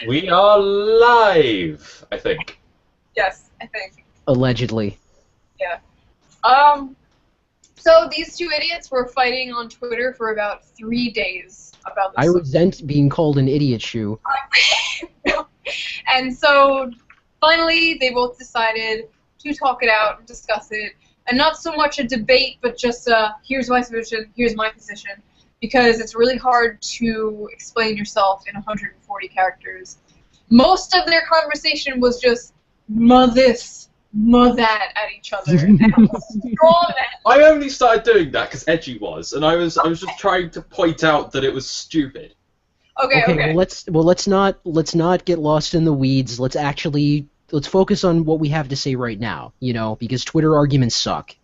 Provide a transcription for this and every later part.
We are live, I think. Yes, I think. Allegedly. Yeah. So these two idiots were fighting on Twitter for about 3 days about this. I resent being called an idiot shoe. And so finally they both decided to talk it out and discuss it. And not so much a debate, but just here's my position, here's my position. Because it's really hard to explain yourself in 140 characters. Most of their conversation was just "ma this, ma that" at each other. And I only started doing that because Edgy was, and I was just trying to point out that it was stupid. Okay. Well, let's not get lost in the weeds. Let's focus on what we have to say right now. You know, because Twitter arguments suck.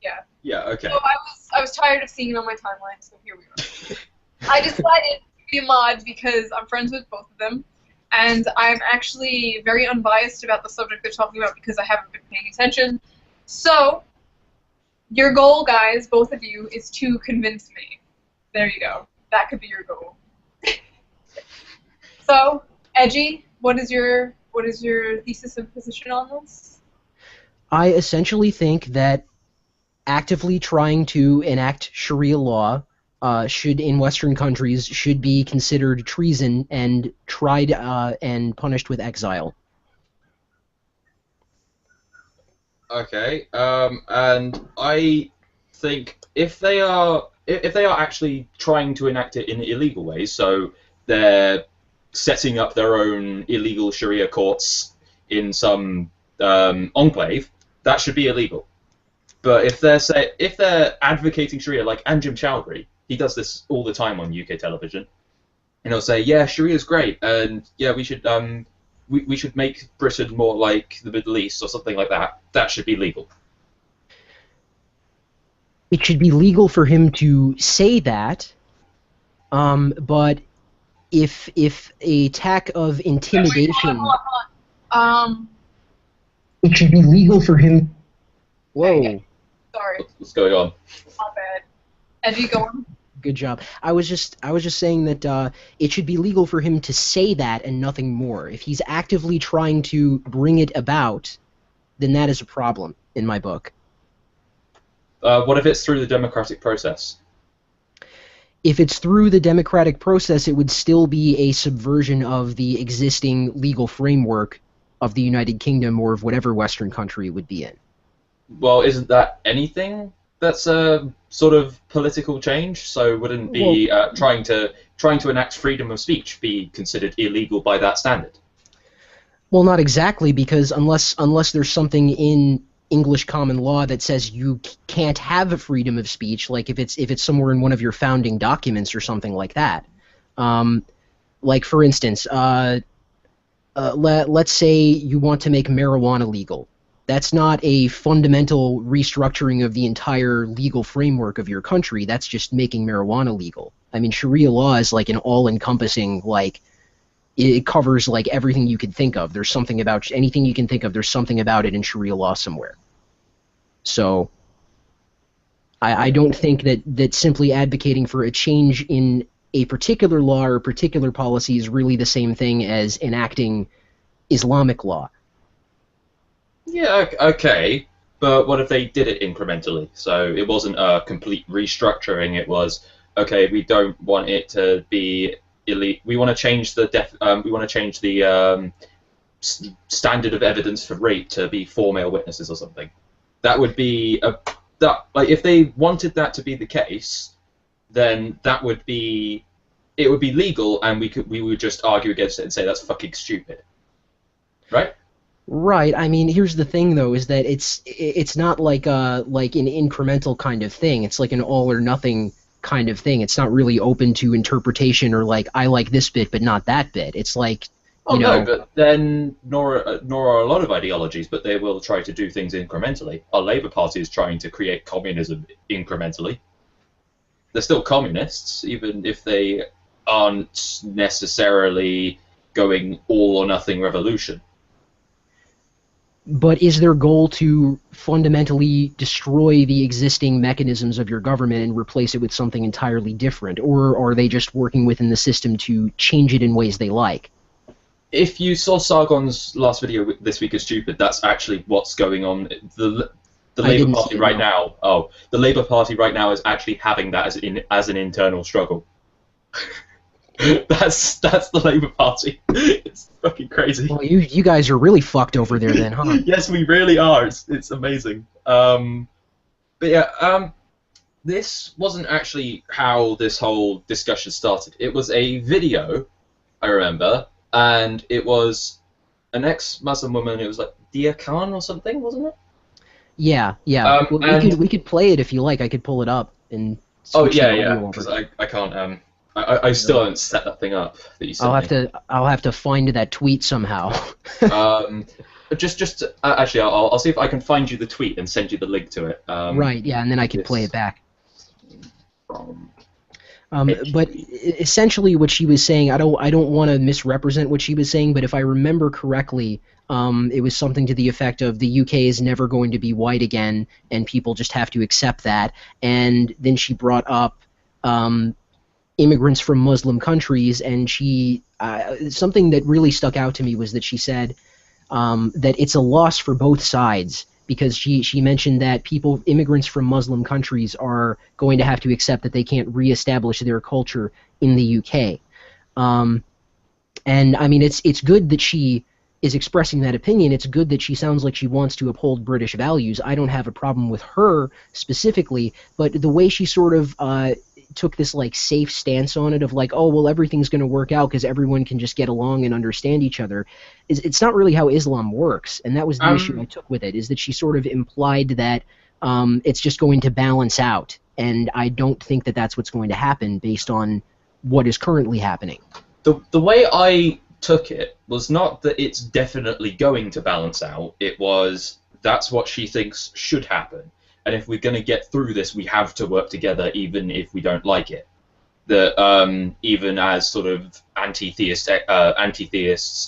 Yeah. Yeah. Okay. So I was tired of seeing it on my timeline, so here we are. I decided to be a mod because I'm friends with both of them, and I'm actually very unbiased about the subject they're talking about because I haven't been paying attention. So, your goal, guys, both of you, is to convince me. There you go. That could be your goal. So, Edgy, what is your thesis and position on this? I essentially think that actively trying to enact Sharia law in Western countries should be considered treason and tried and punished with exile. Okay. And I think if they are actually trying to enact it in illegal ways, so they're setting up their own illegal Sharia courts in some enclave, that should be illegal. But if they're advocating Sharia, like Anjem Chowdhury, he does this all the time on UK television, and he'll say, "Yeah, Sharia's great, and yeah, we should make Britain more like the Middle East or something like that." That should be legal. It should be legal for him to say that, but if a attack of intimidation, Hold on. it should be legal for him. Whoa. Okay. Sorry. What's going on? Not bad. Edgy, go on. Good job. I was just saying that it should be legal for him to say that and nothing more. If he's actively trying to bring it about, then that is a problem in my book. What if it's through the democratic process? If it's through the democratic process, it would still be a subversion of the existing legal framework of the United Kingdom or of whatever Western country it would be in. Well, isn't that anything that's a sort of political change? So wouldn't be trying to enact freedom of speech be considered illegal by that standard? Well, not exactly, because unless there's something in English common law that says you can't have a freedom of speech, like if it's somewhere in one of your founding documents or something like that. Like for instance, let's say you want to make marijuana legal. That's not a fundamental restructuring of the entire legal framework of your country. That's just making marijuana legal. I mean, Sharia law is like an all-encompassing, like, it covers like everything you could think of. There's something about anything you can think of. There's something about it in Sharia law somewhere. So I don't think that simply advocating for a change in a particular law or a particular policy is really the same thing as enacting Islamic law. Yeah, okay, but what if they did it incrementally? So it wasn't a complete restructuring. It was, okay, we don't want it to be elite. We want to change the standard of evidence for rape to be 4 male witnesses or something. That would be like if they wanted that to be the case, then it would be legal, and we would just argue against it and say that's fucking stupid, right? Right. I mean, here's the thing, though, is that it's not like an incremental kind of thing. It's like an all or nothing kind of thing. It's not really open to interpretation or like I like this bit but not that bit. It's like no, but then nor are a lot of ideologies, but they will try to do things incrementally. Our Labour Party is trying to create communism incrementally. They're still communists, even if they aren't necessarily going all or nothing revolution. But is their goal to fundamentally destroy the existing mechanisms of your government and replace it with something entirely different? Or are they just working within the system to change it in ways they like? if you saw Sargon's last video this week is stupid, that's actually what's going on. The Labour Party right now. Oh, the Labour Party right now is actually having that as an internal struggle. that's the Labour Party. It's fucking crazy. Well, you guys are really fucked over there then, huh? Yes, we really are. It's amazing. But yeah, this wasn't actually how this whole discussion started. It was a video, I remember, and it was an ex-Muslim woman. It was like Dia Khan or something, wasn't it? Yeah. Well, we could play it if you like. I could pull it up and. Oh yeah, because I can't. I still haven't set that thing up that you sent me. I'll have to find that tweet somehow. Actually, I'll see if I can find you the tweet and send you the link to it. Right. Yeah, and then I can play it back. But essentially, what she was saying, I don't want to misrepresent what she was saying, but if I remember correctly, it was something to the effect of the UK is never going to be white again, and people just have to accept that. And then she brought up immigrants from Muslim countries, and she something that really stuck out to me was that she said that it's a loss for both sides. Because she mentioned that immigrants from Muslim countries are going to have to accept that they can't reestablish their culture in the UK. And I mean, it's good that she is expressing that opinion. It's good that she sounds like she wants to uphold British values. I don't have a problem with her specifically, but the way she sort of took this like safe stance on it of like, oh well, everything's going to work out because everyone can just get along and understand each other, it's not really how Islam works. And that was the issue I took with it, is that she sort of implied that it's just going to balance out, and I don't think that that's what's going to happen based on what is currently happening. The way I took it was not that it's definitely going to balance out, it was that's what she thinks should happen. And if we're going to get through this, we have to work together, even if we don't like it. That even as sort of anti-theists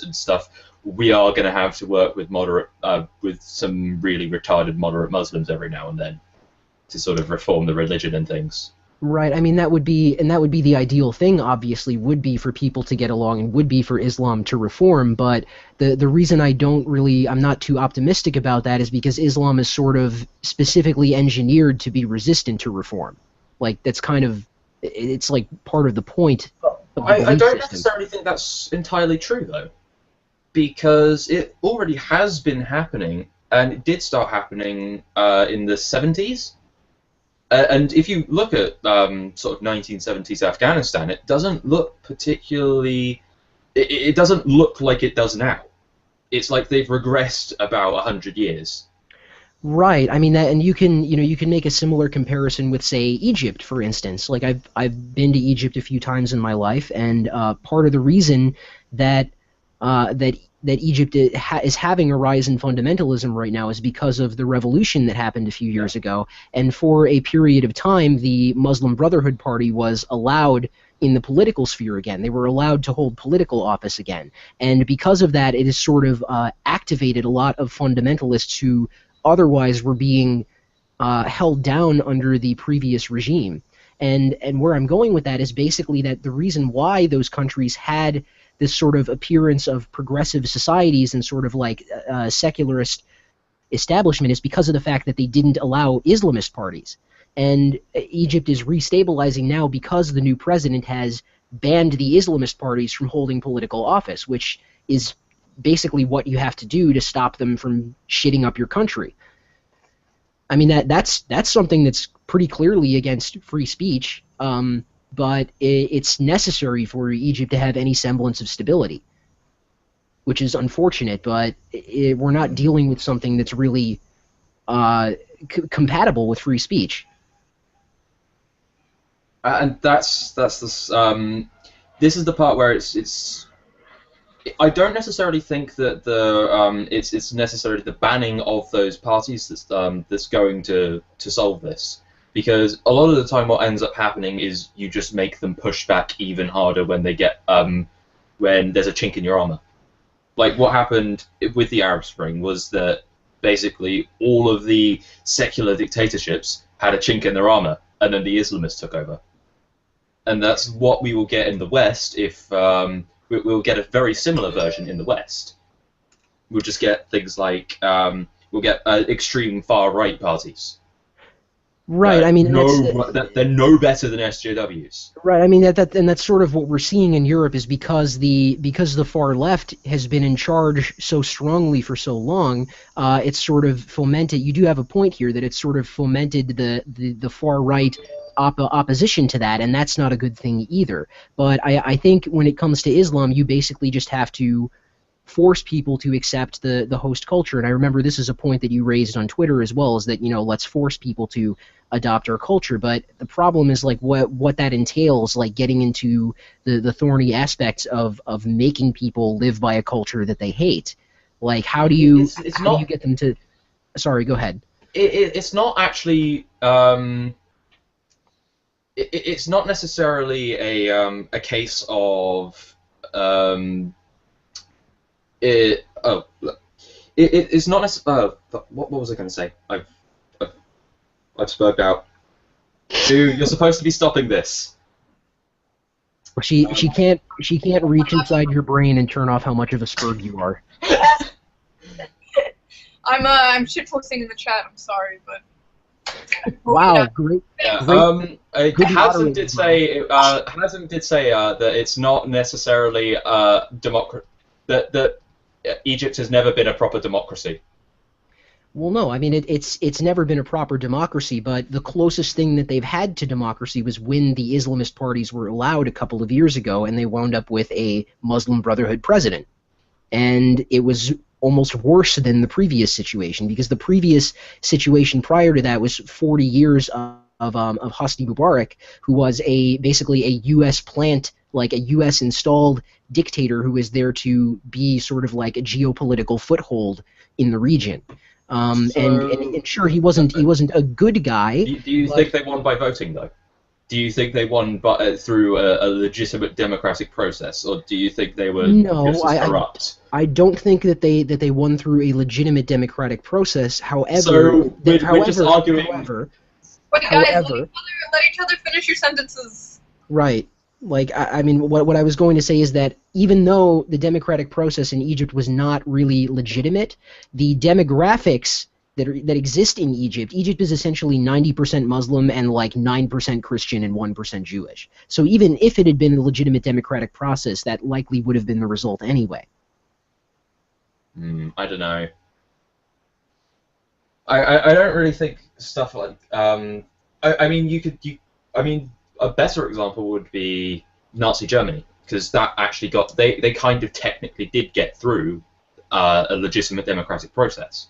and stuff, we are going to have to work with with some really retarded moderate Muslims every now and then to sort of reform the religion and things. Right. I mean, that would be the ideal thing. Obviously, would be for people to get along and would be for Islam to reform. But the reason I'm not too optimistic about that is because Islam is sort of specifically engineered to be resistant to reform. Like that's it's like part of the point. I don't necessarily think that's entirely true though, because it already has been happening, and it did start happening in the 70s. And if you look at sort of 1970s Afghanistan, it doesn't look particularly. It doesn't look like it does now. It's like they've regressed about 100 years. Right. I mean that, and you can make a similar comparison with, say, Egypt, for instance. Like I've been to Egypt a few times in my life, and part of the reason that Egypt is having a rise in fundamentalism right now is because of the revolution that happened a few years ago. And for a period of time, the Muslim Brotherhood Party was allowed in the political sphere again. They were allowed to hold political office again. And because of that, it has sort of activated a lot of fundamentalists who otherwise were being held down under the previous regime. And where I'm going with that is basically that the reason why those countries had this sort of appearance of progressive societies and sort of like secularist establishment is because of the fact that they didn't allow Islamist parties. And Egypt is restabilizing now because the new president has banned the Islamist parties from holding political office, which is basically what you have to do to stop them from shitting up your country. I mean, that's something that's pretty clearly against free speech. But it's necessary for Egypt to have any semblance of stability, which is unfortunate, but we're not dealing with something that's really compatible with free speech. And that's this. This is the part where it's. I don't necessarily think that it's necessarily the banning of those parties that's going to solve this. Because a lot of the time, what ends up happening is you just make them push back even harder when they get when there's a chink in your armor. Like what happened with the Arab Spring was that basically all of the secular dictatorships had a chink in their armor, and then the Islamists took over. And that's what we will get in the West if we'll get a very similar version in the West. We'll just get things like we'll get extreme far right parties. Right. I mean, they're no better than SJWs. Right. I mean and that's sort of what we're seeing in Europe is because the far left has been in charge so strongly for so long. It's sort of fomented. You do have a point here that it's sort of fomented the far right opposition to that, and that's not a good thing either. But I think when it comes to Islam, you basically just have to force people to accept the host culture. And I remember this is a point that you raised on Twitter as well, is that, you know, let's force people to adopt our culture. But the problem is, like, what that entails, like getting into the thorny aspects of making people live by a culture that they hate. Like, how do you do you get them to... Sorry, go ahead. It's not actually... it's not necessarily a case of... it's not necessarily... what was I going to say? I've spoke out. Dude, you're supposed to be stopping this. She can't reach inside your brain and turn off how much of a spurg you are. I'm shitposting in the chat. I'm sorry, but wow, great. Yeah. Hasm did say that it's not necessarily that Egypt has never been a proper democracy. Well, no, I mean, it's never been a proper democracy, but the closest thing that they've had to democracy was when the Islamist parties were allowed a couple of years ago, and they wound up with a Muslim Brotherhood president. And it was almost worse than the previous situation, because the previous situation prior to that was 40 years of Hosni Mubarak, who was basically a U.S. plant, like a U.S. installed dictator who was there to be sort of like a geopolitical foothold in the region. And sure, he wasn't a good guy. Do you think they won by voting, though? Do you think they won through a legitimate democratic process, or do you think they were just as corrupt? I don't think that they won through a legitimate democratic process. However, so we're just arguing. Wait, guys, let each other finish your sentences. Right. Like, I mean, what I was going to say is that even though the democratic process in Egypt was not really legitimate, the demographics that exist in Egypt is essentially 90% Muslim and like 9% Christian and 1% Jewish. So even if it had been a legitimate democratic process, that likely would have been the result anyway. I don't know. I don't really think stuff like I mean a better example would be Nazi Germany, because that actually they kind of technically did get through a legitimate democratic process.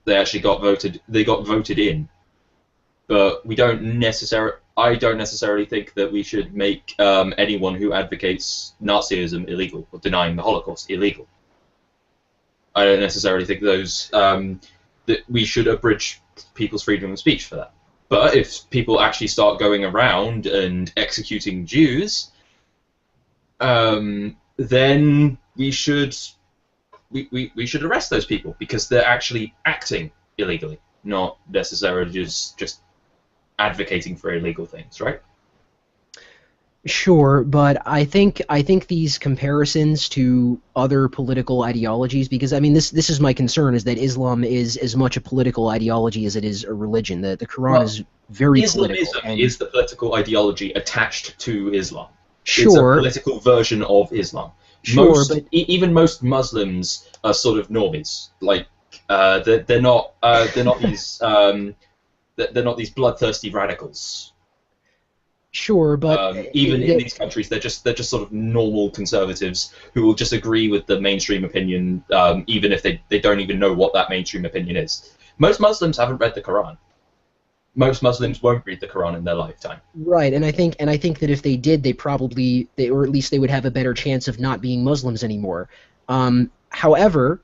They actually got voted in, but I don't necessarily think that we should make anyone who advocates Nazism illegal or denying the Holocaust illegal. I don't necessarily think that we should abridge people's freedom of speech for that. But if people actually start going around and executing Jews, then we should arrest those people, because they're actually acting illegally, not necessarily just advocating for illegal things, right? Sure, but I think these comparisons to other political ideologies, because I mean this is my concern, is that Islam is as much a political ideology as it is a religion. The Quran is very political. Islamism is the political ideology attached to Islam. Sure. It's a political version of Islam. Sure, but even most Muslims are sort of normies. Like they're not these bloodthirsty radicals. Sure, but even in these countries, they're just sort of normal conservatives who will just agree with the mainstream opinion, even if they don't even know what that mainstream opinion is. Most Muslims haven't read the Quran. Most Muslims won't read the Quran in their lifetime. Right, and I think that if they did, or at least they would have a better chance of not being Muslims anymore. However,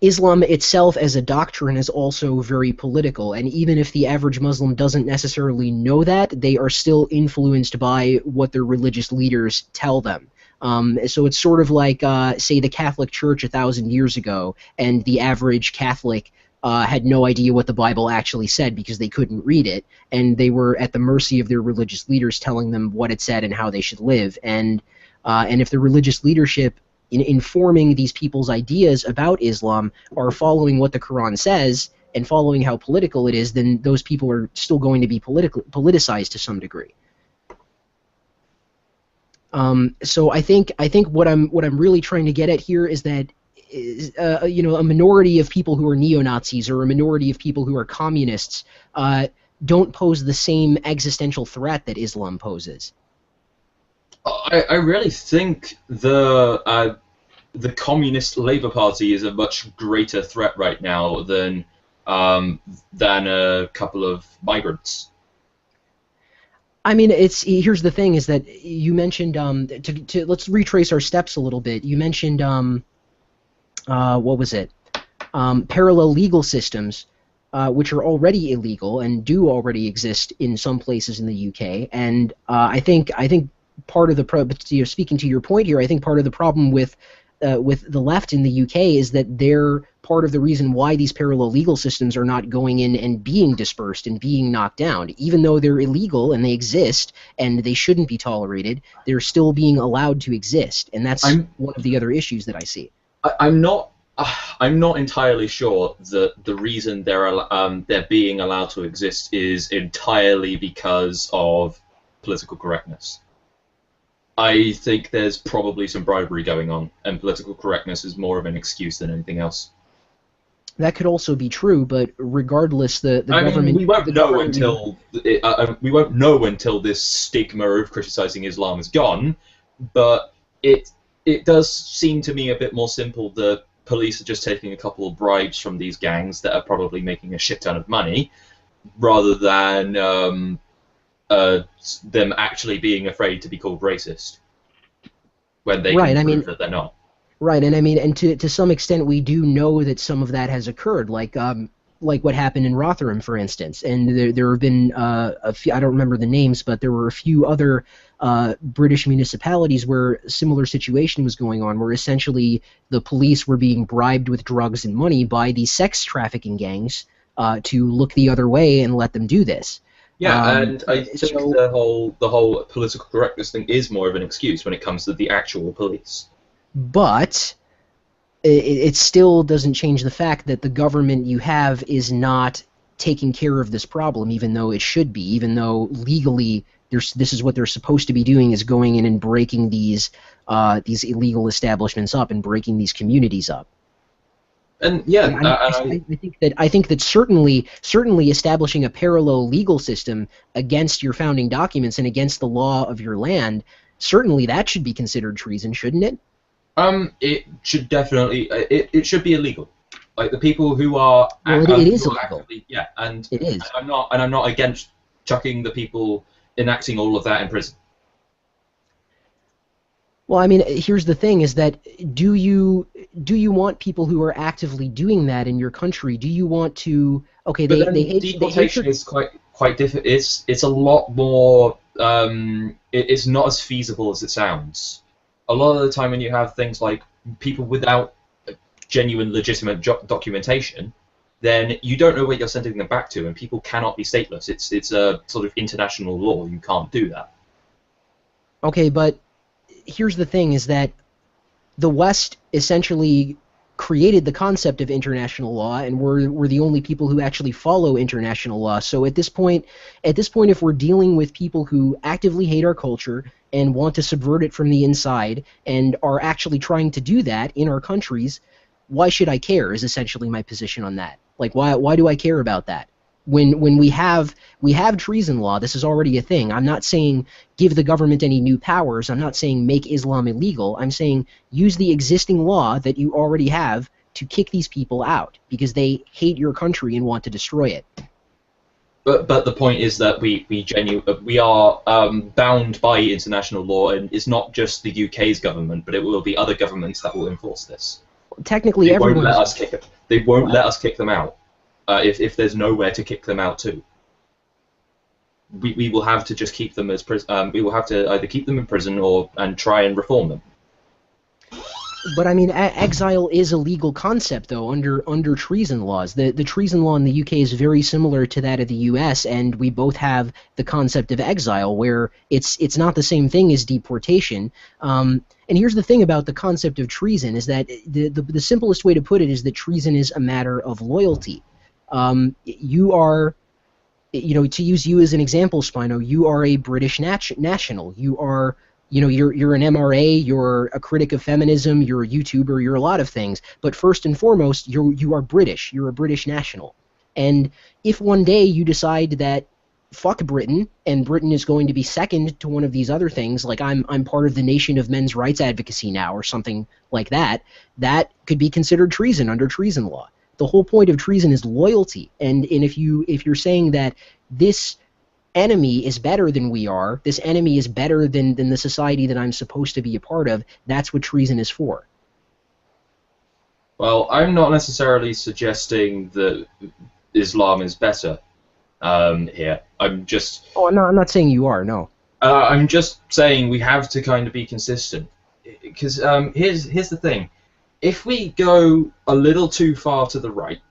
Islam itself as a doctrine is also very political, and even if the average Muslim doesn't necessarily know that, they are still influenced by what their religious leaders tell them. So it's sort of like, say, the Catholic Church 1,000 years ago, and the average Catholic had no idea what the Bible actually said because they couldn't read it, and they were at the mercy of their religious leaders telling them what it said and how they should live. And And if the religious leadership in informing these people's ideas about Islam are following what the Quran says and following how political it is, then those people are still going to be politicized to some degree. So I think what I'm really trying to get at here is that a minority of people who are neo-Nazis or a minority of people who are communists don't pose the same existential threat that Islam poses. I really think the Communist Labour Party is a much greater threat right now than a couple of migrants. I mean, here's the thing: is that you mentioned let's retrace our steps a little bit. You mentioned what was it? Parallel legal systems, which are already illegal and do already exist in some places in the UK. And I think part of the speaking to your point here, I think part of the problem with the left in the UK is that they're part of the reason why these parallel legal systems are not going in and being dispersed and being knocked down. Even though they're illegal and they exist and they shouldn't be tolerated, they're still being allowed to exist, and that's one of the other issues that I see. I'm not entirely sure that the reason they're being allowed to exist is entirely because of political correctness. I think there's probably some bribery going on, and political correctness is more of an excuse than anything else. That could also be true, but regardless, the government. We won't know until this stigma of criticizing Islam is gone. But it does seem to me a bit more simple. The police are just taking a couple of bribes from these gangs that are probably making a shit ton of money, rather than them actually being afraid to be called racist when they can prove that they're not. Right, and I mean, and to some extent, we do know that some of that has occurred, like what happened in Rotherham, for instance. And there have been a few, I don't remember the names, but there were a few other British municipalities where a similar situation was going on, where essentially the police were being bribed with drugs and money by these sex trafficking gangs to look the other way and let them do this. Yeah, and I think the whole political correctness thing is more of an excuse when it comes to the actual police. But it still doesn't change the fact that the government you have is not taking care of this problem, even though it should be, even though legally this is what they're supposed to be doing, is going in and breaking these illegal establishments up and breaking these communities up. And yeah, I think that certainly establishing a parallel legal system against your founding documents and against the law of your land, certainly that should be considered treason, shouldn't it? It should definitely. It should be illegal. Like the people who are. Well, it is illegal. Actively, yeah, and it is. I'm not against chucking the people enacting all of that in prison. Well, I mean, here's the thing: is that do you want people who are actively doing that in your country? Do you want to? Okay, they hate deportation is quite different. It's a lot more. It's not as feasible as it sounds. A lot of the time when you have things like people without genuine legitimate documentation, then you don't know where you're sending them back to, and people cannot be stateless. It's a sort of international law. You can't do that. Okay, but here's the thing: is that the West essentially created the concept of international law, and we're the only people who actually follow international law. So at this point, if we're dealing with people who actively hate our culture and want to subvert it from the inside and are actually trying to do that in our countries, why should I care? Is essentially my position on that. Like, why do I care about that? When we have treason law, this is already a thing. I'm not saying give the government any new powers. I'm not saying make Islam illegal. I'm saying use the existing law that you already have to kick these people out because they hate your country and want to destroy it. But the point is that we are bound by international law, and it's not just the UK's government, but it will be other governments that will enforce this. Technically, they won't let us kick it. They won't let us kick them out. If there's nowhere to kick them out to, we will have to just keep them as we will have to either keep them in prison and try and reform them. But I mean, exile is a legal concept, though, under treason laws. The treason law in the UK is very similar to that of the US, and we both have the concept of exile, where it's not the same thing as deportation. And here's the thing about the concept of treason is that the simplest way to put it is that treason is a matter of loyalty. You are, to use you as an example, Spino, you are a British national. You are. You're an MRA, you're a critic of feminism, you're a YouTuber, you're a lot of things. But first and foremost, you are British. You're a British national. And if one day you decide that fuck Britain, and Britain is going to be second to one of these other things, like I'm part of the nation of men's rights advocacy now, or something like that, that could be considered treason under treason law. The whole point of treason is loyalty. And if you're saying that this enemy is better than we are, this enemy is better than the society that I'm supposed to be a part of, that's what treason is for. Well, I'm not necessarily suggesting that Islam is better here. I'm just... Oh, no, I'm not saying you are, no. I'm just saying we have to kind of be consistent. Because here's the thing. If we go a little too far to the right,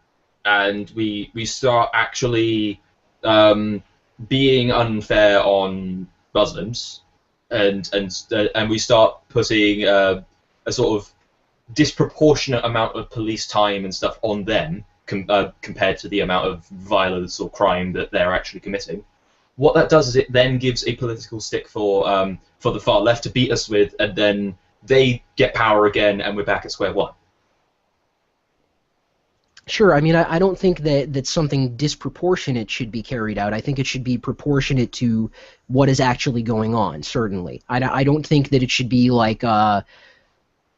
and we start actually... being unfair on Muslims, and we start putting a sort of disproportionate amount of police time and stuff on them compared to the amount of violence or crime that they're actually committing. What that does is it then gives a political stick for the far left to beat us with, and then they get power again, and we're back at square one. Sure, I mean, I don't think that something disproportionate should be carried out. I think it should be proportionate to what is actually going on, certainly. I don't think that it should be like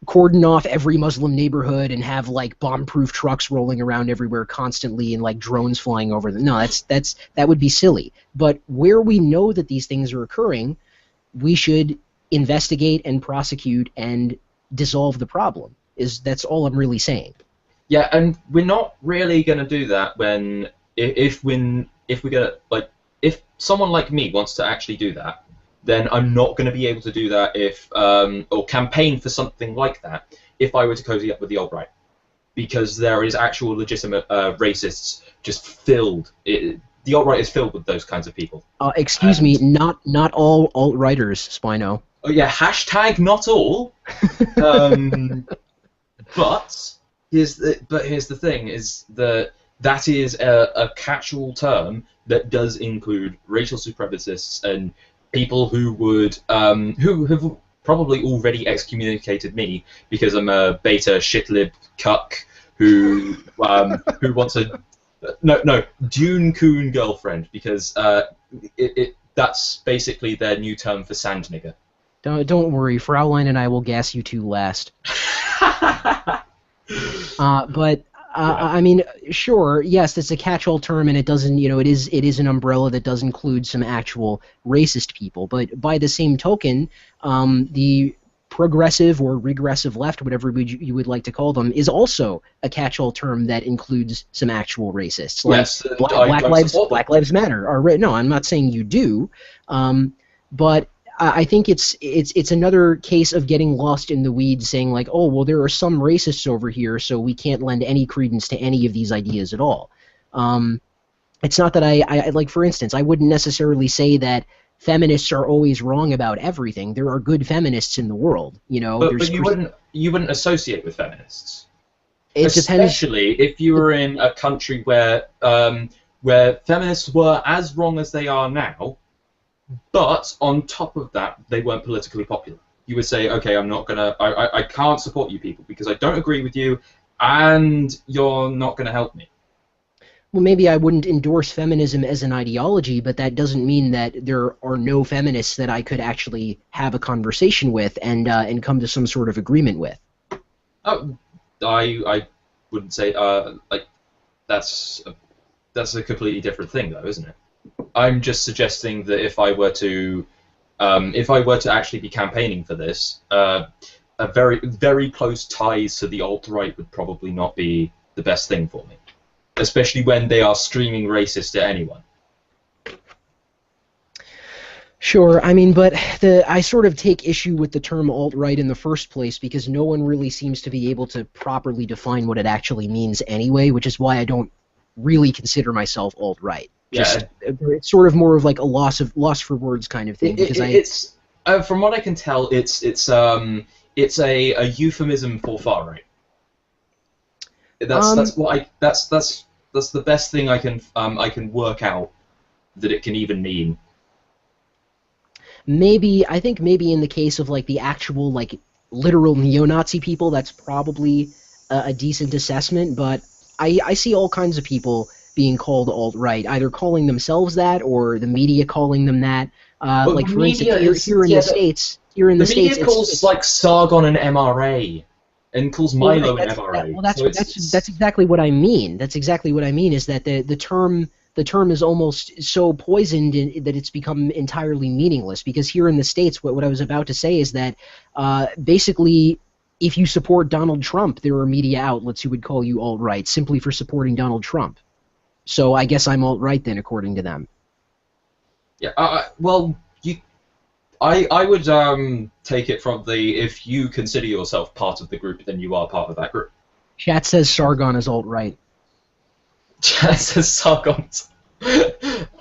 cordon off every Muslim neighborhood and have like bomb-proof trucks rolling around everywhere constantly and like drones flying over them. No, that would be silly. But where we know that these things are occurring, we should investigate and prosecute and dissolve the problem. That's all I'm really saying. Yeah, and we're not really going to do that if we're gonna, like, if someone like me wants to actually do that, then I'm not going to be able to do that or campaign for something like that if I were to cozy up with the alt-right, because there is actual legitimate racists just filled. The alt-right is filled with those kinds of people. Excuse me, not all alt-righters, Spino. Oh yeah, hashtag not all. But here's the thing: is that is a catch-all term that does include racial supremacists and people who would who have probably already excommunicated me because I'm a beta shitlib cuck who wants a Dune Coon girlfriend, because that's basically their new term for sand nigger. Don't worry, Fraulein and I will gas you two last. I mean, sure, yes, it's a catch-all term, and it doesn't, it is an umbrella that does include some actual racist people. But by the same token, the progressive or regressive left, whatever you would like to call them, is also a catch-all term that includes some actual racists. Like yes, Black Lives Matter are right. No, I'm not saying you do, but I think it's another case of getting lost in the weeds, saying like, oh, well, there are some racists over here, so we can't lend any credence to any of these ideas at all. It's not that I like, for instance, I wouldn't necessarily say that feminists are always wrong about everything. There are good feminists in the world, But you wouldn't associate with feminists. It depends. Especially if you were in a country where feminists were as wrong as they are now. But on top of that, they weren't politically popular. You would say, okay, I can't support you people because I don't agree with you, and you're not going to help me. Well, maybe I wouldn't endorse feminism as an ideology, but that doesn't mean that there are no feminists that I could actually have a conversation with and come to some sort of agreement with. Oh, I wouldn't say like that's a completely different thing, though, isn't it? I'm just suggesting that if I were to actually be campaigning for this, a very, very close ties to the alt-right would probably not be the best thing for me, especially when they are screaming racist at anyone. Sure, I mean, but I sort of take issue with the term alt-right in the first place because no one really seems to be able to properly define what it actually means anyway, which is why I don't really consider myself alt-right. Yeah, Just it's sort of more of like a loss for words kind of thing because it's from what I can tell, it's a euphemism for far right. That's the best thing I can work out that it can even mean. I think maybe in the case of like the actual like literal neo-Nazi people, that's probably a decent assessment. But I see all kinds of people being called alt-right, either calling themselves that or the media calling them that. But Like the for instance, media is here in yeah, the states, here in the media states, calls like Sargon an MRA and calls well, Milo an that's MRA. well, that's So that's exactly what I mean. That's exactly what I mean. Is that the term is almost so poisoned that it's become entirely meaningless. Because here in the states, what I was about to say is that basically, if you support Donald Trump, there are media outlets who would call you alt-right simply for supporting Donald Trump. So I guess I'm alt-right then, according to them. yeah, well, I would take it from the if you consider yourself part of the group, then you are part of that group. Chat says Sargon is alt-right. Says Sargon.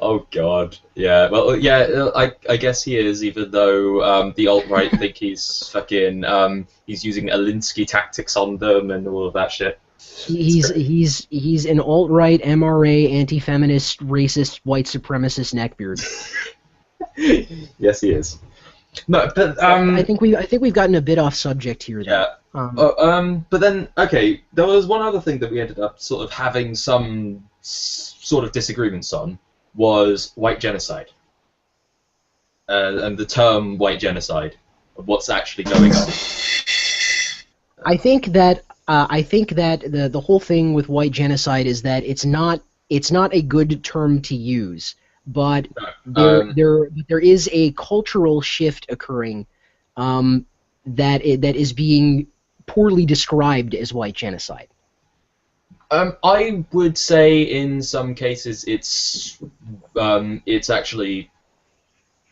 Oh God, yeah. Well, yeah. I guess he is, even though the alt-right think he's fucking he's using Alinsky tactics on them and all of that shit. He's an alt-right, MRA, anti-feminist, racist, white supremacist neckbeard. Yes, he is. No, but I think we've gotten a bit off subject here. Though. Yeah. But then okay, there was one other thing that we ended up sort of having some sort of disagreements on was white genocide, and the term white genocide, what's actually going on. I think that the whole thing with white genocide is that it's not a good term to use, but there is a cultural shift occurring that is being poorly described as white genocide. I would say in some cases it's actually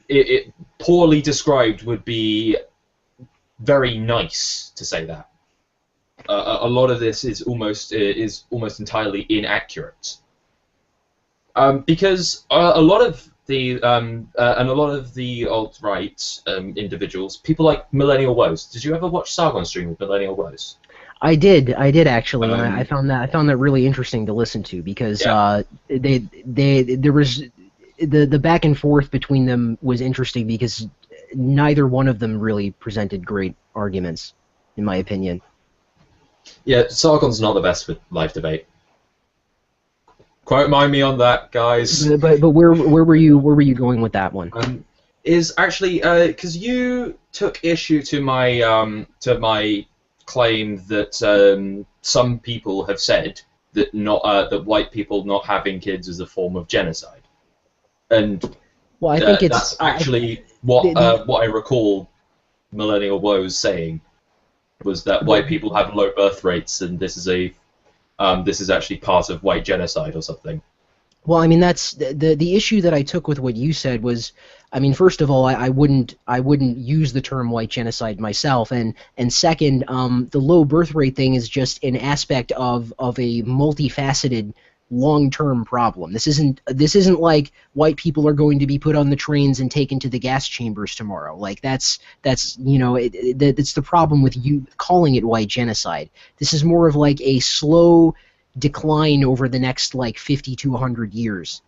it poorly described would be very nice to say that. A lot of this is almost entirely inaccurate, because a lot of the and a lot of the alt-right individuals, people like Millennial Woes. Did you ever watch Sargon stream with Millennial Woes? I did actually, and I found that really interesting to listen to because there was the back and forth between them was interesting because neither one of them really presented great arguments, in my opinion. Yeah, Sargon's not the best with live debate. Quote mind me on that, guys. But where were you going with that one? Is actually because you took issue to my claim that some people have said that that white people not having kids is a form of genocide, and well, I think that's actually what I recall Millennial Woes saying was that white people have low birth rates, and this is actually part of white genocide or something. Well, I mean that's the issue that I took with what you said was, I mean, first of all, I wouldn't use the term white genocide myself, and second, the low birth rate thing is just an aspect of a multifaceted long-term problem. This isn't like white people are going to be put on the trains and taken to the gas chambers tomorrow. Like that's you know it's the problem with you calling it white genocide. This is more of like a slow decline over the next like 50 to 100 years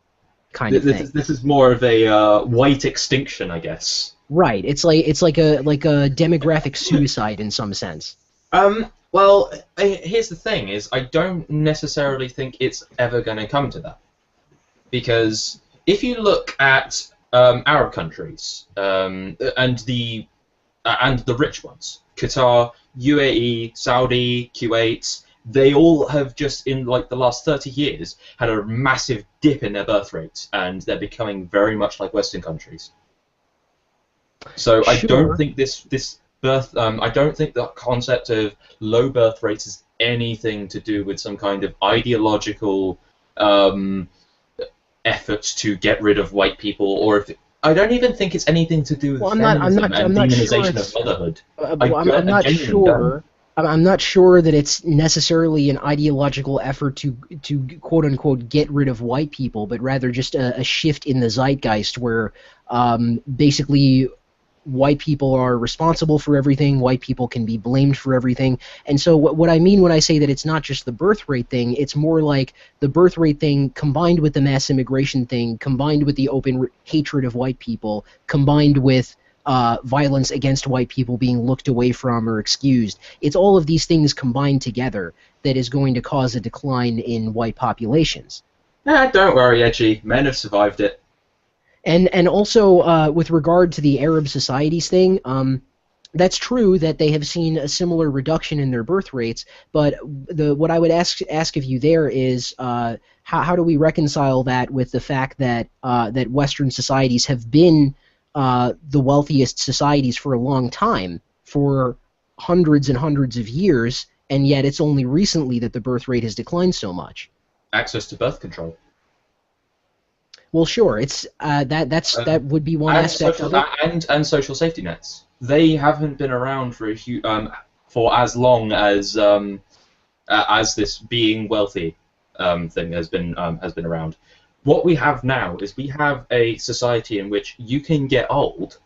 kind of thing. This is more of a white extinction, I guess. Right. It's like a demographic suicide in some sense. Well, here's the thing: is I don't necessarily think it's ever going to come to that, because if you look at Arab countries and the rich ones, Qatar, UAE, Saudi, Kuwait, they all have just in like the last 30 years had a massive dip in their birth rates, and they're becoming very much like Western countries. So Sure. I don't think I don't think the concept of low birth rates has anything to do with some kind of ideological efforts to get rid of white people, or if I don't even think it's anything to do with Well, feminism I'm and not sure demonization it's. of motherhood. I'm I not genuinely don't. sure. I'm not sure that it's necessarily an ideological effort to quote unquote get rid of white people, but rather just a shift in the zeitgeist where basically white people are responsible for everything, white people can be blamed for everything. And so what I mean when I say that it's not just the birth rate thing, it's more like the birth rate thing combined with the mass immigration thing, combined with the open hatred of white people, combined with violence against white people being looked away from or excused. It's all of these things combined together that is going to cause a decline in white populations. Don't worry, Edgy. Men have survived it. And also with regard to the Arab societies thing, that's true that they have seen a similar reduction in their birth rates. But what I would ask of you there is how do we reconcile that with the fact that that Western societies have been the wealthiest societies for a long time, for hundreds and hundreds of years, and yet it's only recently that the birth rate has declined so much? Access to birth control. Well, sure. It's that would be one aspect of it. And social safety nets. They haven't been around for for as long as this being wealthy thing has been around. What we have now is we have a society in which you can get old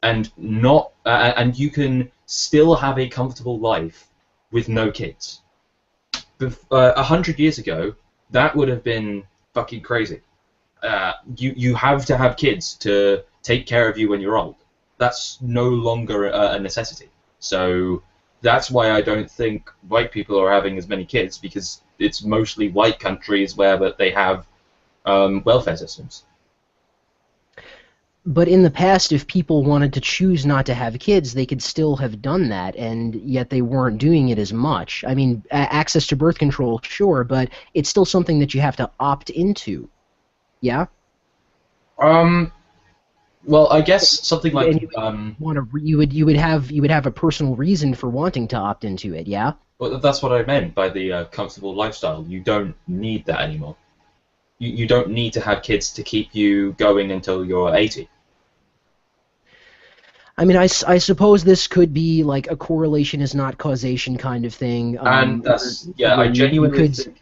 and not and you can still have a comfortable life with no kids. 100 years ago, that would have been fucking crazy. You have to have kids to take care of you when you're old. That's no longer a necessity. So that's why I don't think white people are having as many kids, because it's mostly white countries where they have welfare systems. But in the past, if people wanted to choose not to have kids, they could still have done that, and yet they weren't doing it as much. I mean, access to birth control, sure, but it's still something that you have to opt into. Yeah. Well, I guess something like you would have a personal reason for wanting to opt into it. Yeah. Well, that's what I meant by the comfortable lifestyle. You don't need that anymore. You don't need to have kids to keep you going until you're 80. I mean, I suppose this could be like a correlation is not causation kind of thing. And that's I genuinely think.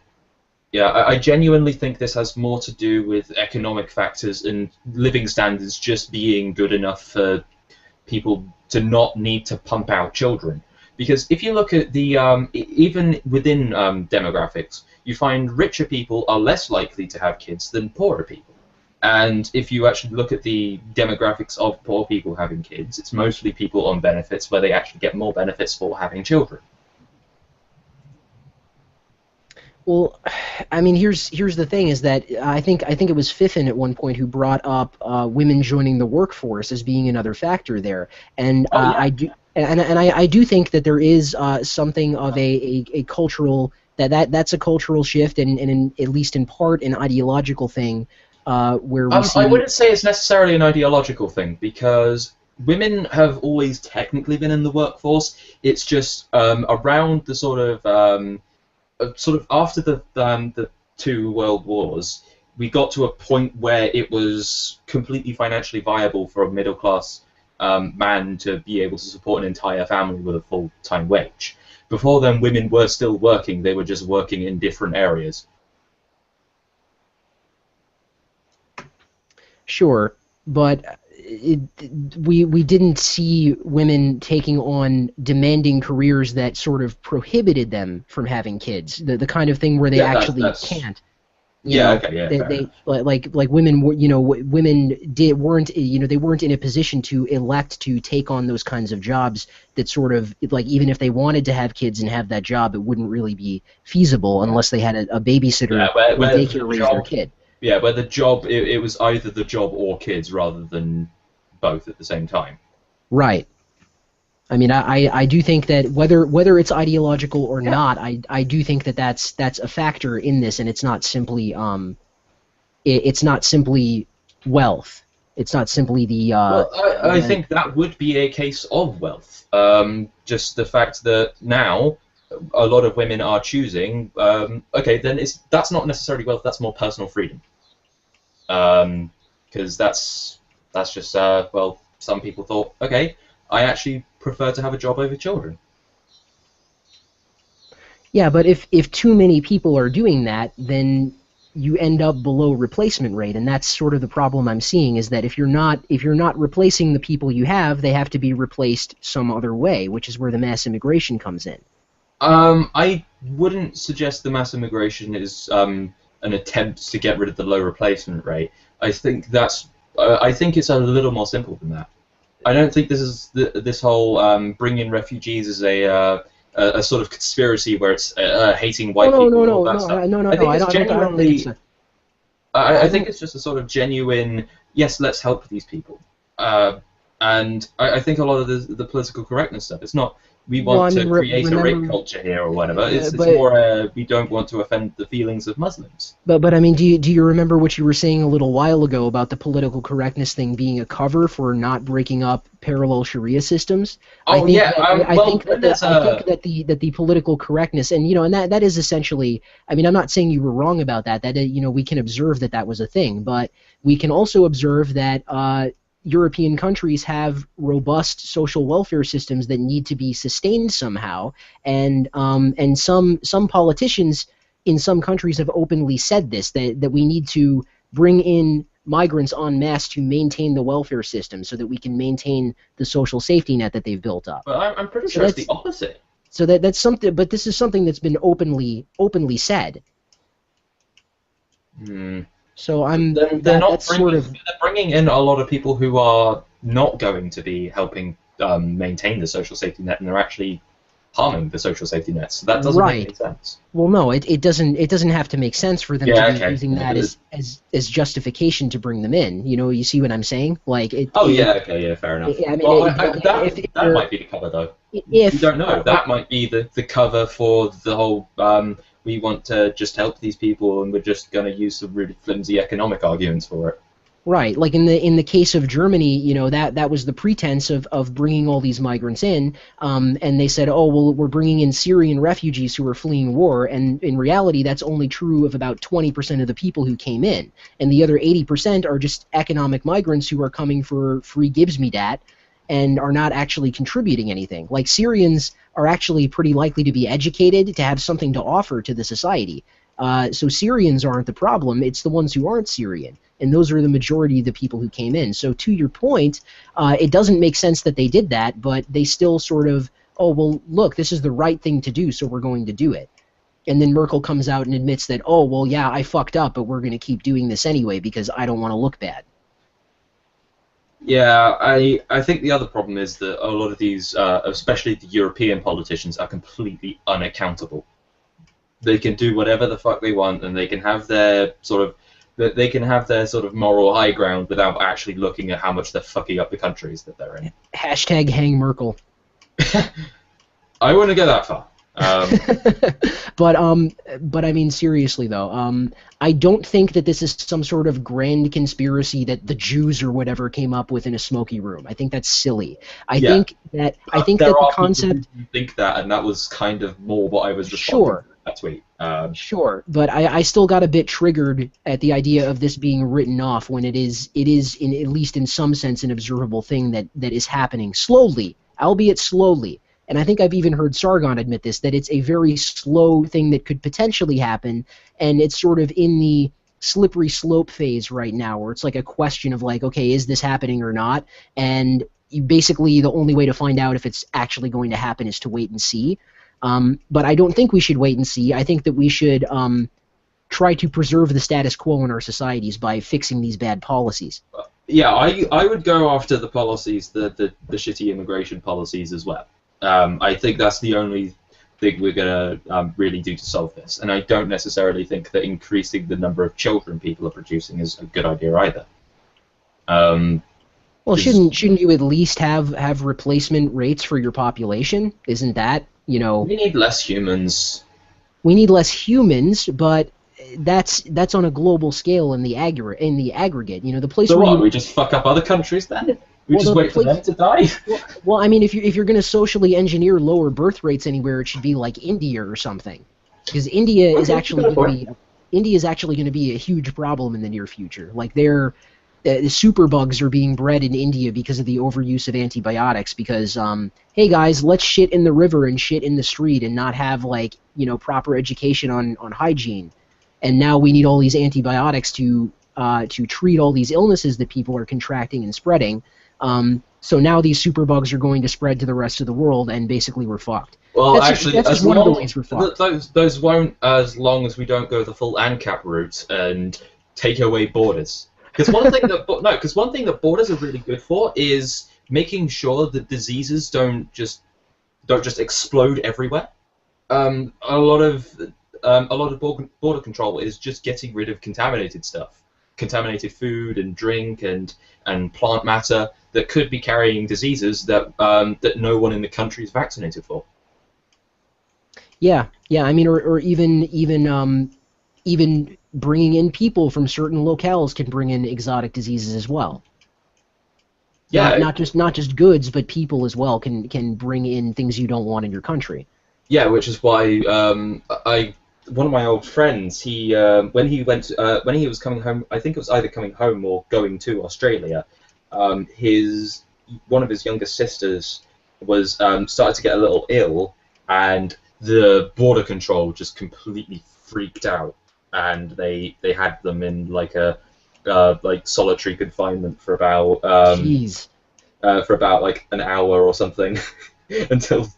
Yeah, I genuinely think this has more to do with economic factors and living standards just being good enough for people to not need to pump out children. Because if you look at the even within demographics, you find richer people are less likely to have kids than poorer people. And if you actually look at the demographics of poor people having kids, it's mostly people on benefits where they actually get more benefits for having children. Well, I mean, here's the thing: is that I think it was Fiffin at one point who brought up women joining the workforce as being another factor there, and I do think that there is something of a cultural that's a cultural shift, and at least in part an ideological thing where we see. I wouldn't say it's necessarily an ideological thing, because women have always technically been in the workforce. It's just around the sort of after the two world wars, we got to a point where it was completely financially viable for a middle class man to be able to support an entire family with a full-time wage. Before then, women were still working; they were just working in different areas. Sure, but we didn't see women taking on demanding careers that sort of prohibited them from having kids. The kind of thing where they actually can't. They like women. Women weren't in a position to elect to take on those kinds of jobs. That sort of like even if they wanted to have kids and have that job, it wouldn't really be feasible unless they had a babysitter or daycare raise their kid. Yeah, where the job, it was either the job or kids rather than both at the same time. Right. I mean, I do think that whether it's ideological or not, I do think that that's a factor in this, and it's not simply it's not simply wealth. It's not simply the. Well, I think that would be a case of wealth. Just the fact that now a lot of women are choosing. Okay, then that's not necessarily wealth. That's more personal freedom. Because that's That's just well, some people thought, okay, I actually prefer to have a job over children. Yeah, but if too many people are doing that, then you end up below replacement rate, and that's sort of the problem I'm seeing, is that if you're not replacing the people you have, they have to be replaced some other way, which is where the mass immigration comes in. I wouldn't suggest the mass immigration is an attempt to get rid of the low replacement rate. I think I think it's a little more simple than that. I don't think this is this whole bring in refugees is a sort of conspiracy where it's hating white people and all that stuff. I think it's genuinely. I think it's just a sort of genuine, yes, let's help these people. And I think a lot of the political correctness stuff, it's not we want to create a rape culture here or whatever. It's more we don't want to offend the feelings of Muslims. But I mean, do you remember what you were saying a little while ago about the political correctness thing being a cover for not breaking up parallel Sharia systems? I think that the political correctness, and and that is essentially. I mean, I'm not saying you were wrong about that. That we can observe that was a thing, but we can also observe that. European countries have robust social welfare systems that need to be sustained somehow, and some politicians in some countries have openly said this, that we need to bring in migrants en masse to maintain the welfare system so that we can maintain the social safety net that they've built up. But I'm pretty sure it's the opposite. So that's something, but this is something that's been openly said. So they're bringing in a lot of people who are not going to be helping maintain the social safety net, and they're actually harming the social safety net. So that doesn't make any sense. Well, no, it doesn't have to make sense for them to be using that as justification to bring them in. You see what I'm saying? Like fair enough. I mean, that might be the cover though. You don't know. That might be the cover for the whole. We want to just help these people, and we're just going to use some really flimsy economic arguments for it. Right, like in the case of Germany, that was the pretense of bringing all these migrants in, and they said, oh well, we're bringing in Syrian refugees who are fleeing war, and in reality, that's only true of about 20% of the people who came in, and the other 80% are just economic migrants who are coming for free gives me dat, and are not actually contributing anything. Like Syrians are actually pretty likely to be educated, to have something to offer to the society. So Syrians aren't the problem, it's the ones who aren't Syrian. And those are the majority of the people who came in. So to your point, it doesn't make sense that they did that, but they still sort of, oh, well, look, this is the right thing to do, so we're going to do it. And then Merkel comes out and admits that, oh, well, yeah, I fucked up, but we're going to keep doing this anyway because I don't want to look bad. Yeah, I think the other problem is that a lot of these, especially the European politicians, are completely unaccountable. They can do whatever the fuck they want, and they can have their sort of moral high ground without actually looking at how much they're fucking up the countries that they're in. Hashtag hang Merkel. I wouldn't go that far. But I mean seriously though, I don't think that this is some sort of grand conspiracy that the Jews or whatever came up with in a smoky room. I think that's silly. I think that the concept. You think that, and that was kind of more what I was responding to that tweet. Sure, but I still got a bit triggered at the idea of this being written off when it is in at least in some sense an observable thing that is happening slowly, albeit slowly. And I think I've even heard Sargon admit this, that it's a very slow thing that could potentially happen, and it's sort of in the slippery slope phase right now, where it's like a question of like, okay, is this happening or not? And basically the only way to find out if it's actually going to happen is to wait and see. But I don't think we should wait and see. I think that we should try to preserve the status quo in our societies by fixing these bad policies. Yeah, I would go after the policies, the shitty immigration policies as well. I think that's the only thing we're going to really do to solve this. And I don't necessarily think that increasing the number of children people are producing is a good idea either. Well, shouldn't you at least have replacement rates for your population? Isn't that, We need less humans. We need less humans, but that's on a global scale in the aggregate. The place so where what? We just fuck up other countries then? We just wait for them to die? Well, I mean, if you're going to socially engineer lower birth rates anywhere, it should be like India or something, because India is actually going to be a huge problem in the near future. Like they're the superbugs are being bred in India because of the overuse of antibiotics. Because hey guys, let's shit in the river and shit in the street and not have like proper education on hygiene. And now we need all these antibiotics to treat all these illnesses that people are contracting and spreading. So now these superbugs are going to spread to the rest of the world, and basically we're fucked. Well, that's actually, just one of the ways we're fucked. Those won't, as long as we don't go the full ANCAP route and take away borders. Because one thing that borders are really good for is making sure that diseases don't just explode everywhere. A lot of border control is just getting rid of contaminated stuff, contaminated food and drink and plant matter that could be carrying diseases that that no one in the country is vaccinated for. Yeah. I mean, or even bringing in people from certain locales can bring in exotic diseases as well. Yeah, not just goods, but people as well can bring in things you don't want in your country. Yeah, which is why one of my old friends, when he was coming home, I think it was either coming home or going to Australia, one of his younger sisters was started to get a little ill, and the border control just completely freaked out, and they had them in like a solitary confinement for about like an hour or something until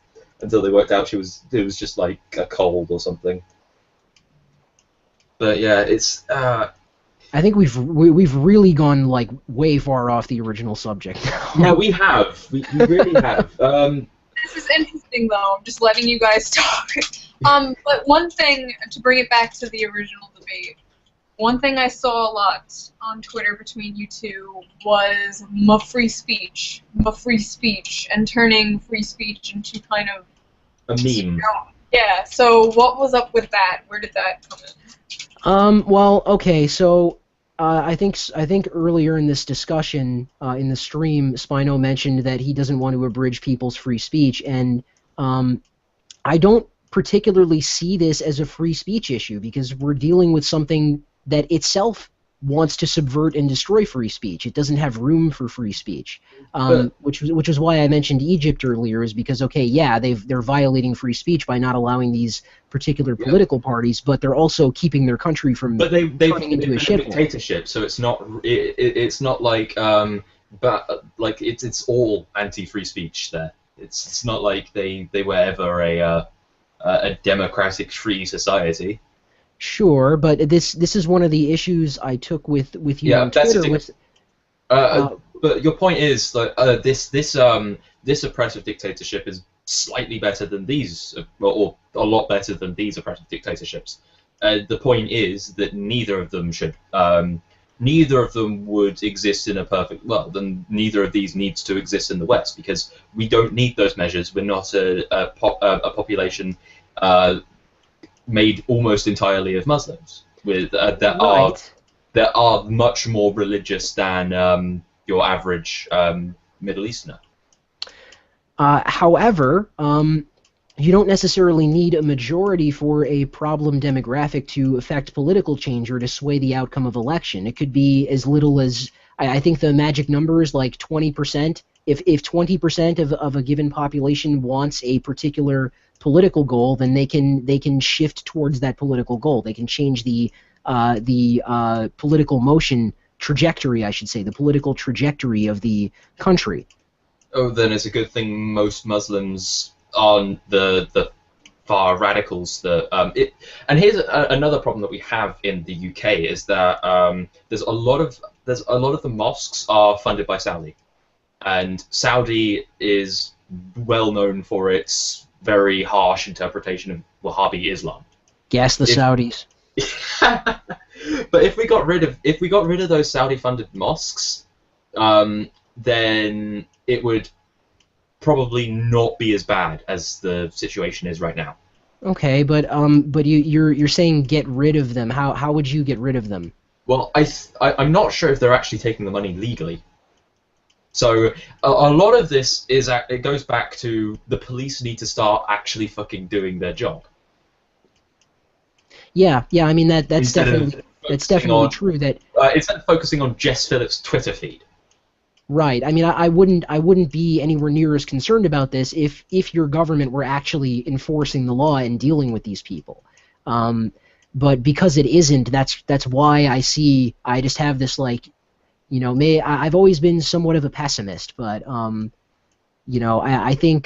they worked out it was just like a cold or something. But yeah, it's. I think we've really gone like way far off the original subject. Yeah, we have. We really have. This is interesting, though. I'm just letting you guys talk. But one thing, to bring it back to the original debate, one thing I saw a lot on Twitter between you two was free speech, and turning free speech into kind of a meme. Yeah. So what was up with that? Where did that come in? Well, okay. So I think earlier in this discussion in the stream, Spino mentioned that he doesn't want to abridge people's free speech, and I don't particularly see this as a free speech issue because we're dealing with something that itself wants to subvert and destroy free speech. It doesn't have room for free speech, which was why I mentioned Egypt earlier. Is because they're violating free speech by not allowing these particular political parties, but they're also keeping their country from turning into a shithole. Dictatorship, so it's not like but like it's all anti-free speech there. It's not like they were ever a democratic free society. Sure, but this is one of the issues I took with you on Twitter. But your point is that this oppressive dictatorship is slightly better than these, or a lot better than these oppressive dictatorships. The point is that neither of them would exist in a perfect world, and neither of these needs to exist in the West because we don't need those measures. We're not a population made almost entirely of Muslims, with that are much more religious than your average Middle Easterner. However, you don't necessarily need a majority for a problem demographic to affect political change or to sway the outcome of election. It could be as little as, I think the magic number is like 20%. If 20% of a given population wants a particular political goal, then they can shift towards that political goal. They can change the political motion trajectory, I should say, the political trajectory of the country. Oh, then it's a good thing most Muslims aren't the far radicals. And here's another problem that we have in the UK is that there's a lot of the mosques are funded by Saudi, and Saudi is well known for its very harsh interpretation of Wahhabi Islam. Gas the Saudis. But if we got rid of those Saudi-funded mosques, then it would probably not be as bad as the situation is right now. Okay, but you're saying get rid of them. How would you get rid of them? Well, I'm not sure if they're actually taking the money legally. So a lot of this it goes back to the police need to start actually fucking doing their job. Yeah. I mean that's Instead definitely of That's definitely true. That instead of focusing on Jess Phillips' Twitter feed. Right. I mean, I wouldn't be anywhere near as concerned about this if your government were actually enforcing the law and dealing with these people. But because it isn't, that's why I just have this, like, you know, I've always been somewhat of a pessimist, but you know, I think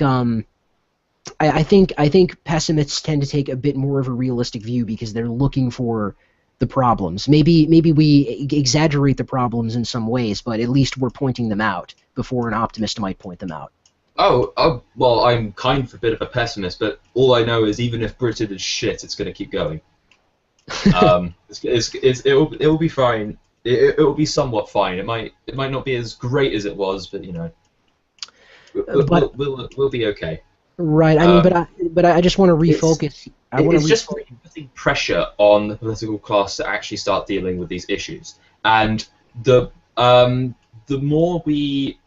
pessimists tend to take a bit more of a realistic view because they're looking for the problems. Maybe we exaggerate the problems in some ways, but at least we're pointing them out before an optimist might point them out. Oh, well, I'm kind of a bit of a pessimist, but all I know is even if Britain is shit, it's going to keep going. It'll be fine. It'll be somewhat fine. It might not be as great as it was, but you know, we'll be okay. Right. I mean, but I just want to refocus. It's just putting pressure on the political class to actually start dealing with these issues, and the more we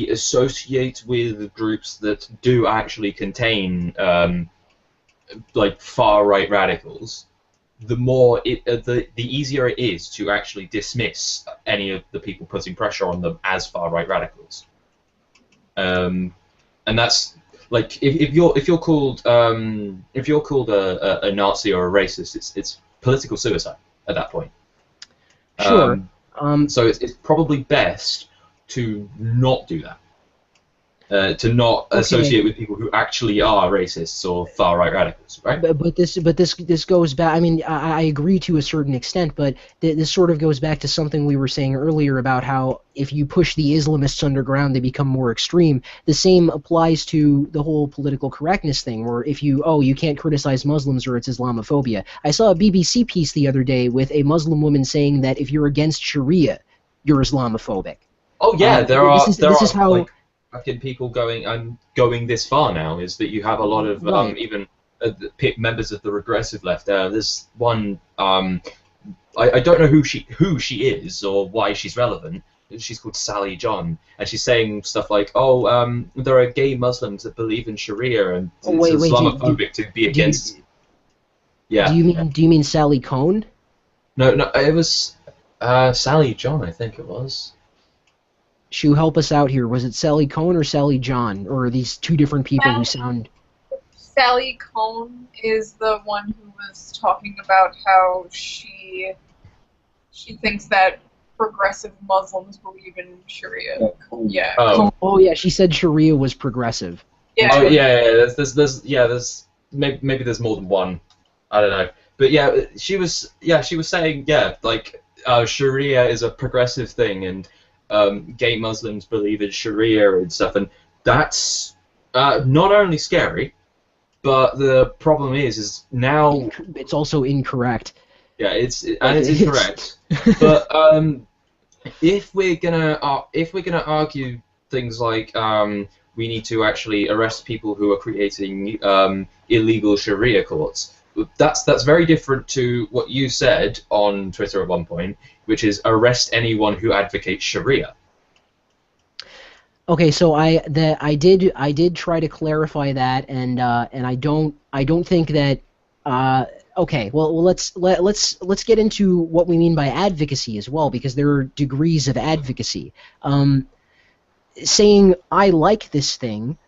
associate with groups that do actually contain like far right radicals, the more the easier it is to actually dismiss any of the people putting pressure on them as far right radicals. And that's like if you're called a Nazi or a racist, it's political suicide at that point. Sure. So it's probably best to not do that. To not associate with people who actually are racists or far right radicals, right? But this goes back. I mean, I agree to a certain extent, but this sort of goes back to something we were saying earlier about how if you push the Islamists underground, they become more extreme. The same applies to the whole political correctness thing, where if you can't criticize Muslims or it's Islamophobia. I saw a BBC piece the other day with a Muslim woman saying that if you're against Sharia, you're Islamophobic. Oh yeah, there are how. Like, fucking people going this far now is that you have a lot of even members of the regressive left. There's one I don't know who she is or why she's relevant. She's called Sally John, and she's saying stuff like, there are gay Muslims that believe in Sharia, and it's Islamophobic to be against it. Yeah. Do you mean Sally Cohn? No, it was Sally John, I think it was. Shu, help us out here. Was it Sally Cohn or Sally John? Or are these two different people who sound... Sally Cohn is the one who was talking about how she thinks that progressive Muslims believe in Sharia. Yeah. Oh yeah, she said Sharia was progressive. Yeah. Oh yeah. There's maybe there's more than one. I don't know. But yeah, she was saying like Sharia is a progressive thing and gay Muslims believe in Sharia and stuff, and that's not only scary, but the problem is now it's also incorrect. Yeah, it's incorrect. But if we're gonna argue things like we need to actually arrest people who are creating illegal Sharia courts, that's very different to what you said on Twitter at one point, which is arrest anyone who advocates Sharia. Okay, so I did try to clarify that, and I don't think that. Okay, well let's get into what we mean by advocacy as well, because there are degrees of advocacy. Saying I like this thing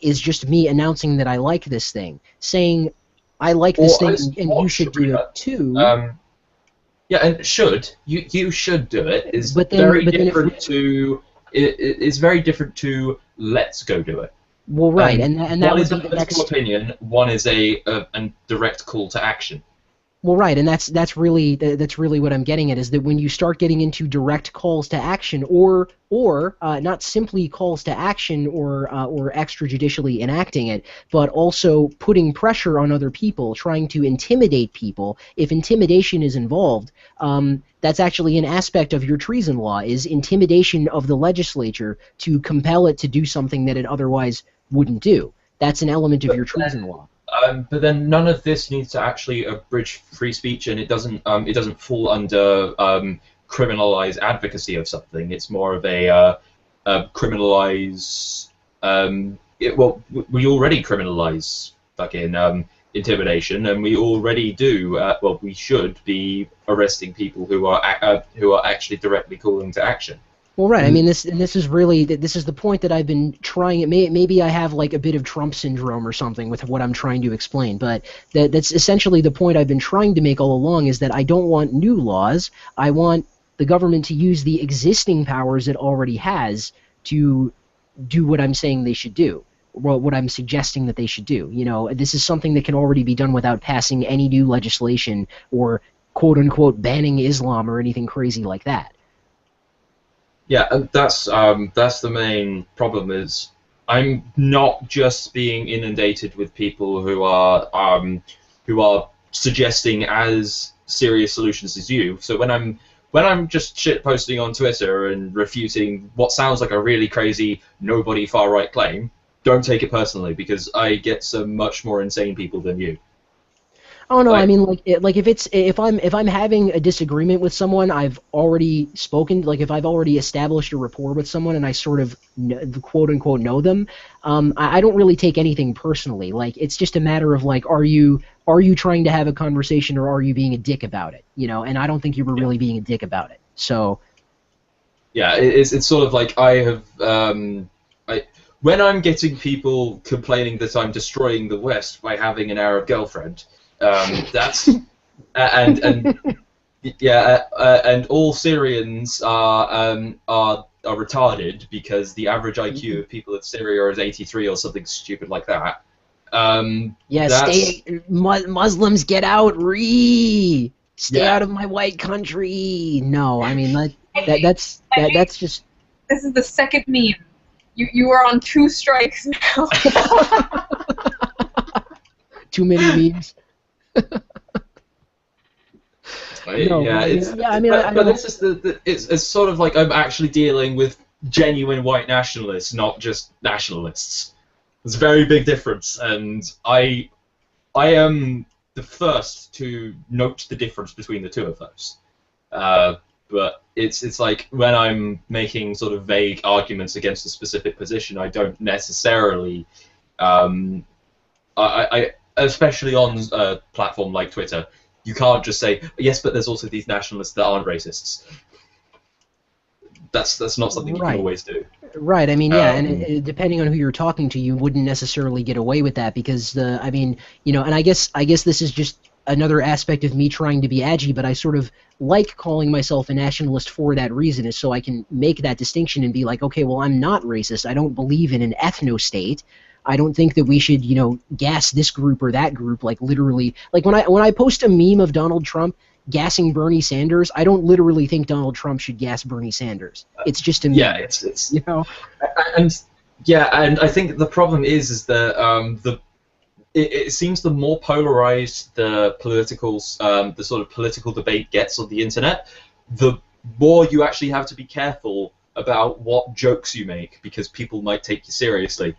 is just me announcing that I like this thing. Saying I like this thing and you should do it too. Yeah, and you should do it is very different to let's go do it. Well, right, and that is would a be the next opinion. One is a direct call to action. Well, right, and that's really what I'm getting at, is that when you start getting into direct calls to action, or not simply calls to action or extrajudicially enacting it, but also putting pressure on other people, trying to intimidate people. If intimidation is involved, that's actually an aspect of your treason law, is intimidation of the legislature to compel it to do something that it otherwise wouldn't do. That's an element of your treason law. But then none of this needs to actually abridge free speech, and it doesn't fall under criminalize advocacy of something. It's more of a criminalize. We already criminalize fucking intimidation, and we already do. Well, we should be arresting people who are actually directly calling to action. Well, right. I mean, this is the point that I've been trying. Maybe I have like a bit of Trump syndrome or something with what I'm trying to explain, but that's essentially the point I've been trying to make all along. Is that I don't want new laws. I want the government to use the existing powers it already has to do what I'm saying they should do. Well, what I'm suggesting that they should do. You know, this is something that can already be done without passing any new legislation or quote unquote banning Islam or anything crazy like that. Yeah, and that's the main problem. Is I'm not just being inundated with people who are suggesting as serious solutions as you. So when I'm just shitposting on Twitter and refuting what sounds like a really crazy nobody far right claim, don't take it personally, because I get some much more insane people than you. Oh no, I mean if I'm having a disagreement with someone, I've already spoken. Like if I've already established a rapport with someone and I sort of quote unquote know them, I don't really take anything personally. Like it's just a matter of like, are you trying to have a conversation or are you being a dick about it? You know, and I don't think you were really being a dick about it. So. Yeah, it's sort of like I have when I'm getting people complaining that I'm destroying the West by having an Arab girlfriend. That's and all Syrians are retarded because the average IQ of people in Syria is 83 or something stupid like that. Muslims get out, stay out of my white country. No, I mean that's just. This is the second meme. You are on 2 strikes now. Too many memes. This is it's sort of like I'm actually dealing with genuine white nationalists, not just nationalists. There's a very big difference, and I am the first to note the difference between the two of those. But it's like when I'm making sort of vague arguments against a specific position, I don't necessarily especially on a platform like Twitter, you can't just say, yes, but there's also these nationalists that aren't racists. That's not something you can always do. Right, I mean, yeah, and depending on who you're talking to, you wouldn't necessarily get away with that because, I mean, you know, and I guess this is just another aspect of me trying to be edgy, but I sort of like calling myself a nationalist for that reason, is so I can make that distinction and be like, okay, well, I'm not racist. I don't believe in an ethno-state. I don't think that we should, you know, gas this group or that group, like literally. Like when I post a meme of Donald Trump gassing Bernie Sanders, I don't literally think Donald Trump should gas Bernie Sanders. It's just a meme. Yeah, it's you know. And I think the problem is that it seems the more polarized the the sort of political debate gets on the internet, the more you actually have to be careful about what jokes you make, because people might take you seriously.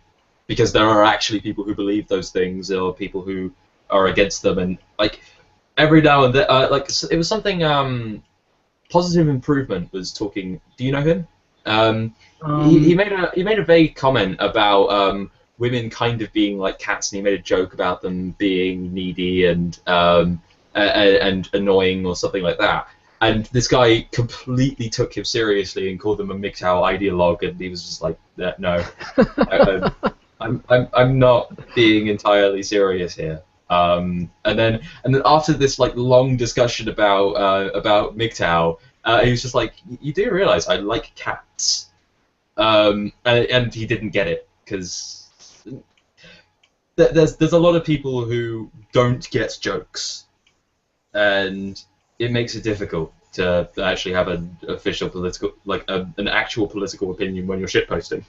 Because there are actually people who believe those things, or people who are against them, and like every now and then, like it was something. Positive Improvement was talking. Do you know him? He made a vague comment about women kind of being like cats, and he made a joke about them being needy and annoying or something like that. And this guy completely took him seriously and called him a MGTOW ideologue, and he was just like, no. I'm not being entirely serious here. And then after this like long discussion about MGTOW, he was just like, you do realize I like cats, and he didn't get it because there's a lot of people who don't get jokes, and it makes it difficult to actually have an official political, like an actual political opinion when you're shitposting.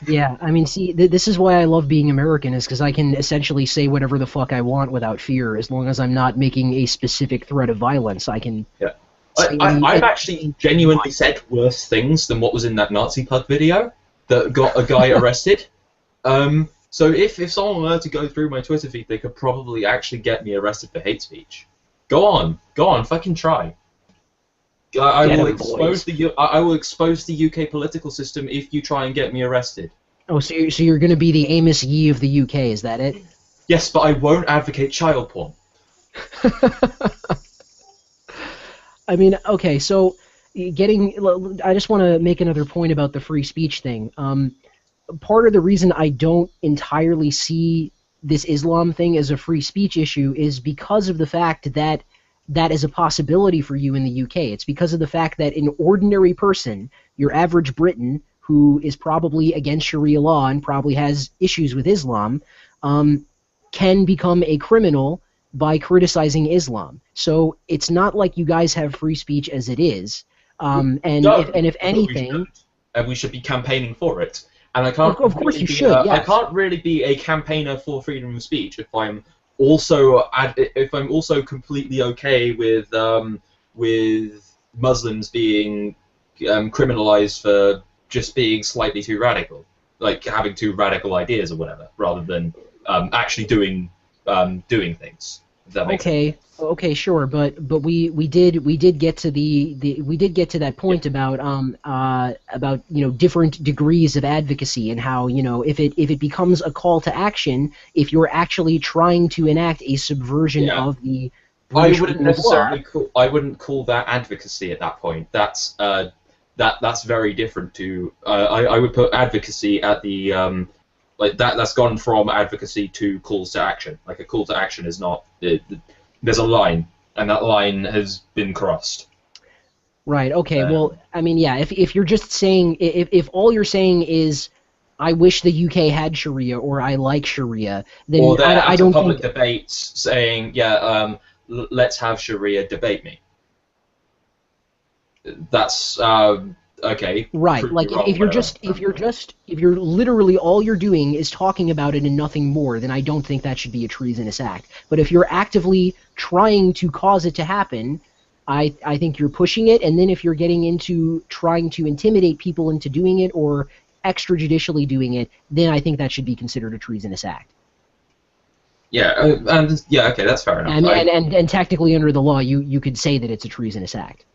Yeah, I mean, see, this is why I love being American, is because I can essentially say whatever the fuck I want without fear, as long as I'm not making a specific threat of violence. I can. Yeah. I've actually genuinely said worse things than what was in that Nazi Pug video that got a guy arrested. So if someone were to go through my Twitter feed, they could probably actually get me arrested for hate speech. Go on, fucking try. I will expose the UK political system if you try and get me arrested. Oh, so you're going to be the Amos Yee of the UK, is that it? Yes, but I won't advocate child porn. I mean, okay, so I just want to make another point about the free speech thing. Part of the reason I don't entirely see this Islam thing as a free speech issue is because of the fact that that is a possibility for you in the UK. It's because of the fact that an ordinary person, your average Briton, who is probably against Sharia law and probably has issues with Islam, can become a criminal by criticizing Islam. So it's not like you guys have free speech as it is. If anything, and we should be campaigning for it. And I can't. Of course, really you should. Yes. I can't really be a campaigner for freedom of speech if I'm also completely okay with Muslims being criminalized for just being slightly too radical, like having too radical ideas or whatever, rather than actually doing things. If that makes sense. Okay, sure, but we did get to that point about different degrees of advocacy and how if it becomes a call to action, if you're actually trying to enact a subversion of the British I wouldn't call that advocacy at that point. That's very different to I would put advocacy at the like that's gone from advocacy to calls to action. Like a call to action is not there's a line, and that line has been crossed. Right. Okay. Well, I mean, yeah. If you're just saying, if all you're saying is, I wish the UK had Sharia or I like Sharia, then or I don't public think debates saying, yeah, let's have Sharia debate me. That's okay. Right. Like if you're literally all you're doing is talking about it and nothing more, then I don't think that should be a treasonous act. But if you're actively trying to cause it to happen, I think you're pushing it. And then if you're getting into trying to intimidate people into doing it or extrajudicially doing it, then I think that should be considered a treasonous act. Yeah, okay, that's fair enough. And technically under the law, you could say that it's a treasonous act.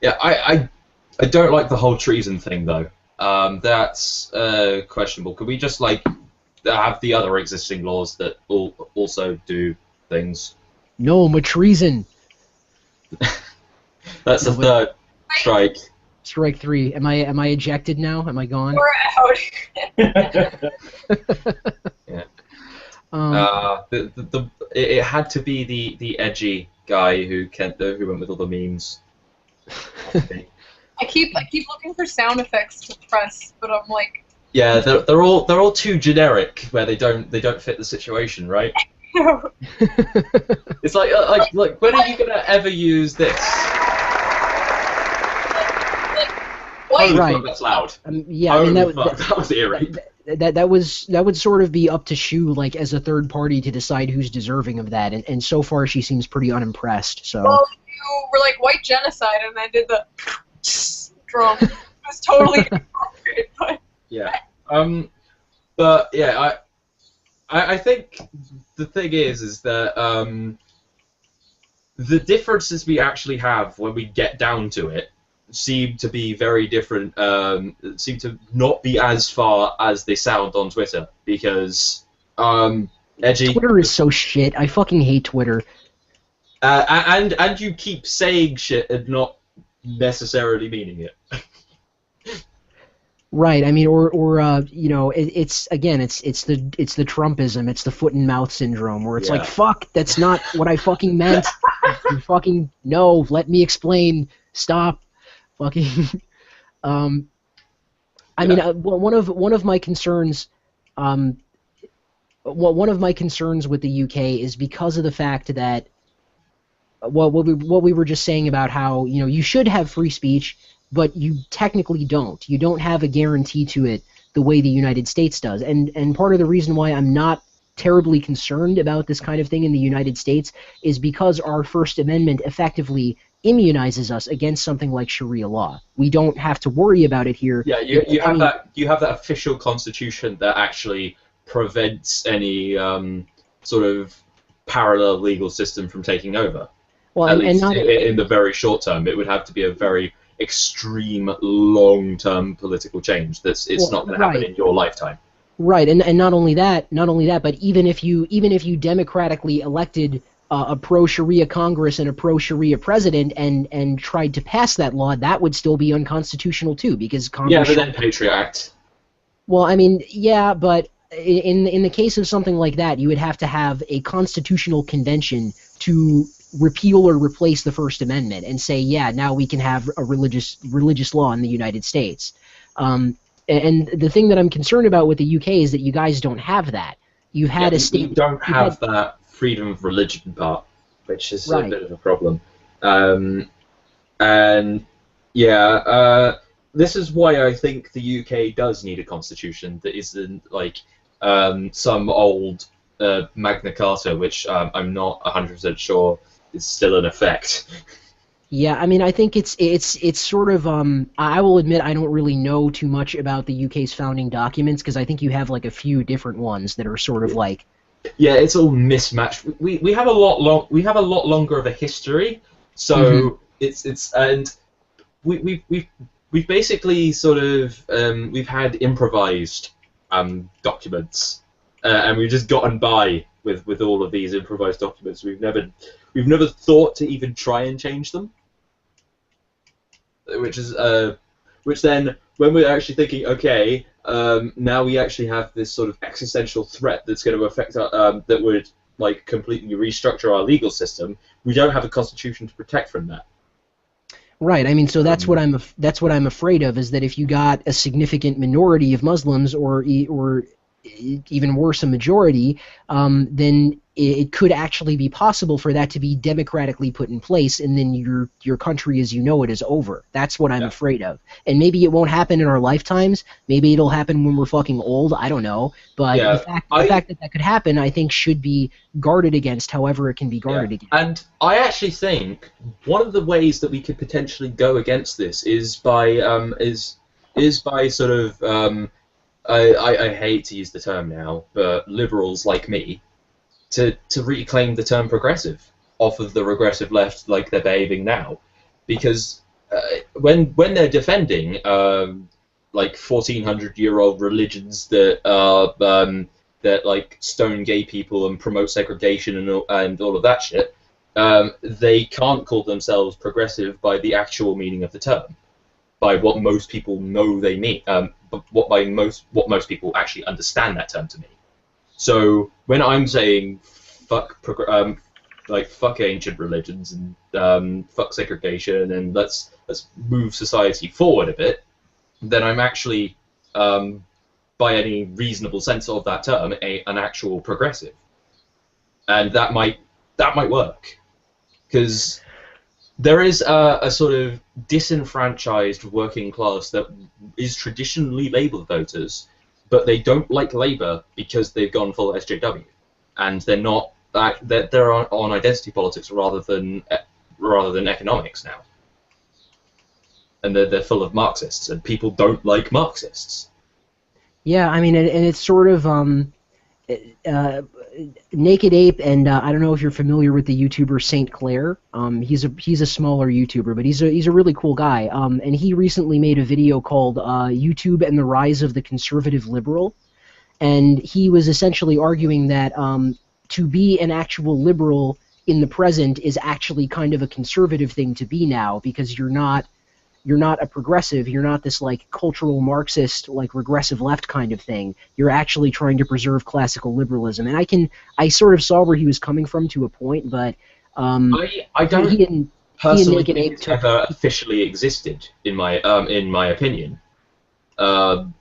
Yeah, I don't like the whole treason thing though. That's questionable. Could we just have the other existing laws that also do things? No, treason. That's the third strike. Strike 3. Am I ejected now? Am I gone? We're out. Yeah. It had to be the edgy guy who went with all the memes. I keep looking for sound effects to press, but I'm like. Yeah, they're all too generic where they don't fit the situation, right? It's like when are you gonna ever use this? Holy right. Fuck, that's loud. Yeah, Holy I mean that was eerie. That would sort of be up to Shu, like as a third party, to decide who's deserving of that, and so far she seems pretty unimpressed. So. Well, you were like white genocide, and I did the drum. It was totally inappropriate, but. Yeah. But yeah, I think the thing is that the differences we actually have when we get down to it seem to be very different. Seem to not be as far as they sound on Twitter because edgy. Twitter is so shit. I fucking hate Twitter. And you keep saying shit and not necessarily meaning it. Right. I mean, it's the Trumpism. It's the foot and mouth syndrome, where it's like, fuck, that's not what I fucking meant. You fucking no. Let me explain. Stop. Fucking. I mean, one of my concerns. One of my concerns with the UK is because of the fact that. What we were just saying about how you should have free speech, but you technically don't. You don't have a guarantee to it the way the United States does. And part of the reason why I'm not terribly concerned about this kind of thing in the United States is because our First Amendment effectively immunizes us against something like Sharia law. We don't have to worry about it here. Yeah, you have that official constitution that actually prevents any sort of parallel legal system from taking over. Well, At least in the very short term, it would have to be a very extreme, long-term political change. It's not going to happen in your lifetime. Right, and not only that, but even if you democratically elected a pro-Sharia Congress and a pro-Sharia president and tried to pass that law, that would still be unconstitutional too, because Yeah, Congress. but then Patriot Act. Well, I mean, yeah, but in the case of something like that, you would have to have a constitutional convention to repeal or replace the First Amendment and say, yeah, now we can have a religious law in the United States. And the thing that I'm concerned about with the UK is that you guys don't have that. You've had Yeah, a state. we don't you've have had- that freedom of religion part, which is a Right. bit of a problem. And yeah, this is why I think the UK does need a constitution that isn't like some old Magna Carta, which I'm not 100% sure is still in effect. Yeah, I mean, I think it's sort of. I will admit I don't really know too much about the UK's founding documents because I think you have like a few different ones that are sort of like. Yeah, it's all mismatched. We have a lot longer of a history, so it's and we've basically sort of we've had improvised documents, and we've just gotten by with all of these improvised documents. We've never thought to even try and change them, which then when we're actually thinking, okay, now we actually have this sort of existential threat that's going to affect our, that would like completely restructure our legal system. We don't have a constitution to protect from that. Right. I mean, so that's what I'm afraid of is that if you got a significant minority of Muslims or even worse, a majority, then it could actually be possible for that to be democratically put in place, and then your country as you know it is over. That's what I'm afraid of. And maybe it won't happen in our lifetimes. Maybe it'll happen when we're fucking old. I don't know. But the fact that could happen, I think, should be guarded against however it can be guarded against. And I actually think one of the ways that we could potentially go against this is by sort of I hate to use the term now, but liberals like me to reclaim the term progressive off of the regressive left like they're behaving now, because when they're defending like 1400-year-old religions that that like stone gay people and promote segregation and all of that shit, they can't call themselves progressive by the actual meaning of the term, by what most people know they mean, what most people actually understand that term to mean. So when I'm saying fuck ancient religions and fuck segregation and let's move society forward a bit, then I'm actually by any reasonable sense of that term an actual progressive, and that might work, because there is a sort of disenfranchised working class that is traditionally Labour voters, but they don't like Labour because they've gone full SJW, and they're on identity politics rather than economics now, and they're full of Marxists, and people don't like Marxists. Yeah, I mean, and it's sort of Naked Ape, and I don't know if you're familiar with the YouTuber Saint Clair. He's a smaller YouTuber, but he's a really cool guy. And he recently made a video called YouTube and the Rise of the Conservative Liberal, and he was essentially arguing that to be an actual liberal in the present is actually kind of a conservative thing to be now, because you're not a progressive, you're not this like cultural Marxist, like regressive left kind of thing. You're actually trying to preserve classical liberalism. And I sort of saw where he was coming from to a point, but I don't personally think it's ever officially existed in my opinion.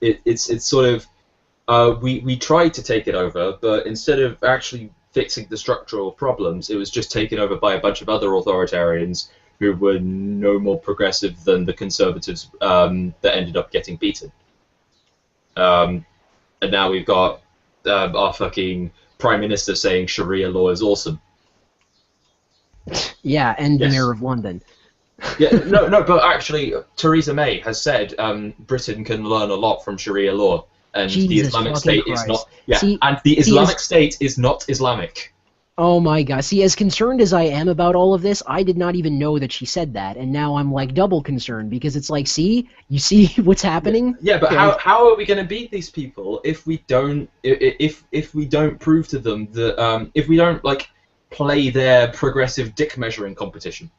It's sort of we tried to take it over, but instead of actually fixing the structural problems, it was just taken over by a bunch of other authoritarians who were no more progressive than the conservatives that ended up getting beaten. And now we've got our fucking Prime Minister saying Sharia law is awesome. Yeah, and the Mayor of London. Yeah, no, but actually, Theresa May has said Britain can learn a lot from Sharia law, and the Islamic State is not. Yeah, and the Islamic State is not Islamic. Oh my god. See, as concerned as I am about all of this, I did not even know that she said that, and now I'm like double concerned because it's like, see, you see what's happening? Yeah, but Okay. how are we going to beat these people if we don't if we don't prove to them that if we don't like play their progressive dick measuring competition?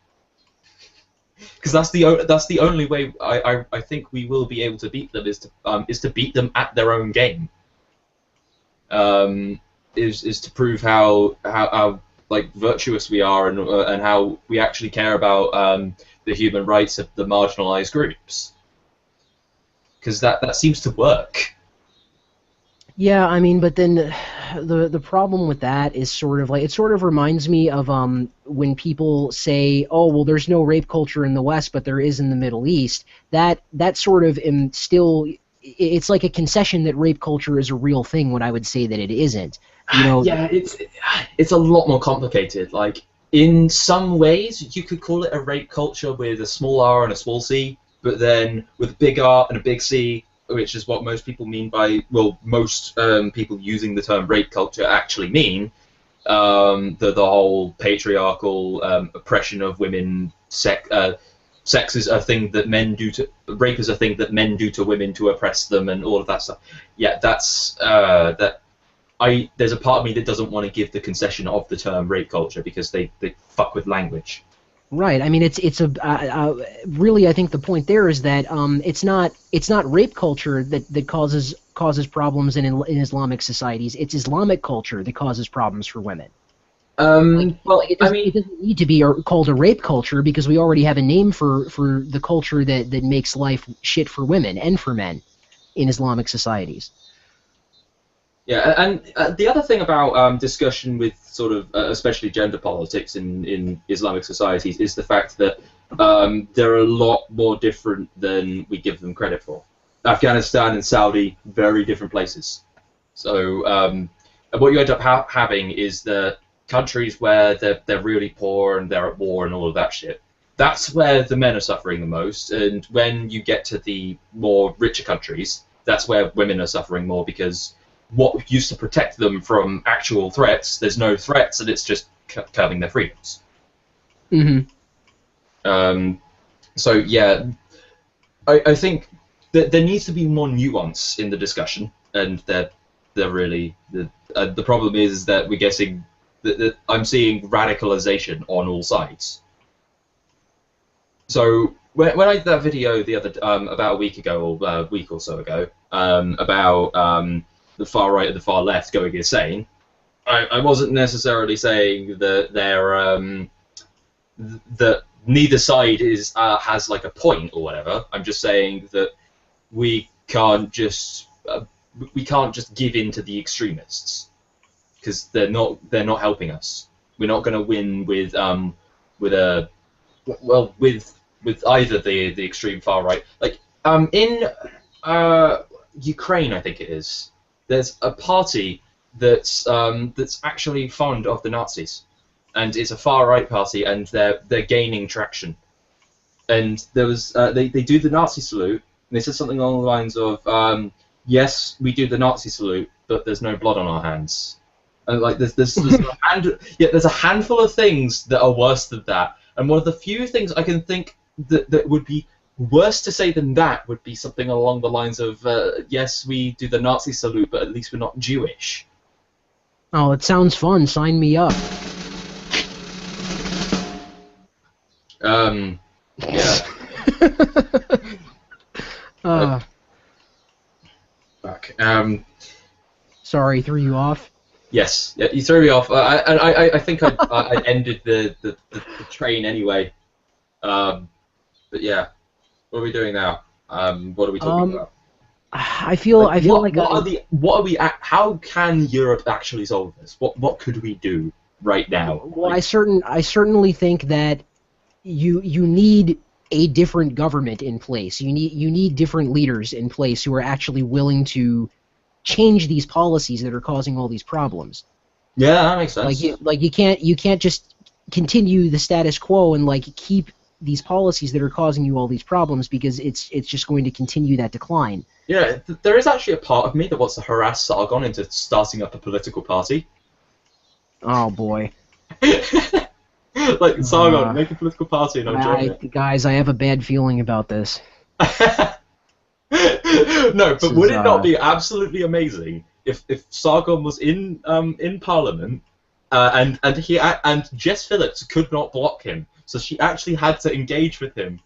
Because that's the only way I think we will be able to beat them is to beat them at their own game. Is to prove how like virtuous we are and how we actually care about the human rights of the marginalized groups. Because that seems to work. Yeah, I mean, but then the problem with that is sort of like it sort of reminds me of when people say, "Oh, well, there's no rape culture in the West, but there is in the Middle East." That sort of still it's like a concession that rape culture is a real thing when I would say that it isn't. You know, Yeah, it's a lot more complicated. Like in some ways, you could call it a rape culture with a small R and a small c, but then with a big R and a big C, which is what most people mean by most people using the term rape culture actually mean the whole patriarchal oppression of women. Sex is a thing that men do to rape is a thing that men do to women to oppress them and all of that stuff. Yeah, that's that. There's a part of me that doesn't want to give the concession of the term rape culture because they fuck with language. right. I mean, it's a really. I think the point there is that it's not rape culture that causes problems in Islamic societies. It's Islamic culture that causes problems for women. Well, It doesn't need to be called a rape culture because we already have a name for the culture that makes life shit for women and for men in Islamic societies. yeah, and the other thing about discussion with sort of, especially gender politics in Islamic societies, is the fact that they're a lot more different than we give them credit for. Afghanistan and Saudi, very different places. So what you end up having is the countries where they're really poor and they're at war and all of that shit. That's where the men are suffering the most, and when you get to the more richer countries, that's where women are suffering more because what used to protect them from actual threats, there's no threats, and it's just curbing their freedoms. Mm-hmm. So yeah, I think that there needs to be more nuance in the discussion, and they're really the problem is that we're getting that I'm seeing radicalization on all sides. So when I did that video the other about a week ago or a week or so ago about the far right and the far left going insane, I wasn't necessarily saying that that neither side has like a point or whatever. I'm just saying that we can't just give in to the extremists because they're not helping us. We're not going to win with either the extreme far right. Like in Ukraine, I think it is. There's a party that's actually fond of the Nazis, and it's a far right party, and they're gaining traction. And there was they do the Nazi salute, and they said something along the lines of yes, we do the Nazi salute, but there's no blood on our hands. And like there's a handful of things that are worse than that. And one of the few things I can think that would be worse to say than that would be something along the lines of yes, we do the Nazi salute, but at least we're not Jewish. Oh, it sounds fun. Sign me up. Yeah. Fuck. Sorry, threw you off. Yes, yeah, you threw me off. I think I ended the train anyway. But yeah, what are we doing now? What are we talking about? I feel like how can Europe actually solve this? What could we do right now? Well, I certainly think that you need a different government in place. You need different leaders in place who are actually willing to change these policies that are causing all these problems. Yeah, that makes sense. You can't just continue the status quo and like keep these policies that are causing you all these problems because it's just going to continue that decline. Yeah, there is actually a part of me that wants to harass Sargon into starting up a political party. Oh boy. Like Sargon, make a political party and I'll join it. Guys, I have a bad feeling about this. No, but would it not be absolutely amazing if Sargon was in Parliament and Jess Phillips could not block him, so she actually had to engage with him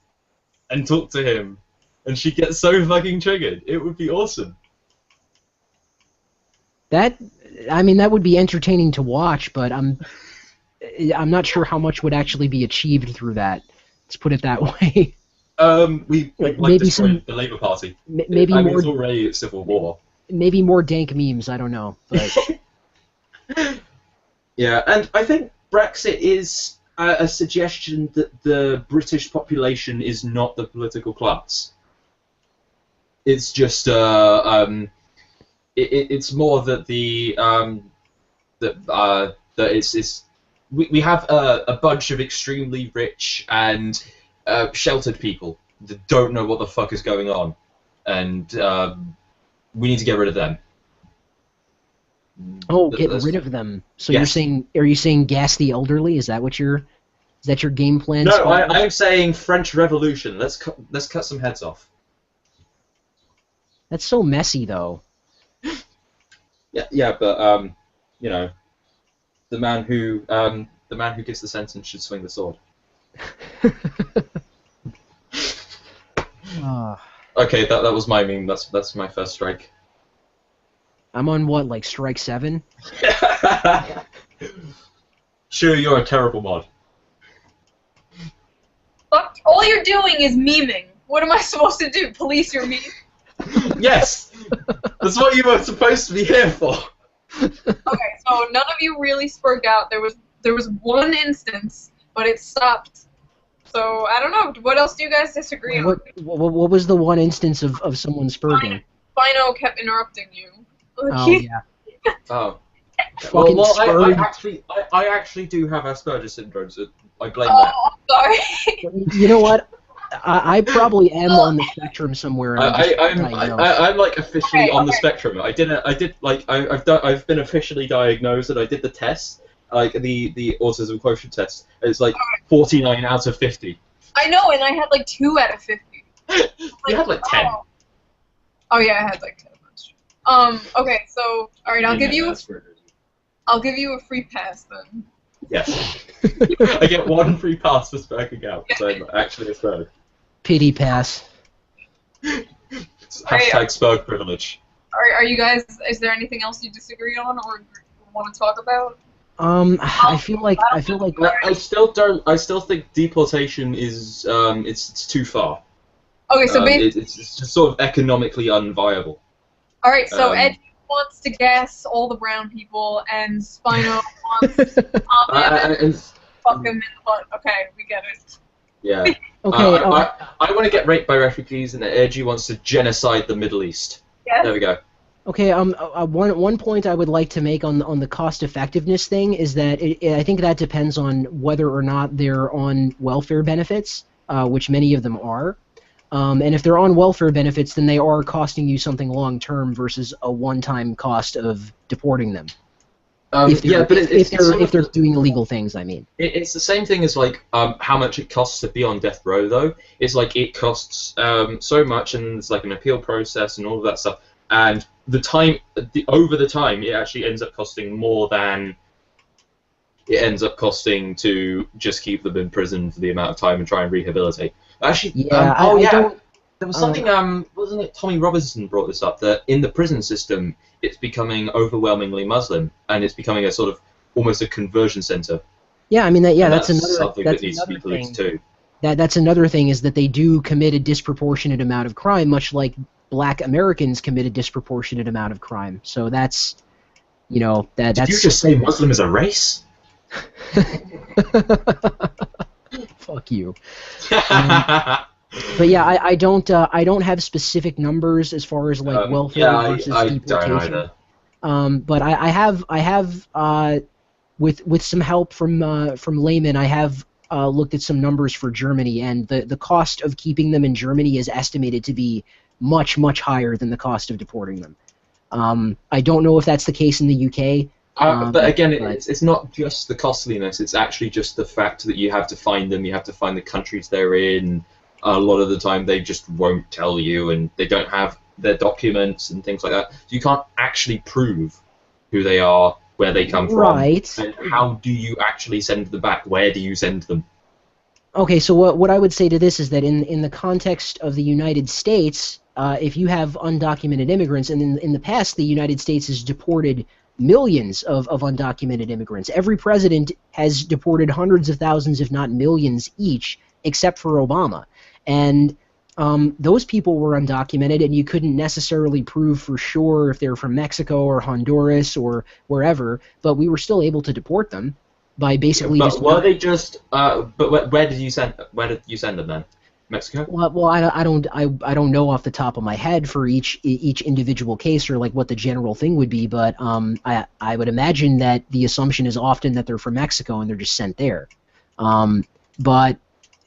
and talk to him, and she gets so fucking triggered. It would be awesome. That would be entertaining to watch, but I'm not sure how much would actually be achieved through that. Let's put it that way. We maybe destroyed the Labour Party. Maybe I more. mean, it's already a civil war. Maybe more dank memes. I don't know, but yeah, and I think Brexit is a suggestion that the British population is not the political class. It's just it's more that we have a bunch of extremely rich and sheltered people that don't know what the fuck is going on, and we need to get rid of them. Oh, get rid of them. So yes. Are you saying gas the elderly? Is that your game plan? No, I'm saying French Revolution. Let's cut some heads off. That's so messy, though. Yeah, but you know, the man who gives the sentence should swing the sword. Okay, that was my meme. That's my first strike. I'm on what, like strike 7? Sure, you're a terrible mod. Fuck! All you're doing is memeing. What am I supposed to do? Police your meme? Yes, that's what you were supposed to be here for. Okay, so none of you really spoke out. There was one instance, but it stopped. So I don't know. What else do you guys disagree on? What was the one instance of someone spurting? Spino kept interrupting you. Oh yeah. Oh. Fucking I actually do have Asperger's syndrome, so I blame that. Sorry. You know what? I probably am on the spectrum somewhere. I'm like officially on the spectrum. I've been officially diagnosed, and I did the test, like the autism quotient test. It's like 49 out of 50. I know, and I had like 2 out of 50. You had like 10. Oh yeah, I had like 10. Okay, so alright, I'll give you a free pass then. Yes. I get 1 free pass for spurking out, so I'm actually a spurg. Pity pass. Hashtag spurg privilege. Are you guys, is there anything else you disagree on or want to talk about? I feel like I still think deportation is it's too far. Okay, so basically it's just sort of economically unviable. Alright, so Ed wants to gas all the brown people, and Spino wants to fuck him in the butt. Okay, we get it. Yeah. Okay. I want to get raped by refugees, and Edgy wants to genocide the Middle East. Yes. There we go. Okay. One point I would like to make on the cost effectiveness thing is that I think that depends on whether or not they're on welfare benefits, which many of them are. And if they're on welfare benefits, then they are costing you something long-term versus a one-time cost of deporting them. If they're doing illegal things, I mean. It's the same thing as like how much it costs to be on death row, though. It's like it costs so much, and it's like an appeal process and all of that stuff. And over the time, it actually ends up costing more than it ends up costing to just keep them in prison for the amount of time and try and rehabilitate. Actually, yeah, there was something. Wasn't it Tommy Robinson brought this up that in the prison system, it's becoming overwhelmingly Muslim, and it's becoming a sort of almost a conversion center. Yeah, I mean that's another something that needs to be policed too. That's another thing is that they do commit a disproportionate amount of crime, much like Black Americans commit a disproportionate amount of crime. So that's, that's. Did you just say Muslim is a race? Fuck you. But yeah, I don't have specific numbers as far as like welfare versus deportation. But I have with some help from laymen, I have looked at some numbers for Germany, and the cost of keeping them in Germany is estimated to be much higher than the cost of deporting them. I don't know if that's the case in the UK. But again, it's not just the costliness. It's actually just the fact that you have to find them. You have to find the countries they're in. A lot of the time, they just won't tell you, and they don't have their documents and things like that. So you can't actually prove who they are, where they come from. Right. And how do you actually send them back? Where do you send them? Okay, so what I would say to this is that in the context of the United States, if you have undocumented immigrants, and in the past the United States has deported millions of undocumented immigrants. Every president has deported hundreds of thousands, if not millions each, except for Obama. And those people were undocumented, and you couldn't necessarily prove for sure if they were from Mexico or Honduras or wherever, but we were still able to deport them by basically but just... were they just... but where did you send them then? Mexico? Well, I don't know off the top of my head for each individual case or like what the general thing would be, but I would imagine that the assumption is often that they're from Mexico and they're just sent there. But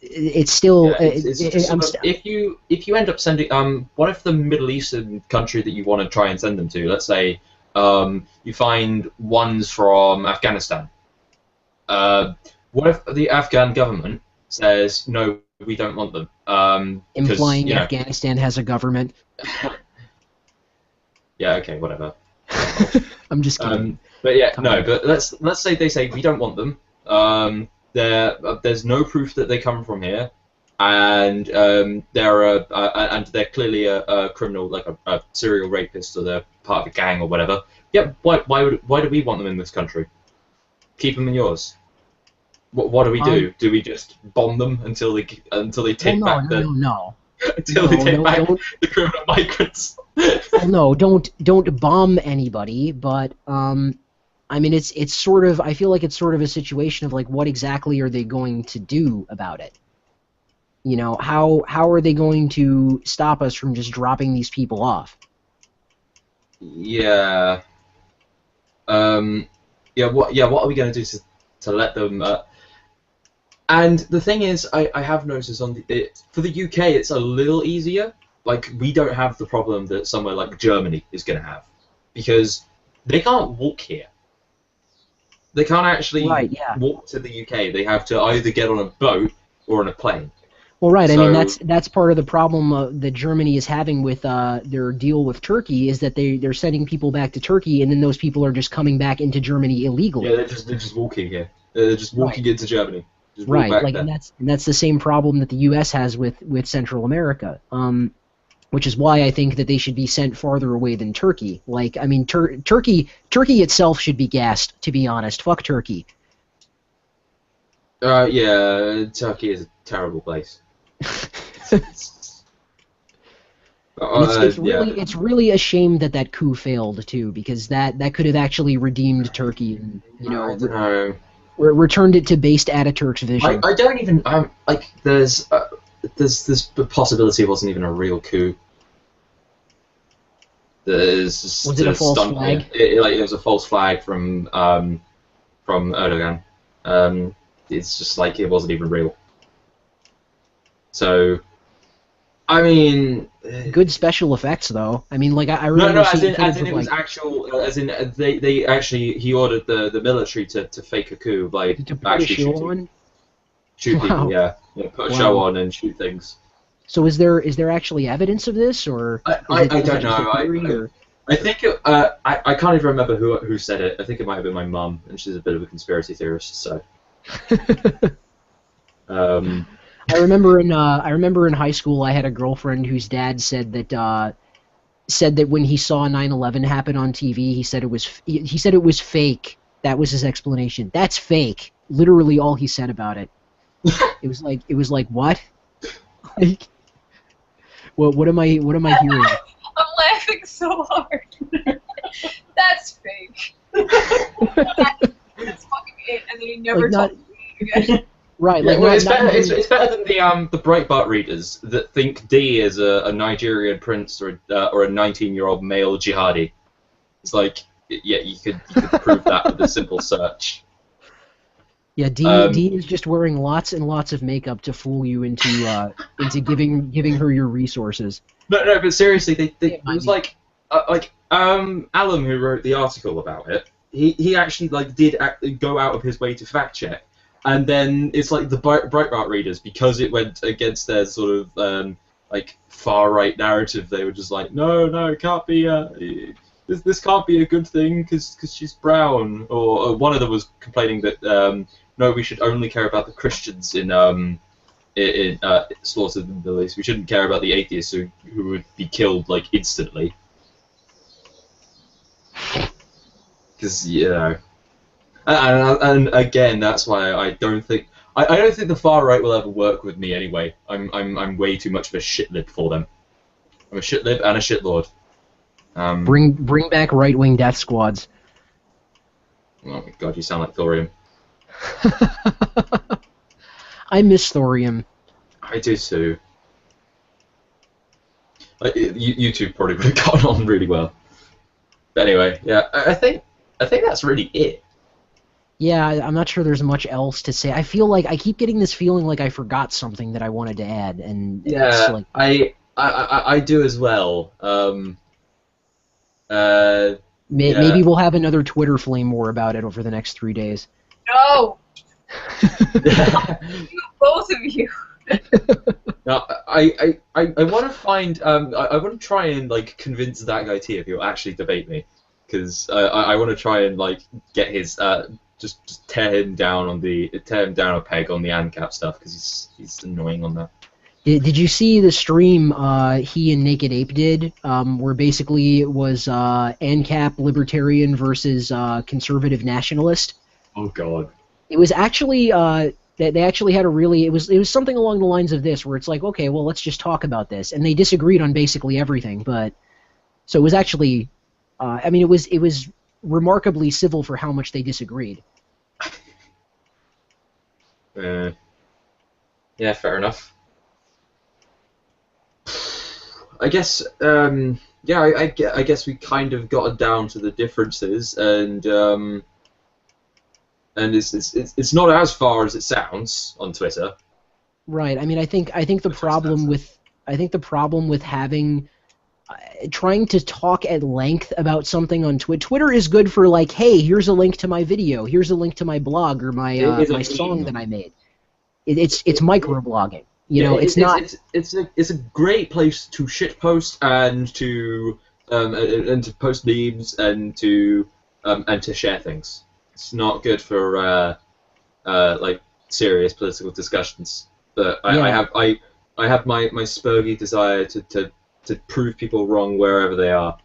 it's still if you end up sending what if the Middle Eastern country that you want to try and send them to, let's say you find ones from Afghanistan, what if the Afghan government says no, we don't want them, implying Afghanistan has a government? Yeah, okay, whatever. I'm just kidding. But yeah, but let's say they say we don't want them. There's no proof that they come from here, and they're clearly a criminal, like a serial rapist, or they're part of a gang or whatever. Yeah, why do we want them in this country? Keep them in yours. What do we do? Do we just bomb them until they take back the criminal migrants? Well, no, don't bomb anybody, but I mean, it's sort of, I feel like it's sort of a situation of like, what exactly are they going to do about it? You know, how are they going to stop us from just dropping these people off? Yeah. What are we going to do to let them? And the thing is, I have noticed for the UK, it's a little easier. Like, we don't have the problem that somewhere like Germany is going to have, because they can't walk here. They can't actually walk to the UK. They have to either get on a boat or on a plane. Well, right. So, I mean, that's part of the problem that Germany is having with their deal with Turkey, is that they're sending people back to Turkey, and then those people are just coming back into Germany illegally. Yeah, they're just walking here. They're just walking into Germany. Right. Like, and that's the same problem that the U.S. has with Central America. Which is why I think that they should be sent farther away than Turkey. Like, I mean, Turkey itself should be gassed, to be honest. Fuck Turkey. Yeah, Turkey is a terrible place. It's really a shame that coup failed too, because that could have actually redeemed Turkey and I don't know. Returned it to based Ataturk's vision. I don't even like. There's the possibility it wasn't even a real coup. Was it a false flag? It was a false flag from Erdogan. It's just like it wasn't even real. So, I mean, good special effects though. I mean, like I remember as in it was actual. As in they actually he ordered the military to fake a coup, like to put a show on. Shoot people, yeah, put a show on and shoot things. So is there actually evidence of this, or I don't know. I think I can't even remember who said it. I think it might have been my mum, and she's a bit of a conspiracy theorist. So. I remember in high school I had a girlfriend whose dad said that when he saw 9/11 happen on TV, he said it was fake. That was his explanation. That's fake. Literally all he said about it. It was like what? Like, what am I hearing? I'm laughing so hard. That's fake. That's fucking it, and then he never told me again. Right, like it's better than the Breitbart readers that think D is a Nigerian prince or a 19-year-old male jihadi. It's like, yeah, you could prove that with a simple search. Yeah, D is just wearing lots and lots of makeup to fool you into giving her your resources. No, but seriously, it was like Alan, who wrote the article about it. he actually like did go out of his way to fact check, and then it's like the Breitbart readers, because it went against their sort of like far right narrative, they were just like, no, it can't be. This can't be a good thing because she's brown, or one of them was complaining that no, we should only care about the Christians in slaughtered in the Middle East. We shouldn't care about the atheists who would be killed like instantly. Because and again, that's why I don't think the far right will ever work with me anyway. I'm way too much of a shitlib for them. I'm a shitlib and a shitlord. Bring back right-wing death squads. Oh my god, you sound like thorium. I miss thorium. I do too. You two probably would have gotten on really well. But anyway, yeah, I think that's really it. Yeah, I'm not sure there's much else to say. I feel like I keep getting this feeling like I forgot something that I wanted to add, and yeah, it's like... I do as well. Maybe we'll have another Twitter flame war about it over the next 3 days. No! Both of you. Now, I want to find I want to try and like convince that guy T if he'll actually debate me, because I want to try and like get his just tear him down a peg on the ANCAP stuff, because he's annoying on that. Did you see the stream he and Naked Ape did, where basically it was ANCAP libertarian versus conservative nationalist? Oh God. It was actually they actually had a really it was something along the lines of this, where it's like, okay, well, let's just talk about this, and they disagreed on basically everything, but so it was actually I mean, it was remarkably civil for how much they disagreed. Yeah, fair enough. I guess I guess we kind of got down to the differences, and it's not as far as it sounds on Twitter. Right. I mean, I think the problem with having trying to talk at length about something on Twitter. Twitter is good for like, hey, here's a link to my video, here's a link to my blog or my my song that I made. It's microblogging. You know, it's not. It's a great place to shitpost and to post memes and to share things. It's not good for like serious political discussions. But I have my spurgy desire to prove people wrong wherever they are.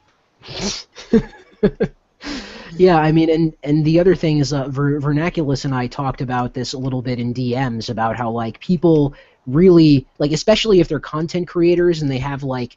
Yeah, I mean, and the other thing is, Vernaculus and I talked about this a little bit in DMs about how like people really like, especially if they're content creators and they have like,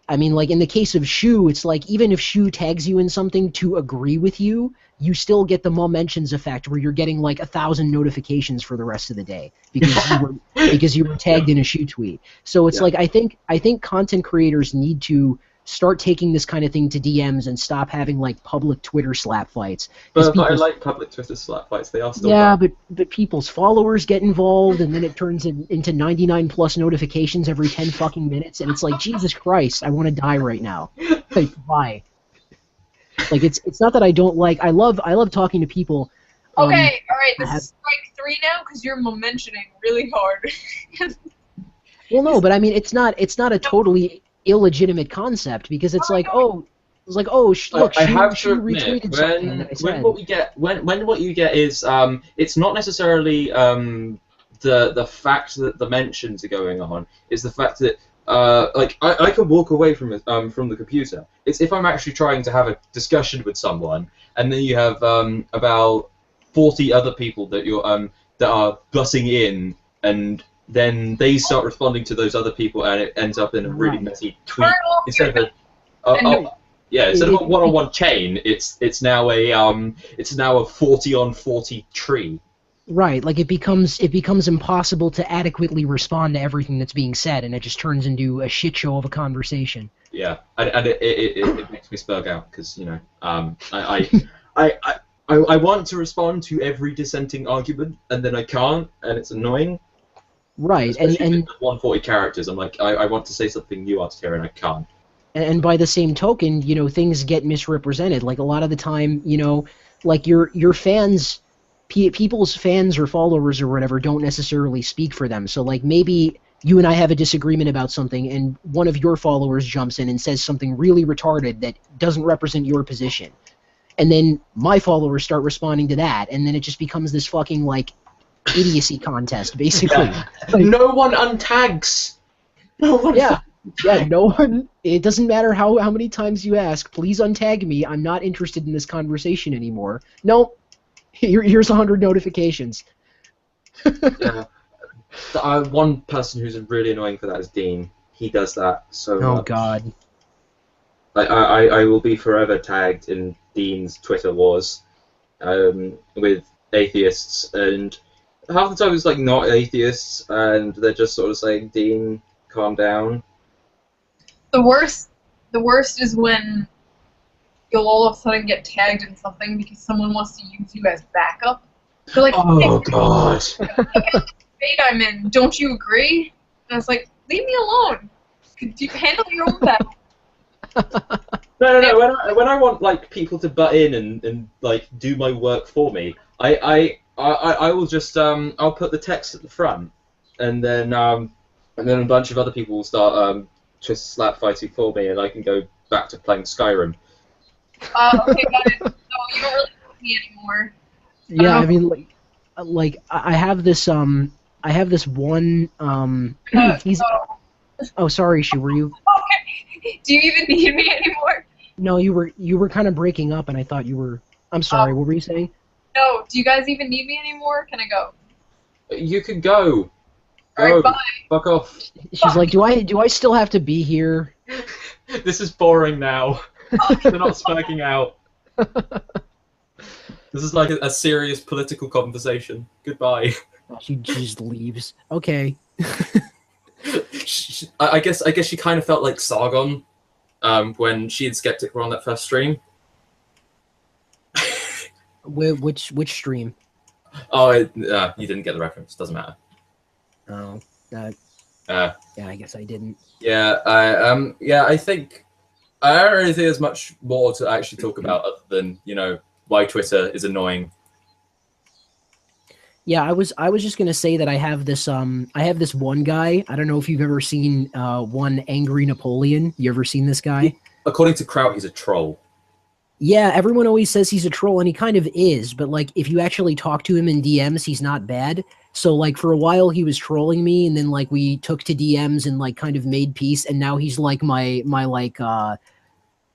I mean, like in the case of Shu, it's like even if Shu tags you in something to agree with you, you still get the mom mentions effect where you're getting like 1,000 notifications for the rest of the day because you were tagged in a Shu tweet. So it's like I think content creators need to start taking this kind of thing to DMs and stop having like public Twitter slap fights. But I like public Twitter slap fights. They are still but people's followers get involved, and then it turns into 99 plus notifications every 10 fucking minutes, and it's like, Jesus Christ, I want to die right now. Like, why? Like, it's not that I don't like. I love talking to people. Okay, all right. This is strike 3 now because you're mentioning really hard. Well, no, but I mean, it's not a totally illegitimate concept, because it's like, look, I have she to retweeted admit, something that I said. when what you get is it's not necessarily the fact that the mentions are going on. It's the fact that like I can walk away from the computer. It's if I'm actually trying to have a discussion with someone, and then you have about 40 other people that you're that are butting in, and then they start responding to those other people, and it ends up in a really messy tweet. Instead of a one-on-one chain, it's now a 40 on 40 tree. Right, like it becomes impossible to adequately respond to everything that's being said, and it just turns into a shit show of a conversation. Yeah, and it makes me spurg out, because you know I want to respond to every dissenting argument, and then I can't, and it's annoying. Right, especially and 140 characters. I'm like, I want to say something nuanced here, and I can't. And by the same token, you know, things get misrepresented. Like a lot of the time, you know, like your fans, people's fans or followers or whatever don't necessarily speak for them. So like maybe you and I have a disagreement about something, and one of your followers jumps in and says something really retarded that doesn't represent your position, and then my followers start responding to that, and then it just becomes this fucking like idiocy contest, basically. Yeah. No one untags. No one. Yeah, no one. It doesn't matter how many times you ask. Please untag me. I'm not interested in this conversation anymore. No, here's 100 notifications. Yeah. One person who's really annoying for that is Dean. He does that so much. Oh God. Like I will be forever tagged in Dean's Twitter wars, with atheists, and half the time it's like not atheists, and they're just sort of saying, Dean, calm down. The worst is when you'll all of a sudden get tagged in something because someone wants to use you as backup. They're like, Oh God. debate I'm in, don't you agree? And I was like, leave me alone. Could you handle your own battle? No. When I want like people to butt in and like do my work for me, I will just I'll put the text at the front, and then a bunch of other people will start just slap fighting for me, and I can go back to playing Skyrim. Okay, got it. So you don't really like me anymore. Yeah, I mean, like I have this one. He's. Oh, sorry, Shu. Were you? Okay. Do you even need me anymore? No, you were kind of breaking up, and I thought you were. I'm sorry. What were you saying? No. Do you guys even need me anymore? Can I go? You can go. Alright, bye. Fuck off. She's like, do I still have to be here? This is boring now. They're not smirking out. This is like a serious political conversation. Goodbye. She just leaves. Okay. I guess she kind of felt like Sargon when she and Skeptic were on that first stream. Which stream? Oh, you didn't get the reference. Doesn't matter. Oh, yeah, I guess I didn't. Yeah, I think I don't really think there's much more to actually talk about other than why Twitter is annoying. Yeah, I was just gonna say that I have this one guy. I don't know if you've ever seen one Angry Napoleon. You ever seen this guy? According to Kraut, he's a troll. Yeah, everyone always says he's a troll, and he kind of is. But like, if you actually talk to him in DMs, he's not bad. So like for a while he was trolling me, and then like we took to DMs and like kind of made peace, and now he's like my like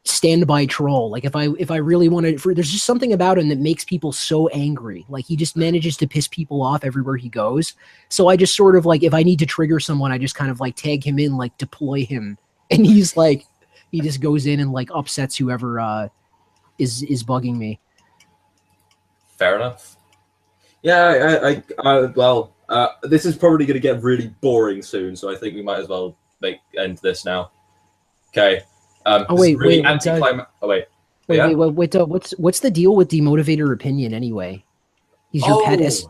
standby troll. Like if I really wanted, there's just something about him that makes people so angry. Like he just manages to piss people off everywhere he goes. So I just sort of like, if I need to trigger someone, I just kind of like tag him in, like deploy him, and he's like, he just goes in and like upsets whoever is bugging me. Fair enough. Yeah, well, this is probably going to get really boring soon, so I think we might as well end this now. Okay. What's the deal with Demotivator Opinion anyway? He's your pet S.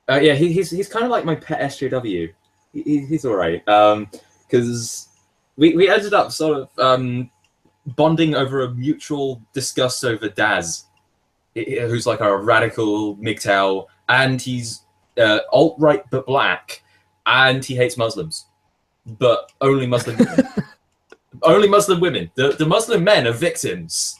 Yeah, he's kind of like my pet SJW. He's all right. Because we ended up sort of bonding over a mutual disgust over Daz, who's like a radical MGTOW, and he's alt-right but black, and he hates Muslims, but only Muslim women. Only Muslim women. The Muslim men are victims.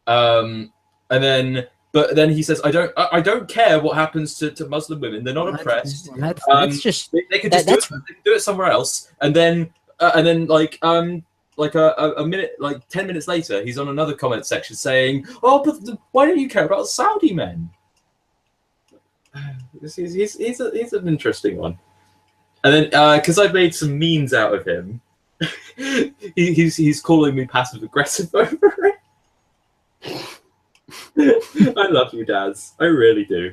But then he says, I don't care what happens to Muslim women. They're not oppressed. That's just they could just do it somewhere else. And then like a minute, like 10 minutes later, he's on another comment section saying, "Oh, but why don't you care about Saudi men?" He's an interesting one. And then because I've made some memes out of him, he's calling me passive aggressive over it. I love you, Daz. I really do.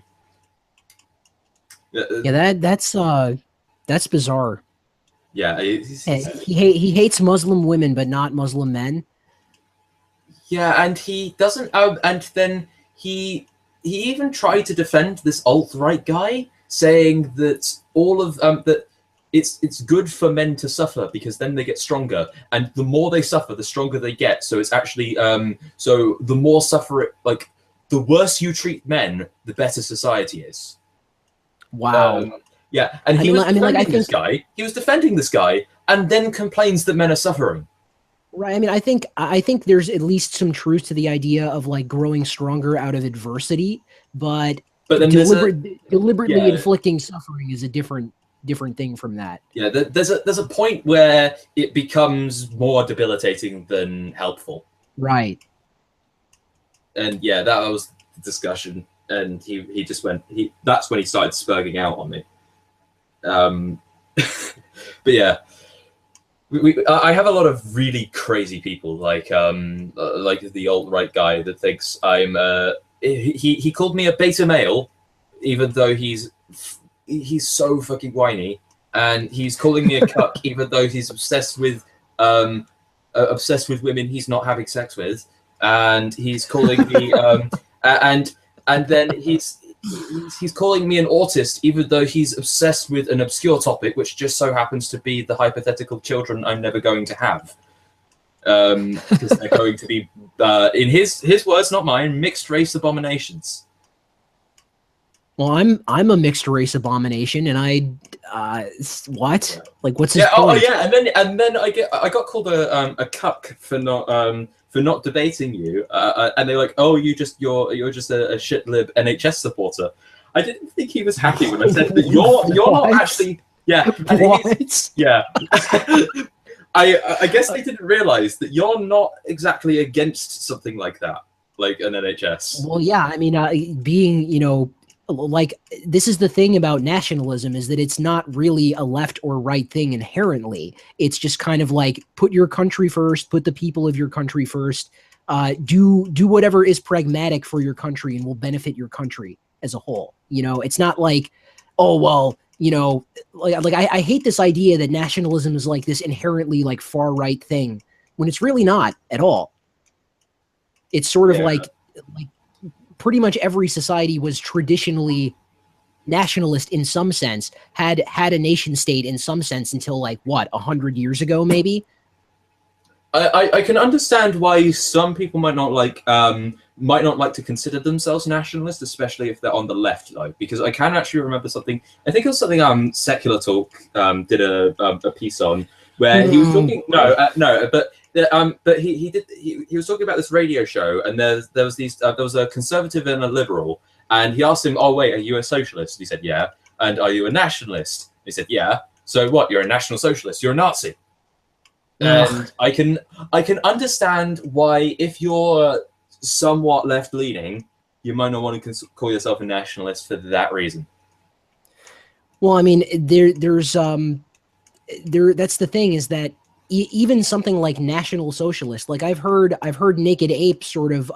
Yeah, that's bizarre. Yeah, he hates Muslim women, but not Muslim men. Yeah, and he doesn't. And then he even tried to defend this alt-right guy, saying that all of that it's good for men to suffer because then they get stronger, and the more they suffer, the stronger they get. So it's actually so the more suffer, like the worse you treat men, the better society is. Wow. Yeah, and he was defending this guy. He was defending this guy, and then complains that men are suffering. Right. I mean, I think there's at least some truth to the idea of like growing stronger out of adversity, but then deliberately inflicting suffering is a different thing from that. Yeah, there's a point where it becomes more debilitating than helpful. Right. And yeah, that was the discussion, and he just went. That's when he started spurging out on me. But yeah. I have a lot of really crazy people, like the alt-right guy that thinks I'm. He called me a beta male, even though he's so fucking whiny, and he's calling me a cuck, even though he's obsessed with women he's not having sex with, and he's calling me and then he's calling me an autist, even though he's obsessed with an obscure topic, which just so happens to be the hypothetical children I'm never going to have. Because they're going to be, in his words, not mine, mixed race abominations. Well, I'm a mixed race abomination, and what? Like, what's his point? Oh yeah, and then I got called a cuck for not debating you, and they're like, oh, you're just a shit lib NHS supporter. I didn't think he was happy when I said that you're not actually. Yeah. What? Yeah. I guess they didn't realize that you're not exactly against something like that, like an NHS. Well, yeah. I mean, being, like, this is the thing about nationalism, is that it's not really a left or right thing inherently. It's just kind of like, put your country first, put the people of your country first, do whatever is pragmatic for your country and will benefit your country as a whole. It's not like, oh, well, I hate this idea that nationalism is like this inherently like far right thing, when it's really not at all. It's sort of like pretty much every society was traditionally nationalist in some sense, had a nation state in some sense until like what, 100 years ago maybe. I can understand why some people might not like to consider themselves nationalist, especially if they're on the left, though, because I can actually remember something. I think it was something Secular Talk did a piece on, where he was talking. But he was talking about this radio show, and there was a conservative and a liberal, and he asked him, "Oh wait, are you a socialist?" And he said, "Yeah." "And are you a nationalist?" He said, "Yeah." "So what? You're a national socialist? You're a Nazi?" And I can understand why, if you're somewhat left leaning, you might not want to call yourself a nationalist for that reason. Well, I mean, there's that's the thing, is that even something like National Socialist, like I've heard Naked Ape sort of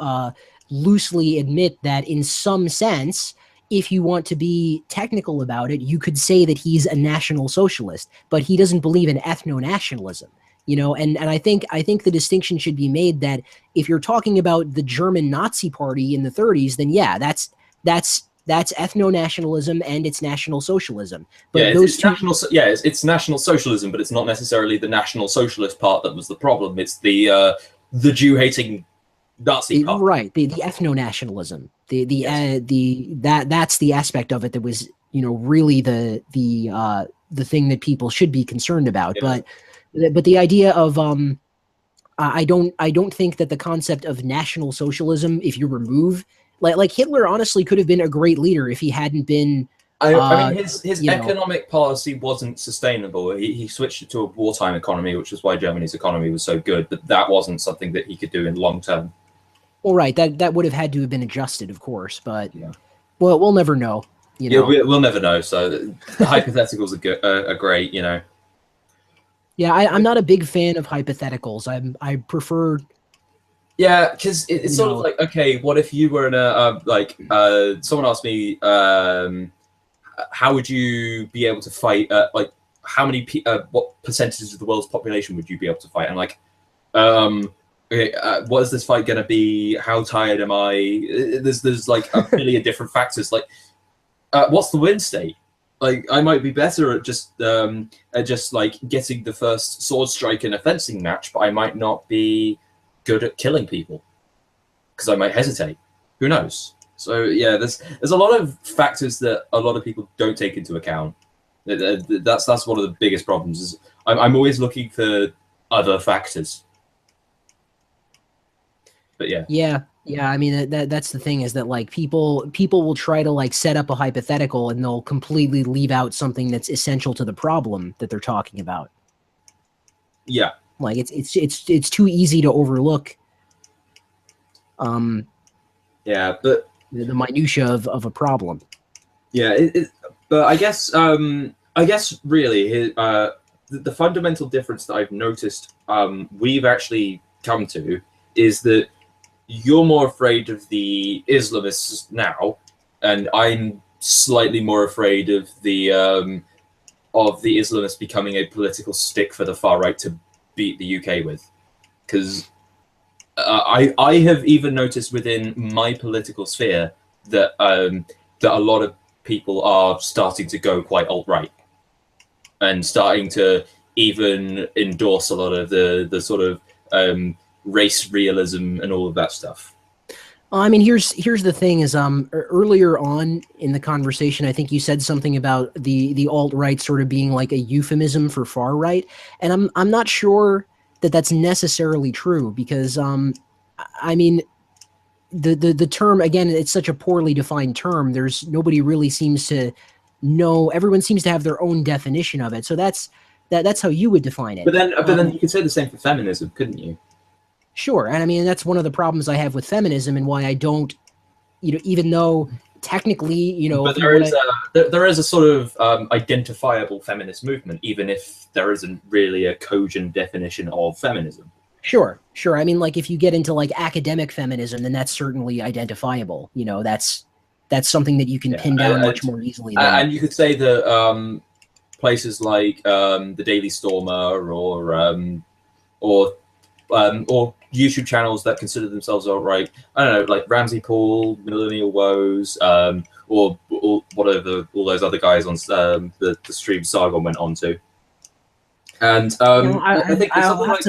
loosely admit that in some sense, if you want to be technical about it, you could say that he's a National Socialist, but he doesn't believe in ethno-nationalism. And I think the distinction should be made that if you're talking about the German Nazi Party in the 30s, then yeah, that's ethno-nationalism and it's National Socialism. But yeah, it's National Socialism, but it's not necessarily the National Socialist part that was the problem. It's the Jew-hating Nazi part. Right, the ethno-nationalism. That's the aspect of it that was really the thing that people should be concerned about. Yeah. But the idea of I don't think that the concept of National Socialism, if you remove like Hitler, honestly could have been a great leader if he hadn't been. I mean, his economic policy wasn't sustainable. He switched it to a wartime economy, which is why Germany's economy was so good. But that wasn't something that he could do in long term. Well, right, that would have had to have been adjusted, of course. But well, we'll never know. Yeah, we'll never know. So the hypotheticals are great. Yeah, I'm not a big fan of hypotheticals. I prefer. Yeah, because it's sort of like, okay, what if you were in a someone asked me, how would you be able to fight? Like, how many what percentages of the world's population would you be able to fight? I'm like, okay, what is this fight gonna be? How tired am I? There's like a million different factors. Like, what's the win state? Like, I might be better at just like getting the first sword strike in a fencing match, but I might not be good at killing people because I might hesitate. who knows? So yeah, there's a lot of factors that a lot of people don't take into account. That's one of the biggest problems. Is I'm always looking for other factors. But yeah. Yeah. I mean, that's the thing, is that like people will try to like set up a hypothetical and they'll completely leave out something that's essential to the problem that they're talking about. Yeah. Like it's too easy to overlook. Yeah, but the minutia of a problem. Yeah, but I guess really the fundamental difference that I've noticed we've actually come to is that you're more afraid of the Islamists now, and I'm slightly more afraid of the Islamists becoming a political stick for the far right to beat the UK with, because I have even noticed within my political sphere that that a lot of people are starting to go quite alt-right and starting to even endorse a lot of the sort of race realism and all of that stuff. I mean, here's the thing: is earlier on in the conversation, I think you said something about the alt-right sort of being like a euphemism for far right, and I'm not sure that that's necessarily true, because I mean, the term, again, it's such a poorly defined term. There's nobody really seems to know. Everyone seems to have their own definition of it. So that's how you would define it. But then you could say the same for feminism, couldn't you? Sure, and I mean that's one of the problems I have with feminism, and why I don't, even though technically, But there is a sort of identifiable feminist movement, even if there isn't really a cogent definition of feminism. Sure. I mean, like, if you get into like academic feminism, then that's certainly identifiable. That's something that you can pin down much more easily. And you could say that places like the Daily Stormer or YouTube channels that consider themselves alt-right, I don't know, like Ramsey Paul, Millennial Woes, or whatever all those other guys on the stream Sargon went on to. And I think there's something like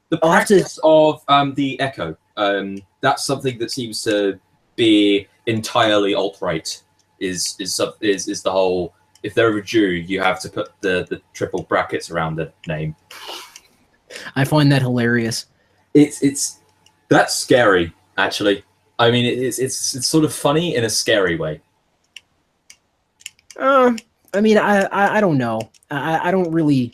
the practice of the echo. That's something that seems to be entirely alt-right. Is the whole, if they're a Jew, you have to put the triple brackets around the name. I find that hilarious. That's scary, actually. I mean, it's sort of funny in a scary way. I mean, I don't know. I don't really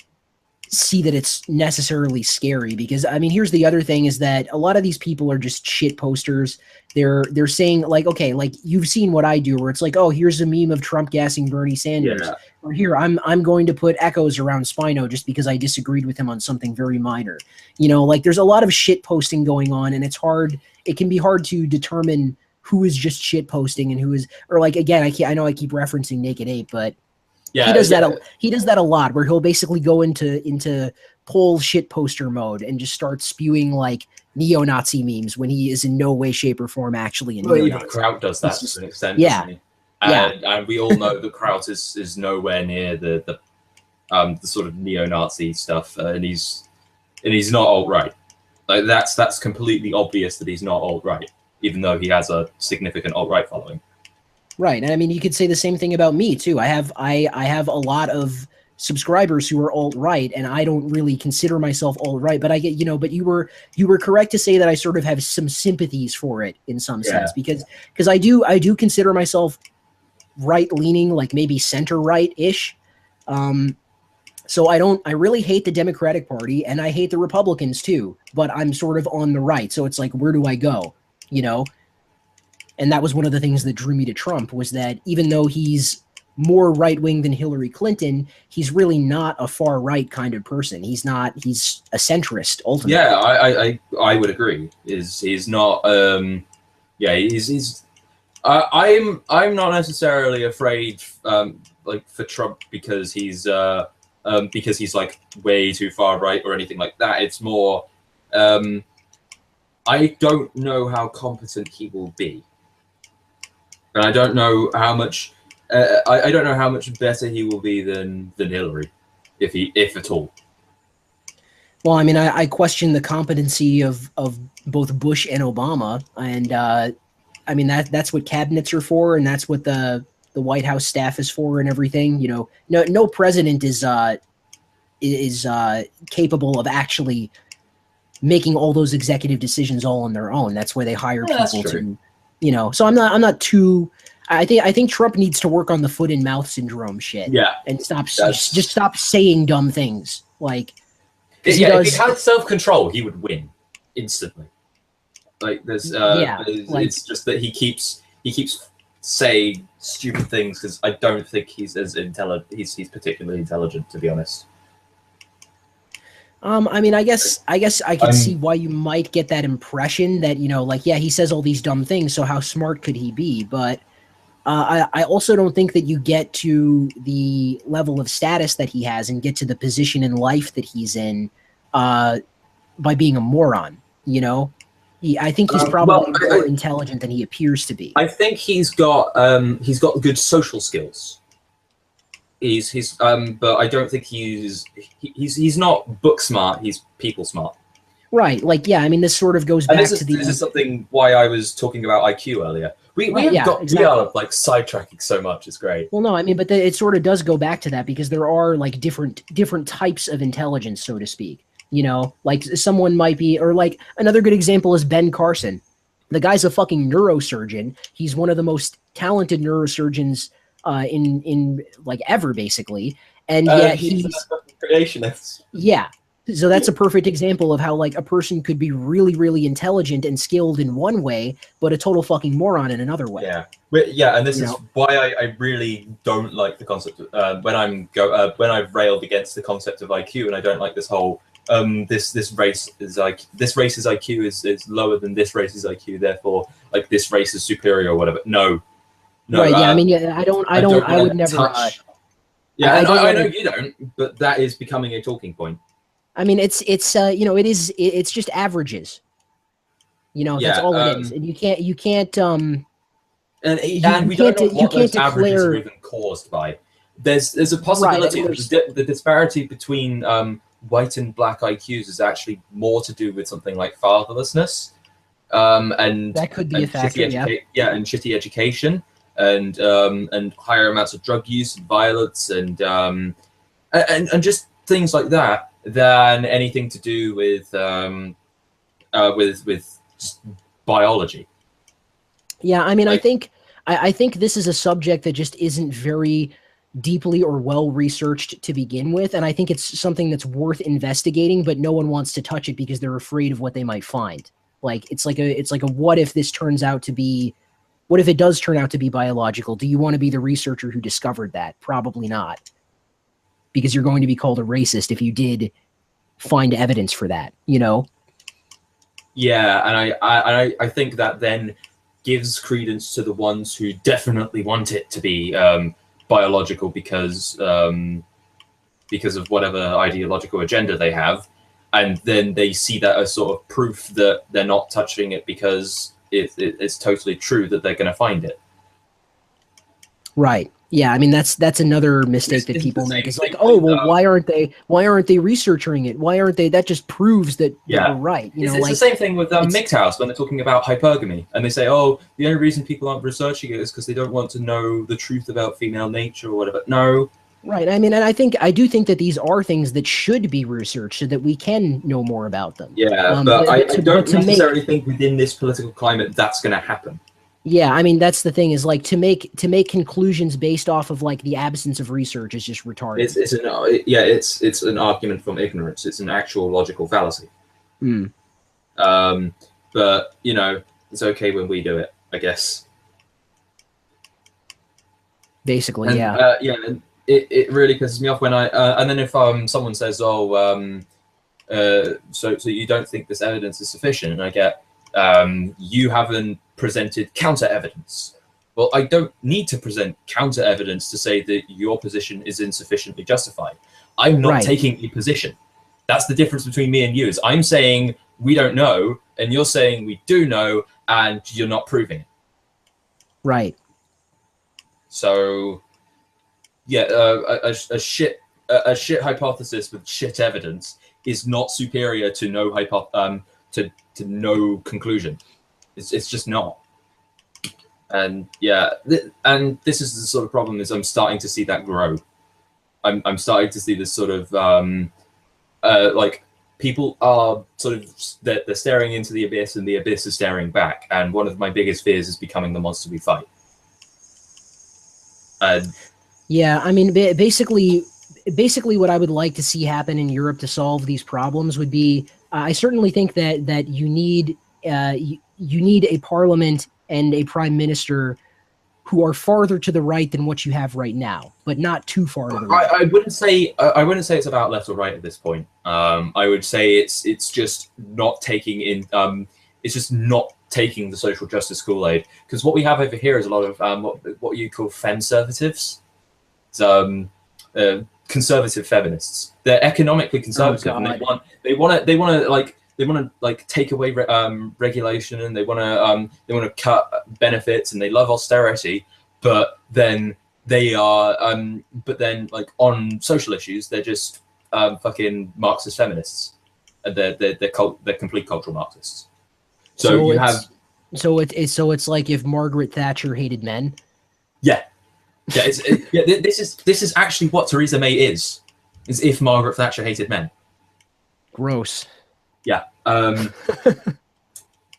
see that it's necessarily scary, because I mean, here's the other thing, is that a lot of these people are just shit posters. They're saying, like, okay, like, you've seen what I do, where it's like, oh, here's a meme of Trump gassing Bernie Sanders, or here I'm going to put echoes around Spino just because I disagreed with him on something very minor. Like, there's a lot of shit posting going on, and it can be hard to determine who is just shit posting and who is, or like, again, I know I keep referencing Naked Ape, but he does that a lot, where he'll basically go into Pole shit poster mode and just start spewing like neo-Nazi memes when he is in no way, shape, or form actually a neo-Nazi. Well, even Kraut does that to an extent. Yeah. Doesn't he? And we all know that Kraut is nowhere near the sort of neo-Nazi stuff, and he's not alt-right. Like, that's completely obvious that he's not alt-right, even though he has a significant alt-right following. Right, and I mean, you could say the same thing about me too. I have a lot of subscribers who are alt-right, and I don't really consider myself alt-right, but I get, but you were correct to say that I sort of have some sympathies for it in some sense, because I do consider myself right-leaning, like maybe center-right-ish. So I really hate the Democratic Party, and I hate the Republicans too, but I'm sort of on the right, so it's like, where do I go? And that was one of the things that drew me to Trump, was that even though he's more right-wing than Hillary Clinton, he's really not a far-right kind of person. He's a centrist, ultimately. Yeah, I would agree. He's not he's I'm not necessarily afraid like for Trump because he's like way too far right or anything like that. It's more I don't know how competent he will be. And I don't know how much I don't know how much better he will be than Hillary, if at all. Well, I mean, I question the competency of both Bush and Obama, and I mean, that's what cabinets are for, and that's what the White House staff is for, and everything. You know, no president is capable of actually making all those executive decisions all on their own. That's why they hire people to, you know. So I'm not too. I think Trump needs to work on the foot and mouth syndrome shit. Yeah, and just stop saying dumb things. Like, if he had self-control, he would win instantly. Like there's it's just that he keeps saying stupid things because I don't think he's as intelligent. He's particularly intelligent, to be honest. I mean, I guess I could see why you might get that impression that, you know, like, yeah, he says all these dumb things, so how smart could he be? But I also don't think that you get to the level of status that he has and get to the position in life that he's in by being a moron, you know? I think he's probably more intelligent than he appears to be. I think he's got good social skills. But I don't think he's not book smart. He's people smart. Right. Like, yeah. I mean, this sort of goes back to this is something why I was talking about IQ earlier. We are like sidetracking so much. It's great. Well, no, I mean, but it sort of does go back to that because there are like different types of intelligence, so to speak. You know, like someone might be, or like another good example is Ben Carson. The guy's a fucking neurosurgeon. He's one of the most talented neurosurgeons in like ever, basically, and yet he's a creationist. Yeah, so that's a perfect example of how like a person could be really, really intelligent and skilled in one way, but a total fucking moron in another way. Yeah, and this is why I really don't like the concept of, when I've railed against the concept of IQ, and I don't like this whole this race's IQ is lower than this race's IQ, therefore like this race is superior or whatever. No, right? Yeah, I mean, yeah, I would never. I know you don't, but that is becoming a talking point. I mean, it's you know, it's just averages. You know, that's all it is, and you can't we don't know what those averages are even caused by. There's a possibility that the disparity between white and black IQs is actually more to do with something like fatherlessness, and that could be a factor. And shitty education, and higher amounts of drug use, and violence, and just things like that, than anything to do with just biology. Yeah, I mean, like, I think this is a subject that just isn't very deeply or well researched to begin with, and I think it's something that's worth investigating, but no one wants to touch it because they're afraid of what they might find. Like it's like a what if this turns out to be, what if it does turn out to be biological? Do you want to be the researcher who discovered that? Probably not, because you're going to be called a racist if you did find evidence for that, you know? Yeah, and I think that then gives credence to the ones who definitely want it to be biological because of whatever ideological agenda they have, and then they see that as sort of proof that they're not touching it because it's totally true that they're going to find it. Right. Yeah. I mean, that's another mistake that people make. It's like, oh, well, why aren't they researching it? Why aren't they? That just proves that they're right. You know, it's the same thing with MGTOWs when they're talking about hypergamy, and they say, oh, the only reason people aren't researching it is because they don't want to know the truth about female nature or whatever. No. Right. I mean, and I do think that these are things that should be researched so that we can know more about them. Yeah, but I don't necessarily think within this political climate that's going to happen. Yeah, I mean, that's the thing, is like to make conclusions based off of like the absence of research is just retarded. It's an argument from ignorance. It's an actual logical fallacy. But you know, it's okay when we do it, I guess. Basically, and, yeah. And it really pisses me off when and then if someone says, oh, so you don't think this evidence is sufficient, and I get, you haven't presented counter evidence. Well, I don't need to present counter evidence to say that your position is insufficiently justified. I'm not taking a position. That's the difference between me and you, is I'm saying we don't know, and you're saying we do know, and you're not proving it. Right. So, yeah, a shit hypothesis with shit evidence is not superior to no to no conclusion. It's just not. And yeah, and this is the sort of problem is I'm starting to see that grow. I'm starting to see this sort of like people are sort of they're staring into the abyss and the abyss is staring back. And one of my biggest fears is becoming the monster we fight. Yeah, I mean, basically what I would like to see happen in Europe to solve these problems would be, I certainly think that you need a parliament and a prime minister who are farther to the right than what you have right now, but not too far to the right. I wouldn't say it's about left or right at this point. I would say it's just not taking in it's just not taking the social justice Kool-Aid, because what we have over here is a lot of what you call femservatives. Conservative feminists. They're economically conservative, and they want to take away regulation, and they want to cut benefits, and they love austerity. But then like on social issues, they're just fucking Marxist feminists, and they're complete cultural Marxists. So it's like if Margaret Thatcher hated men. Yeah. Yeah, this is actually what Theresa May is if Margaret Thatcher hated men. Gross. Yeah.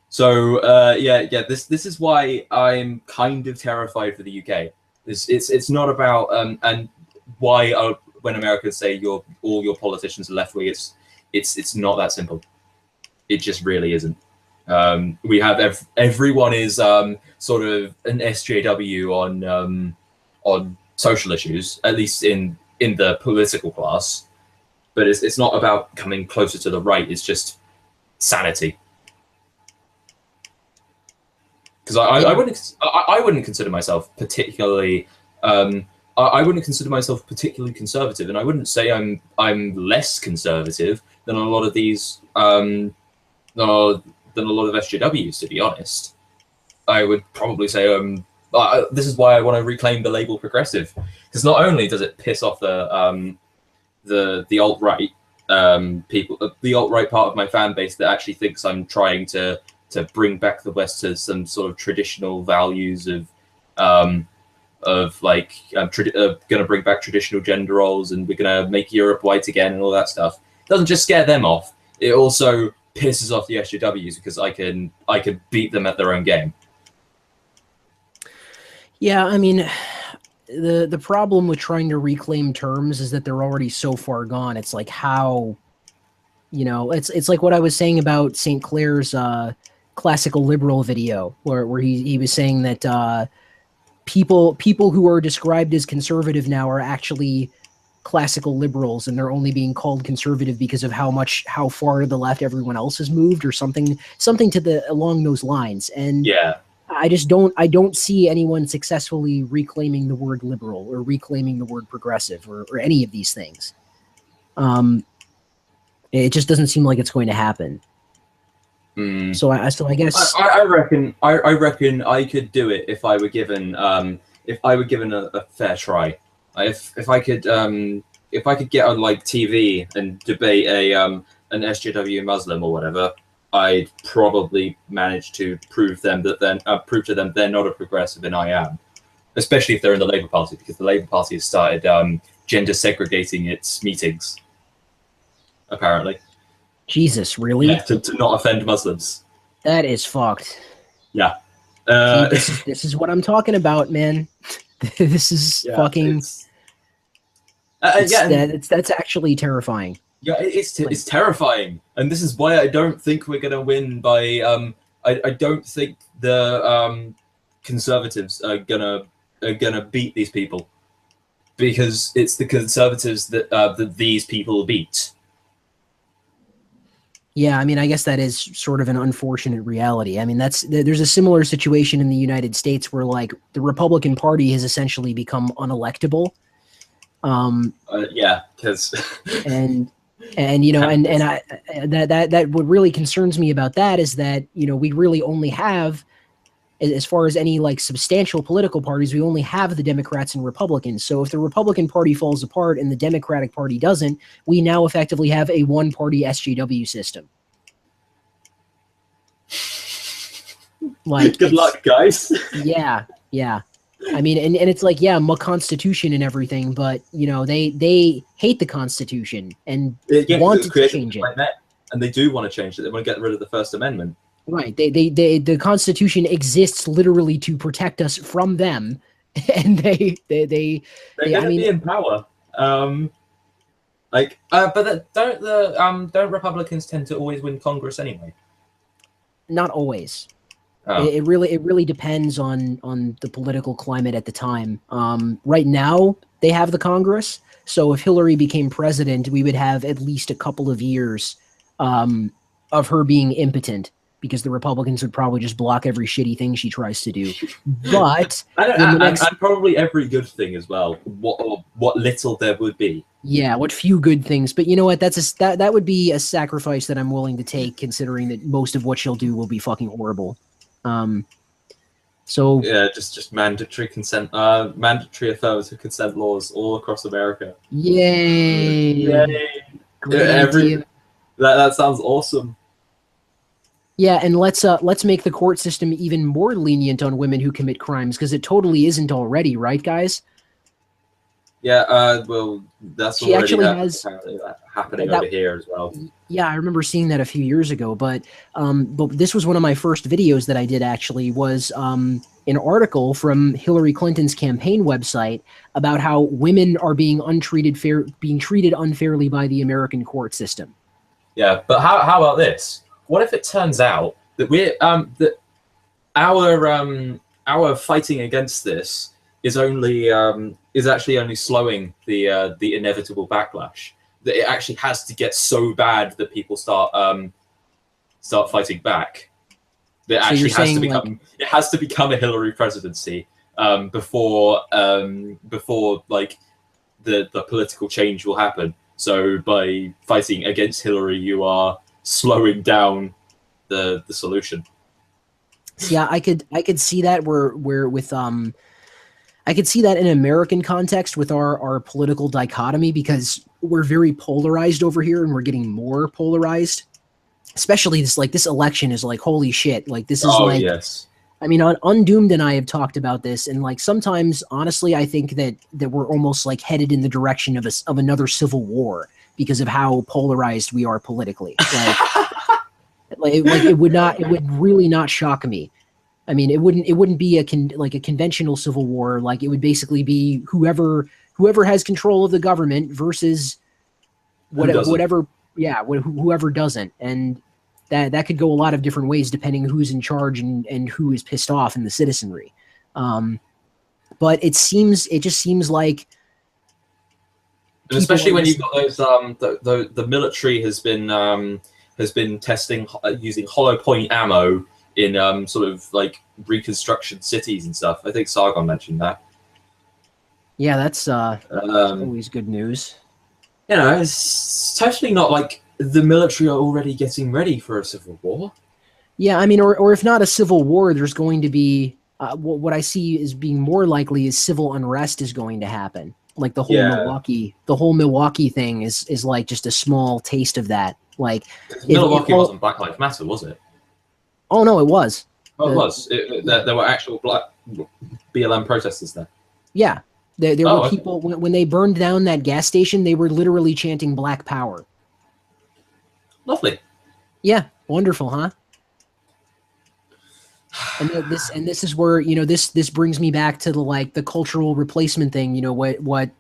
This is why I'm kind of terrified for the UK. It's not about and why when Americans say all your politicians are left wing, it's not that simple. It just really isn't. We have everyone is sort of an SJW on social issues, at least in the political class, but it's not about coming closer to the right. It's just sanity. Because I wouldn't consider myself particularly I wouldn't consider myself particularly conservative, and I wouldn't say I'm less conservative than a lot of these than a lot of SJWs, to be honest. I would probably say this is why I want to reclaim the label progressive, because not only does it piss off the alt-right people, the alt-right part of my fan base that actually thinks I'm trying to bring back the West to some sort of traditional values of like going to bring back traditional gender roles, and we're going to make Europe white again and all that stuff. It doesn't just scare them off; it also pisses off the SJWs, because I can beat them at their own game. Yeah, I mean, the problem with trying to reclaim terms is that they're already so far gone. It's like how, it's like what I was saying about St. Clair's classical liberal video, where he was saying that people who are described as conservative now are actually classical liberals, and they're only being called conservative because of how far to the left everyone else has moved, or something along those lines. And yeah. I don't see anyone successfully reclaiming the word liberal or reclaiming the word progressive or any of these things. It just doesn't seem like it's going to happen. So I guess I reckon I could do it if I were given a fair try. If I could get on like TV and debate an SJW Muslim or whatever, I'd probably manage to prove to them they're not a progressive and I am, especially if they're in the Labour Party, because the Labour Party has started gender segregating its meetings, apparently. Jesus, really? Yeah, to not offend Muslims. That is fucked. Yeah. This is what I'm talking about, man. This is fucking. That's actually terrifying. Yeah, it's terrifying, and this is why I don't think we're gonna win by. I don't think the conservatives are gonna beat these people, because it's the conservatives that these people beat. Yeah, I mean, I guess that is sort of an unfortunate reality. I mean, there's a similar situation in the United States where like the Republican Party has essentially become unelectable. Yeah, because and that what really concerns me about that is that we really only have, as far as any like substantial political parties, we only have the Democrats and Republicans. So if the Republican Party falls apart and the Democratic Party doesn't, we now effectively have a one-party SJW system. Like, good luck, guys. Yeah, yeah. I mean, and it's like, yeah, my Constitution and everything, but you know, they hate the Constitution and Yeah, 'cause it want was to created change it. by men, and they do want to change it. They want to get rid of the First Amendment. Right. The Constitution exists literally to protect us from them, and They're I going to mean, be in power. Don't Republicans tend to always win Congress anyway? not always. Oh. It really depends on the political climate at the time. Right now, they have the Congress, so if Hillary became president, we would have at least a couple of years of her being impotent, because the Republicans would probably just block every shitty thing she tries to do. But and probably every good thing as well. What little there would be. Yeah, what few good things. But you know what? That would be a sacrifice that I'm willing to take, considering that most of what she'll do will be fucking horrible. So yeah, just mandatory consent, mandatory affirmative consent laws all across America. Yay! Yay! Great idea. That sounds awesome. Yeah, and let's make the court system even more lenient on women who commit crimes, because it totally isn't already, right, guys? Yeah, well, that's She already actually has happening that- over here as well. Yeah, I remember seeing that a few years ago, but this was one of my first videos that I did, actually, was an article from Hillary Clinton's campaign website about how women are being treated unfairly by the American court system. Yeah, but how about this? What if it turns out that our fighting against this is actually only slowing the inevitable backlash? That it actually has to get so bad that people start fighting back. That So actually you're has to become a Hillary presidency before like the political change will happen. So by fighting against Hillary, you are slowing down the solution. Yeah, I could see that where with I could see that in American context with our political dichotomy, because we're very polarized over here and we're getting more polarized. Especially this election is like, holy shit. Like, this is Yes. I mean, Undoomed and I have talked about this, and like sometimes, honestly, I think that we're almost like headed in the direction of another civil war because of how polarized we are politically. It would really not shock me. I mean, it wouldn't be a conventional civil war. Like, it would basically be whoever has control of the government versus whoever doesn't, and that could go a lot of different ways depending who's in charge and who is pissed off in the citizenry. But it just seems like, especially when you've got those the military has been testing using hollow point ammo in sort of like reconstruction cities and stuff. I think Sargon mentioned that. Yeah, that's always good news. You know, it's totally not like the military are already getting ready for a civil war. Yeah, I mean, or if not a civil war, there's going to be what I see as being more likely is civil unrest is going to happen. Like the whole Milwaukee thing is like just a small taste of that. Like, Milwaukee wasn't Black Lives Matter, was it? Oh no, it was. Oh, it was. There were actual black BLM protesters there. Yeah, there were people when they burned down that gas station. They were literally chanting Black Power. Lovely. Yeah, wonderful, huh? And this is where, you know, this brings me back to the cultural replacement thing. You know, what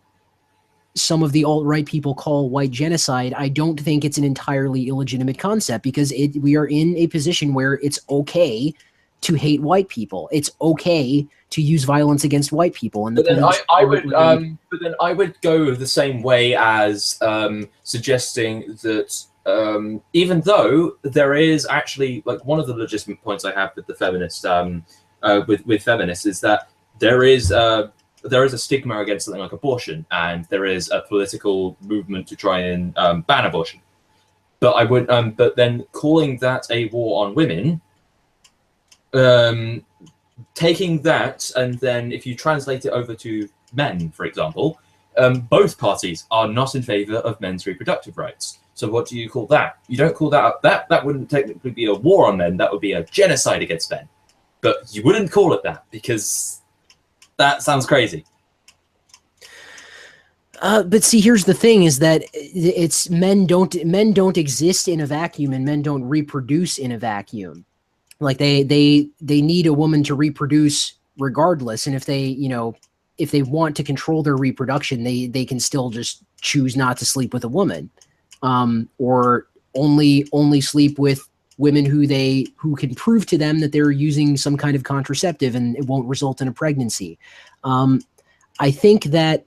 some of the alt-right people call white genocide. I don't think it's an entirely illegitimate concept, because we are in a position where it's okay to hate white people. It's okay to use violence against white people. And but then I would go the same way as suggesting that even though there is actually, like, one of the legitimate points I have with the feminists, with feminists, is that there is a stigma against something like abortion, and there is a political movement to try and ban abortion. But I would, but then calling that a war on women, taking that, and then if you translate it over to men, for example, both parties are not in favor of men's reproductive rights. So what do you call that? You don't call that that wouldn't technically be a war on men. That would be a genocide against men. but you wouldn't call it that because that sounds crazy. But see, here's the thing: is that it's men don't exist in a vacuum, and men don't reproduce in a vacuum. Like they need a woman to reproduce regardless, and if they want to control their reproduction, they can still just choose not to sleep with a woman, or only sleep with women who can prove to them that they're using some kind of contraceptive and it won't result in a pregnancy. I think that.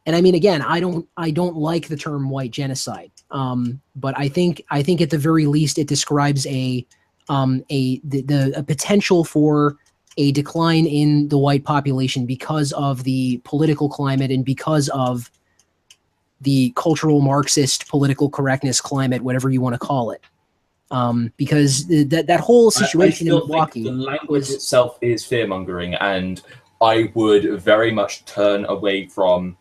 And I mean, again, I don't like the term white genocide, but I think at the very least it describes a potential for a decline in the white population because of the political climate and because of the cultural Marxist political correctness climate, whatever you want to call it. Because that whole situation in Milwaukee, the language itself is fear-mongering, and I would very much turn away from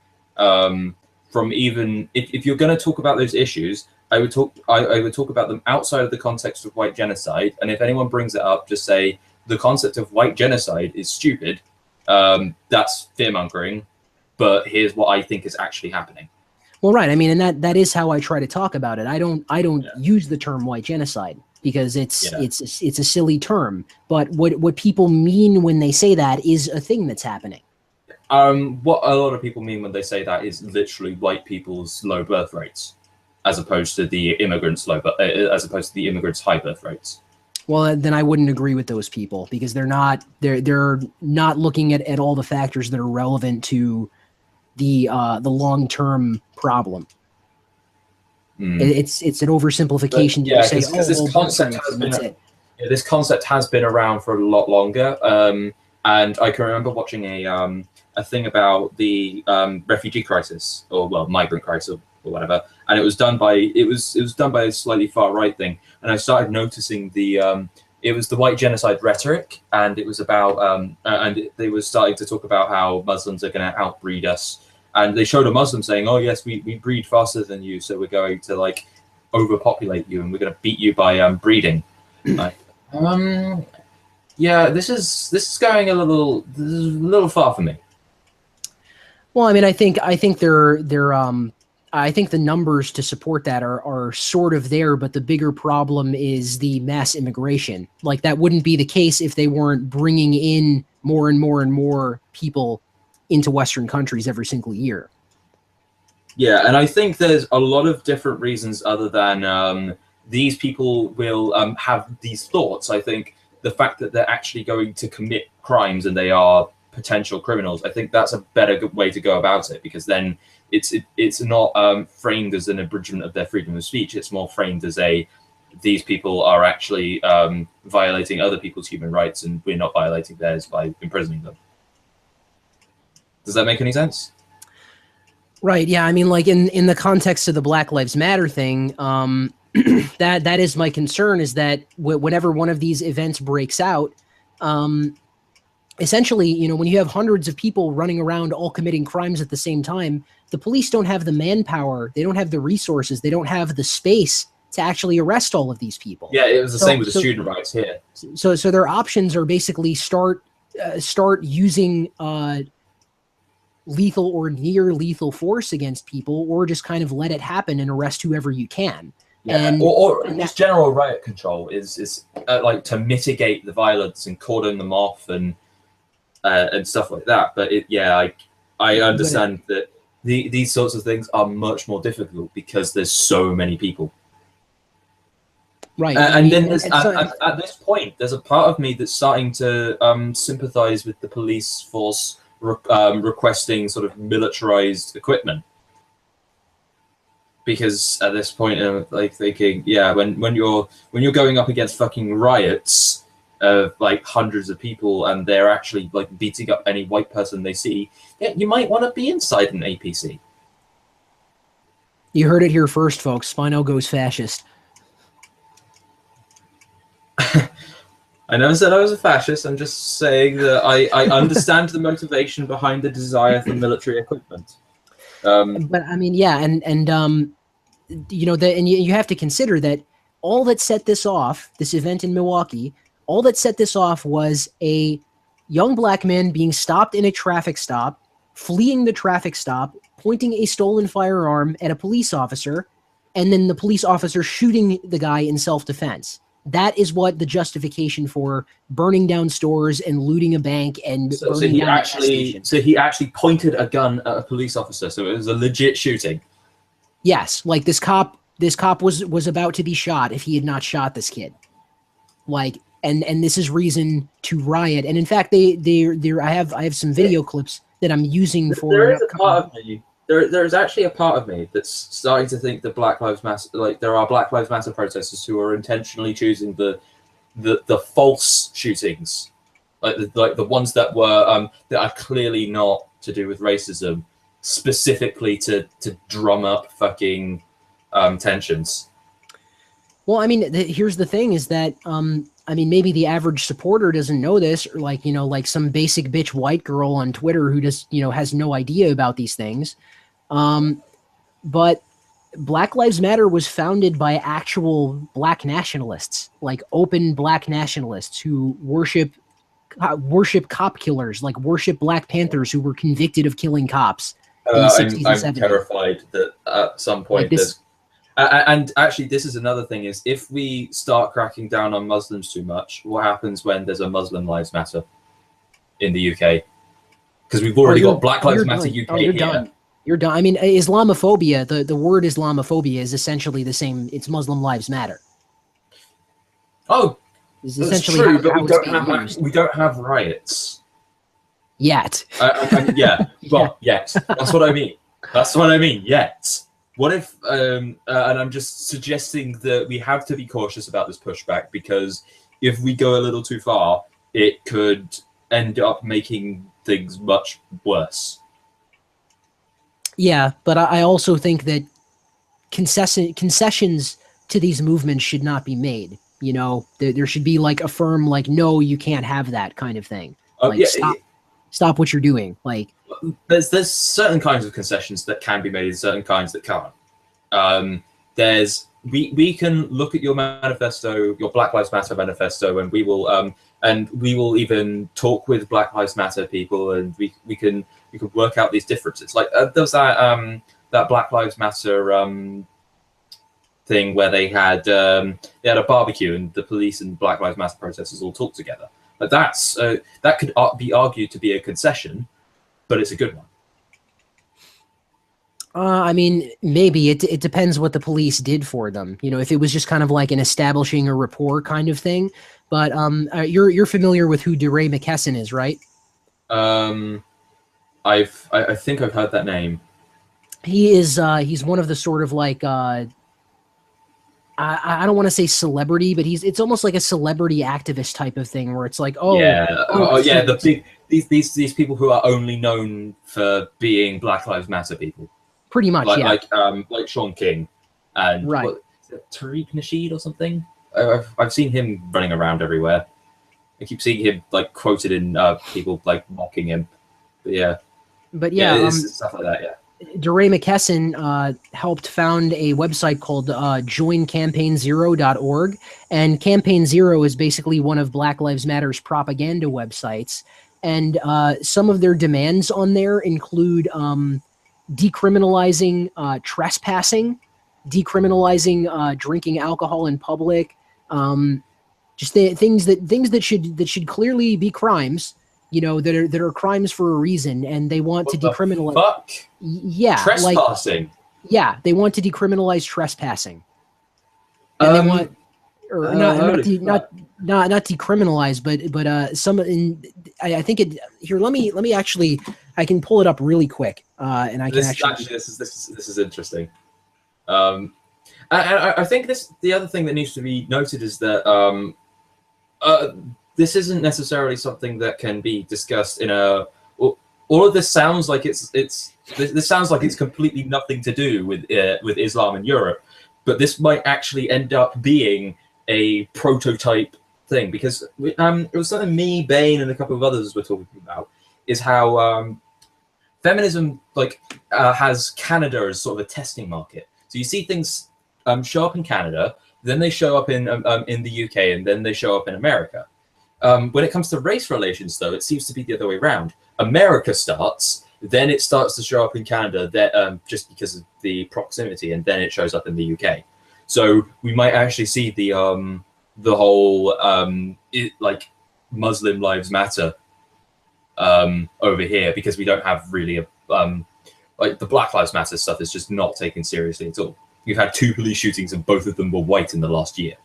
even if you're going to talk about those issues, I would talk about them outside of the context of white genocide. And if anyone brings it up, just say the concept of white genocide is stupid. That's fear-mongering, but here's what I think is actually happening. Well, right. I mean, and that is how I try to talk about it. I don't use the term white genocide because it's a silly term. But what people mean when they say that is a thing that's happening. What a lot of people mean when they say that is literally white people's low birth rates, as opposed to the immigrants' high birth rates. Well, then I wouldn't agree with those people because they're not looking at all the factors that are relevant to the long-term problem. It's an oversimplification to say, this concept has been around for a lot longer. And I can remember watching a thing about the refugee crisis, or migrant crisis, or whatever, and it was done by a slightly far right thing, and I started noticing it was the white genocide rhetoric, and it was about and they were starting to talk about how Muslims are going to outbreed us, and they showed a Muslim saying, "Oh yes, we breed faster than you, so we're going to like overpopulate you, and we're going to beat you by breeding." Like, yeah, this is going a little far for me. Well, I mean, I think I think the numbers to support that are sort of there, but the bigger problem is the mass immigration. Like that wouldn't be the case if they weren't bringing in more and more and more people into Western countries every single year. Yeah, and I think there's a lot of different reasons other than these people will have these thoughts. I think the fact that they're actually going to commit crimes and they are potential criminals, I think that's a better way to go about it, because then it's not framed as an abridgment of their freedom of speech. It's more framed as these people are actually violating other people's human rights, and we're not violating theirs by imprisoning them. Does that make any sense? Right. Yeah. I mean, like in the context of the Black Lives Matter thing, that is my concern, is that whenever one of these events breaks out, essentially, you know, when you have hundreds of people running around all committing crimes at the same time, the police don't have the manpower, they don't have the resources, they don't have the space to actually arrest all of these people. Yeah, it was the same with the student riots here. So their options are basically start using lethal or near lethal force against people, or just kind of let it happen and arrest whoever you can. Yeah, or just general riot control is like to mitigate the violence and cordon them off and stuff like that. But I understand that these sorts of things are much more difficult because there's so many people. Right. And then at this point, there's a part of me that's starting to sympathize with the police force requesting sort of militarized equipment. Because at this point, like thinking, yeah, when you're going up against fucking riots of like hundreds of people, and they're actually like beating up any white person they see, yeah, you might want to be inside an APC. You heard it here first, folks. Spino goes fascist. I never said I was a fascist. I'm just saying that I understand the motivation behind the desire for military equipment. But I mean, yeah, and you know, and you have to consider that all that set this off, this event in Milwaukee, All that set this off was a young black man being stopped in a traffic stop, fleeing the traffic stop, pointing a stolen firearm at a police officer, and then the police officer shooting the guy in self-defense. That is what the justification for burning down stores and looting a bank and burning down a gas station. So he actually pointed a gun at a police officer, so it was a legit shooting. Yes, like this cop was about to be shot if he had not shot this kid. Like, and this is reason to riot. And in fact, I have some video clips that I'm using for. There is a part of me. There's actually a part of me that's starting to think that Black Lives Matter, like there are Black Lives Matter protesters who are intentionally choosing the false shootings, like the ones that were that are clearly not to do with racism, specifically to drum up fucking tensions. Well, I mean, here's the thing: is that I mean, maybe the average supporter doesn't know this, or like, you know, like some basic bitch white girl on Twitter who just, you know, has no idea about these things. But Black Lives Matter was founded by actual black nationalists, like open black nationalists who worship cop killers, like worship Black Panthers who were convicted of killing cops in the 60s and 70s. I'm terrified that at some point like this. And actually, this is another thing: is if we start cracking down on Muslims too much, what happens when there's a Muslim Lives Matter in the UK? Because we've already got Black Lives Matter UK you're here. done. You're done. I mean, Islamophobia. The word Islamophobia is essentially the same. It's Muslim Lives Matter. Oh, it's that's essentially true, how but we don't have riots yet. Yeah, well, yet. That's what I mean. That's what I mean. Yet. What if, and I'm just suggesting that we have to be cautious about this pushback, because if we go a little too far, it could end up making things much worse. Yeah, but I also think that concessions to these movements should not be made. You know, there should be like a firm, like, no, you can't have that kind of thing. Like, yeah, stop what you're doing. Like, there's certain kinds of concessions that can be made and certain kinds that can't. We can look at your manifesto, your Black Lives Matter manifesto, and we will even talk with Black Lives Matter people, and we can work out these differences. Like there's that Black Lives Matter thing where they had a barbecue and the police and Black Lives Matter protesters all talked together. But that could be argued to be a concession, but it's a good one. I mean, maybe it depends what the police did for them. You know, if it was just kind of like an establishing a rapport kind of thing. But you're familiar with who DeRay McKesson is, right? I think I've heard that name. He is he's one of the sort of like I don't want to say celebrity, but it's almost like a celebrity activist type of thing where it's like, these people who are only known for being Black Lives Matter people. Pretty much, like Sean King and right. Tariq Nasheed or something. I've seen him running around everywhere. I keep seeing him like quoted in people like mocking him. But yeah, stuff like that. Yeah. DeRay McKesson helped found a website called joincampaignzero.org, and Campaign Zero is basically one of Black Lives Matter's propaganda websites. And some of their demands on there include decriminalizing trespassing, decriminalizing drinking alcohol in public, just things that should clearly be crimes, you know, that are crimes for a reason, and they want to decriminalize. Fuck? Yeah, trespassing. They want to decriminalize trespassing, and they want, or not decriminalize, but some I think it here. Let me actually, I can pull it up really quick, and I can actually. This is interesting. I think the other thing that needs to be noted is that this isn't necessarily something that can be discussed in a. All of this sounds like this sounds like it's completely nothing to do with Islam in Europe, but this might actually end up being a prototype thing, because it was something me, Bain, and a couple of others were talking about, is how feminism has Canada as sort of a testing market. So you see things show up in Canada, then they show up in the UK, and then they show up in America. When it comes to race relations, though, it seems to be the other way around. America starts, then it starts to show up in Canada, that just because of the proximity, and then it shows up in the UK. So we might actually see the whole like Muslim Lives Matter over here, because we don't have really a like the Black Lives Matter stuff is just not taken seriously at all. We've had 2 police shootings and both of them were white in the last year.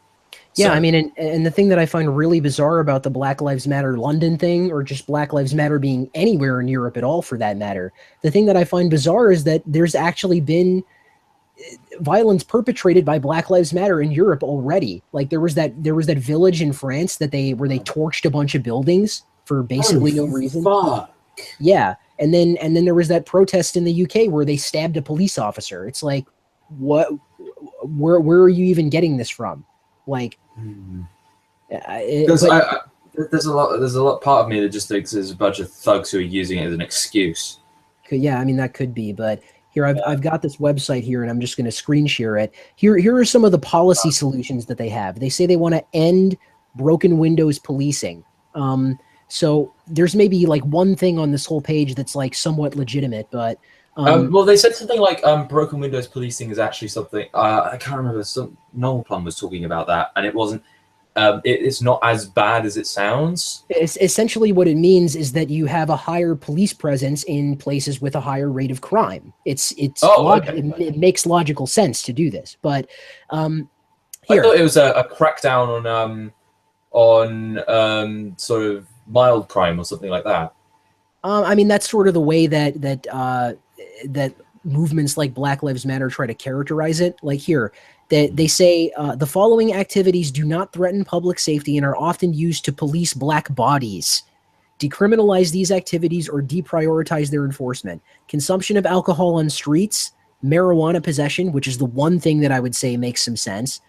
Yeah, So, I mean, and the thing that I find really bizarre about the Black Lives Matter London thing, or just Black Lives Matter being anywhere in Europe at all for that matter, the thing that I find bizarre is that there's actually been violence perpetrated by Black Lives Matter in Europe already. Like there was that village in France where they torched a bunch of buildings for basically no reason. Fuck. Yeah, and then there was that protest in the UK where they stabbed a police officer. It's like, what? Where are you even getting this from? Like, there's a lot part of me that just thinks there's a bunch of thugs who are using it as an excuse. Yeah, I mean that could be, but here I've got this website here, and I'm just going to screen share it. Here are some of the policy solutions that they have. They say they want to end broken windows policing. So there's maybe like one thing on this whole page that's like somewhat legitimate, but well, they said something like broken windows policing is actually something I can't remember. Noel Plum was talking about that, and it wasn't. It's not as bad as it sounds. It's essentially what it means is that you have a higher police presence in places with a higher rate of crime. It makes logical sense to do this, but I thought it was a crackdown on sort of mild crime or something like that. I mean, that's sort of the way that movements like Black Lives Matter try to characterize it. Like here, that they say the following activities do not threaten public safety and are often used to police black bodies. Decriminalize these activities or deprioritize their enforcement. Consumption of alcohol on streets, marijuana possession, which is the one thing that I would say makes some sense,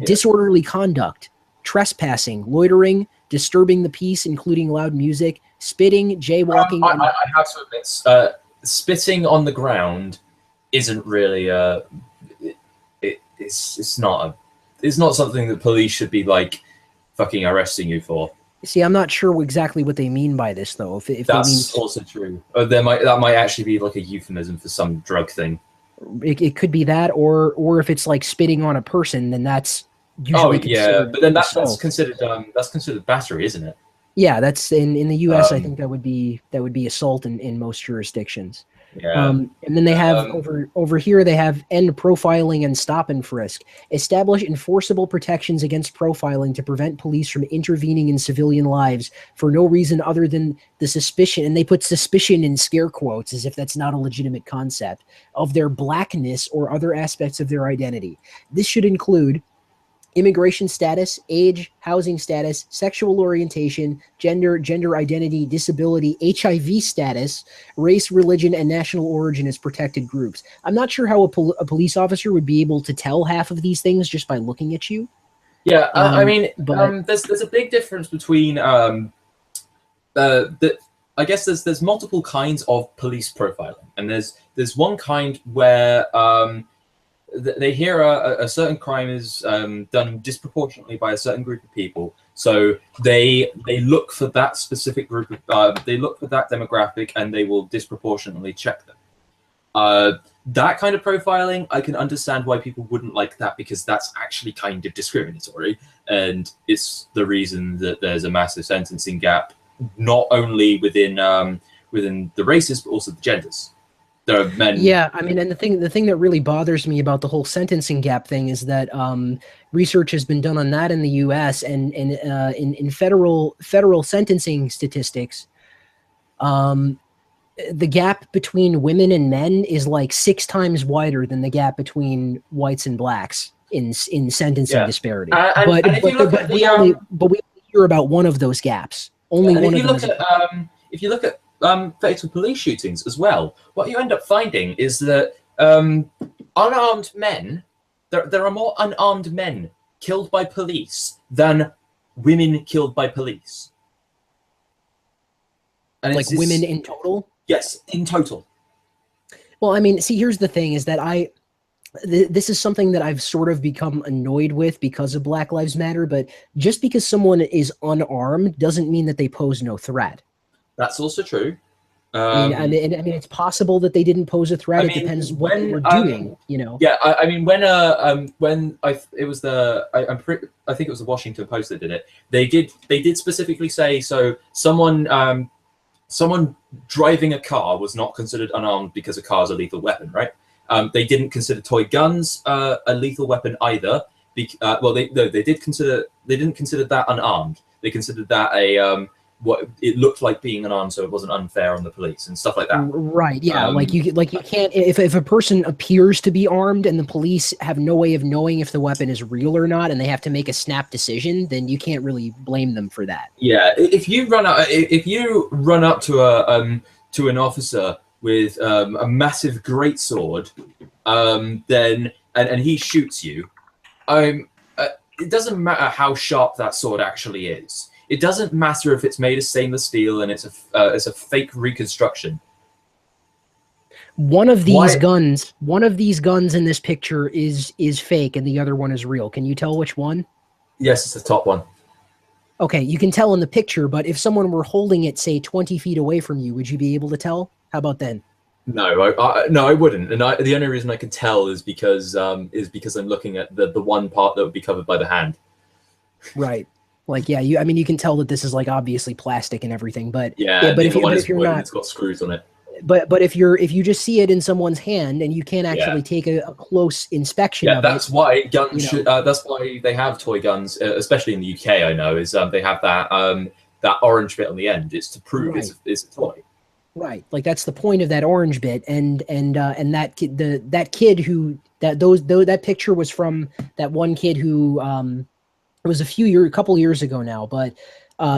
disorderly conduct, trespassing, loitering, disturbing the peace, including loud music, spitting, jaywalking. I have to admit, spitting on the ground isn't really it's not something that police should be like fucking arresting you for. See, I'm not sure exactly what they mean by this though. If that's also true. That might actually be like a euphemism for some drug thing. It could be that, or if it's like spitting on a person, then that's usually but then that's considered battery, isn't it? Yeah, that's in the U.S. I think that would be assault in most jurisdictions. Yeah. And then they have over here they have end profiling and stop and frisk. Establish enforceable protections against profiling to prevent police from intervening in civilian lives for no reason other than the suspicion, and they put suspicion in scare quotes as if that's not a legitimate concept, of their blackness or other aspects of their identity. This should include immigration status, age, housing status, sexual orientation, gender identity, disability, HIV status, race, religion, and national origin as protected groups. I'm not sure how a police officer would be able to tell half of these things just by looking at you. Yeah, I mean, there's a big difference between I guess there's multiple kinds of police profiling, and there's one kind where they hear a certain crime is done disproportionately by a certain group of people, so they look for that specific group of they look for that demographic, and they will disproportionately check them. That kind of profiling, I can understand why people wouldn't like that, because that's actually kind of discriminatory, and it's the reason that there's a massive sentencing gap, not only within the races but also the genders. There are men. Yeah, I mean, and the thing that really bothers me about the whole sentencing gap thing is that research has been done on that in the U.S. and in federal sentencing statistics, the gap between women and men is like 6 times wider than the gap between whites and blacks in sentencing disparity. But we only hear about one of those gaps. Only one of them. If you look at fatal police shootings as well, what you end up finding is that unarmed men, there are more unarmed men killed by police than women killed by police. And like women in total? Yes, in total. Well, I mean, see, here's the thing is that this is something that I've sort of become annoyed with because of Black Lives Matter, but just because someone is unarmed doesn't mean that they pose no threat. That's also true. I mean, it's possible that they didn't pose a threat. I It mean, depends what when, we're doing, you know. Yeah, I mean, when it was the I think it was the Washington Post that did it. They did specifically say, so someone driving a car was not considered unarmed because a car is a lethal weapon, right? They didn't consider toy guns a lethal weapon either. Well, they didn't consider that unarmed. They considered that a what it looked like being unarmed, so it wasn't unfair on the police and stuff like that. Right? Yeah, like you can't, if a person appears to be armed and the police have no way of knowing if the weapon is real or not, and they have to make a snap decision, then you can't really blame them for that. Yeah, if you run up to an officer with a massive greatsword, then and he shoots you, it doesn't matter how sharp that sword actually is. It doesn't matter if it's made of stainless steel and it's a fake reconstruction. One of these guns in this picture is fake, and the other one is real. Can you tell which one? Yes, it's the top one. Okay, you can tell in the picture, but if someone were holding it, say 20 feet away from you, would you be able to tell? How about then? No, I wouldn't. And the only reason I can tell is because I'm looking at the one part that would be covered by the hand. Right. Like, yeah, I mean, you can tell that this is like obviously plastic and everything, but but if you're not, it's got screws on it. But if you just see it in someone's hand and you can't actually take a close inspection of that's it, why guns that's why they have toy guns, especially in the UK. I know is they have that orange bit on the end. It's to prove it's a toy. Right, like that's the point of that orange bit, and that kid, that picture was from that one kid who it was a couple years ago now, but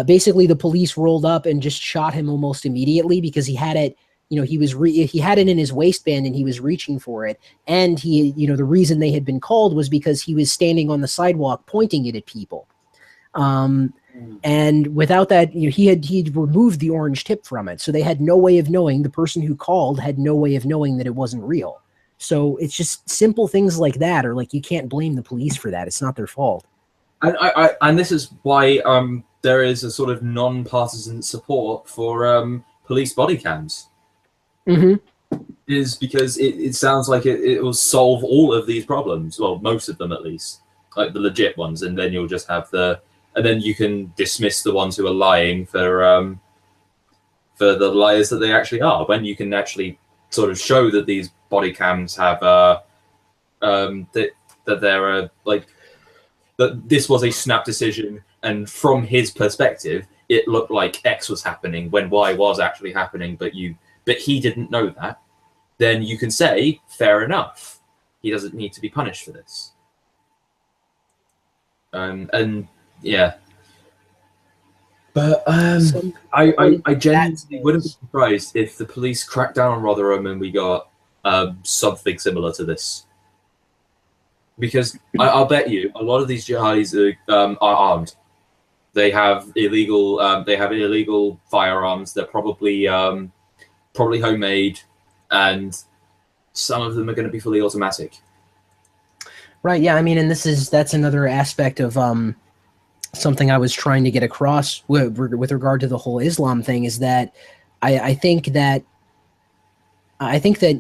basically the police rolled up and just shot him almost immediately because he had it, he had it in his waistband and he was reaching for it, and the reason they had been called was because he was standing on the sidewalk pointing it at people. And without that, he'd removed the orange tip from it, so they had no way of knowing. The person who called had no way of knowing that it wasn't real. So it's just simple things like that, or like you can't blame the police for that. It's not their fault. And this is why there is a sort of non-partisan support for police body cams. Mm-hmm. Is because it sounds like it will solve all of these problems. Well, most of them at least, like the legit ones, and then you'll just have and then you can dismiss the ones who are lying for the liars that they actually are. When you can actually sort of show that these body cams have that they're like that this was a snap decision, and from his perspective, it looked like X was happening when Y was actually happening, but he didn't know that. Then you can say, fair enough, he doesn't need to be punished for this. And yeah, but I genuinely wouldn't be surprised if the police cracked down on Rotherham and we got something similar to this. Because I'll bet you a lot of these jihadis are armed. They have illegal firearms. They're probably homemade, and some of them are going to be fully automatic. Right. Yeah. I mean, and that's another aspect of something I was trying to get across with regard to the whole Islam thing is that I think that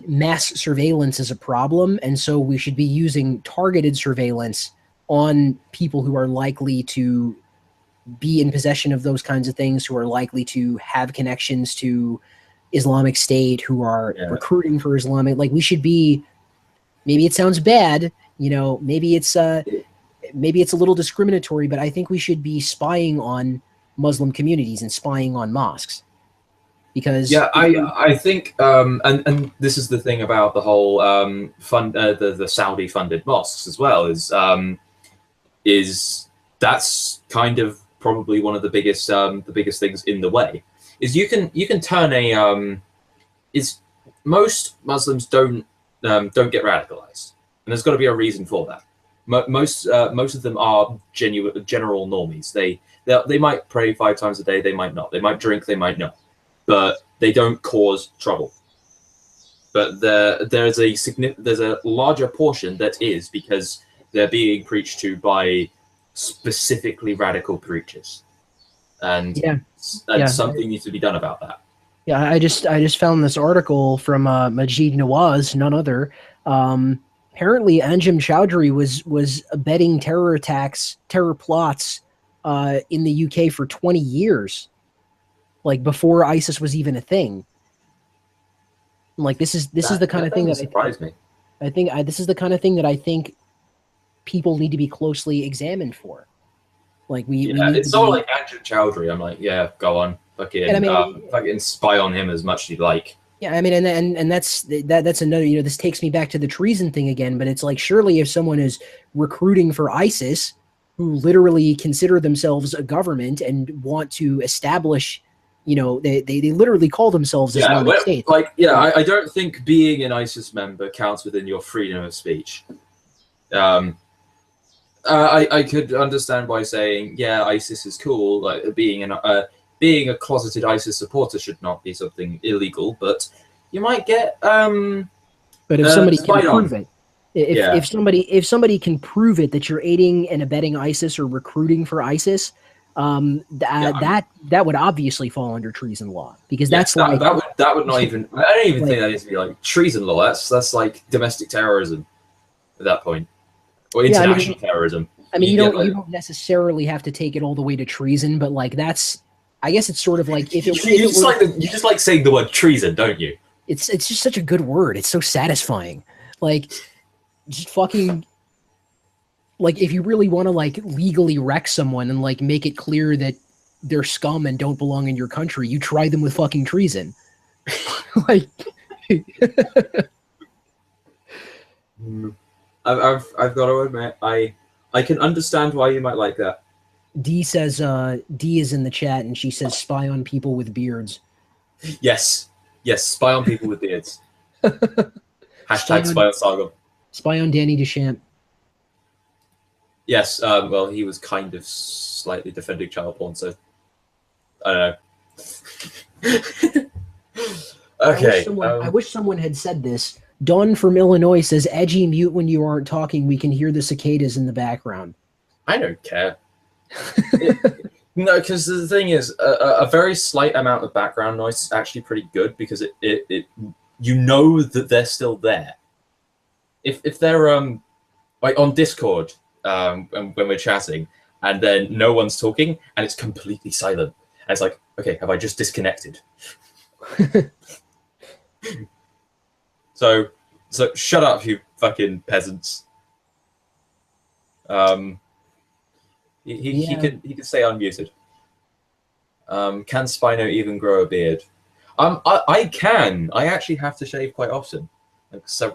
mass surveillance is a problem, and so we should be using targeted surveillance on people who are likely to be in possession of those kinds of things, who are likely to have connections to Islamic State, who are recruiting for Islamic. Like, we should be. Maybe it sounds bad, maybe it's a little discriminatory, but I think we should be spying on Muslim communities and spying on mosques. Because I think and this is the thing about the whole the Saudi funded mosques as well is that's kind of probably one of the biggest things in the way is you can turn most Muslims don't get radicalized, and there's got to be a reason for that. Most of them are general normies. They might pray 5 times a day, they might not. They might drink, they might not. But they don't cause trouble. but there's a larger portion that is because they're being preached to by specifically radical preachers, and something needs to be done about that. Yeah, I just found this article from Majid Nawaz, none other. Apparently, Anjem Choudhury was abetting terror plots in the UK for 20 years, like before ISIS was even a thing. Like this is the kind of thing that surprised me. I think this is the kind of thing that I think people need to be closely examined for. Like we need it's to all be, like Andrew Chowdhury. I'm like, yeah, go on, fucking spy on him as much as you like. Yeah, I mean, and that's another. This takes me back to the treason thing again. But it's like, surely if someone is recruiting for ISIS, who literally consider themselves a government and want to establish, they literally call themselves Islamic State. I don't think being an ISIS member counts within your freedom of speech. I could understand why saying, yeah, ISIS is cool. Like being a closeted ISIS supporter should not be something illegal, but you might get. But if somebody can prove it, if somebody can prove it that you're aiding and abetting ISIS or recruiting for ISIS, that would obviously fall under treason law, because that would not even. I don't even think that needs to be like treason law. That's like domestic terrorism at that point. Or international terrorism. I mean, you don't necessarily have to take it all the way to treason, but like I guess it's sort of like you just like saying the word treason, don't you? It's just such a good word. It's so satisfying. Like, just fucking, like, if you really want to like legally wreck someone and like make it clear that they're scum and don't belong in your country, you try them with fucking treason. Like. I've got to admit, I can understand why you might like that. D says, D is in the chat, and she says, spy on people with beards. Yes, spy on people with beards. Hashtag spy on Sargon. Spy on Danny Deschamps. Yes, well, he was kind of slightly defending child porn, so I don't know. Okay. I wish someone had said this. Dawn from Illinois says, Edgy, mute when you aren't talking. We can hear the cicadas in the background. I don't care. No, because the thing is, a very slight amount of background noise is actually pretty good, because it you know that they're still there. If they're like on Discord when we're chatting and then no one's talking and it's completely silent, and it's like, okay, have I just disconnected? So shut up, you fucking peasants. He can stay unmuted. Can Spino even grow a beard? I can. I actually have to shave quite often,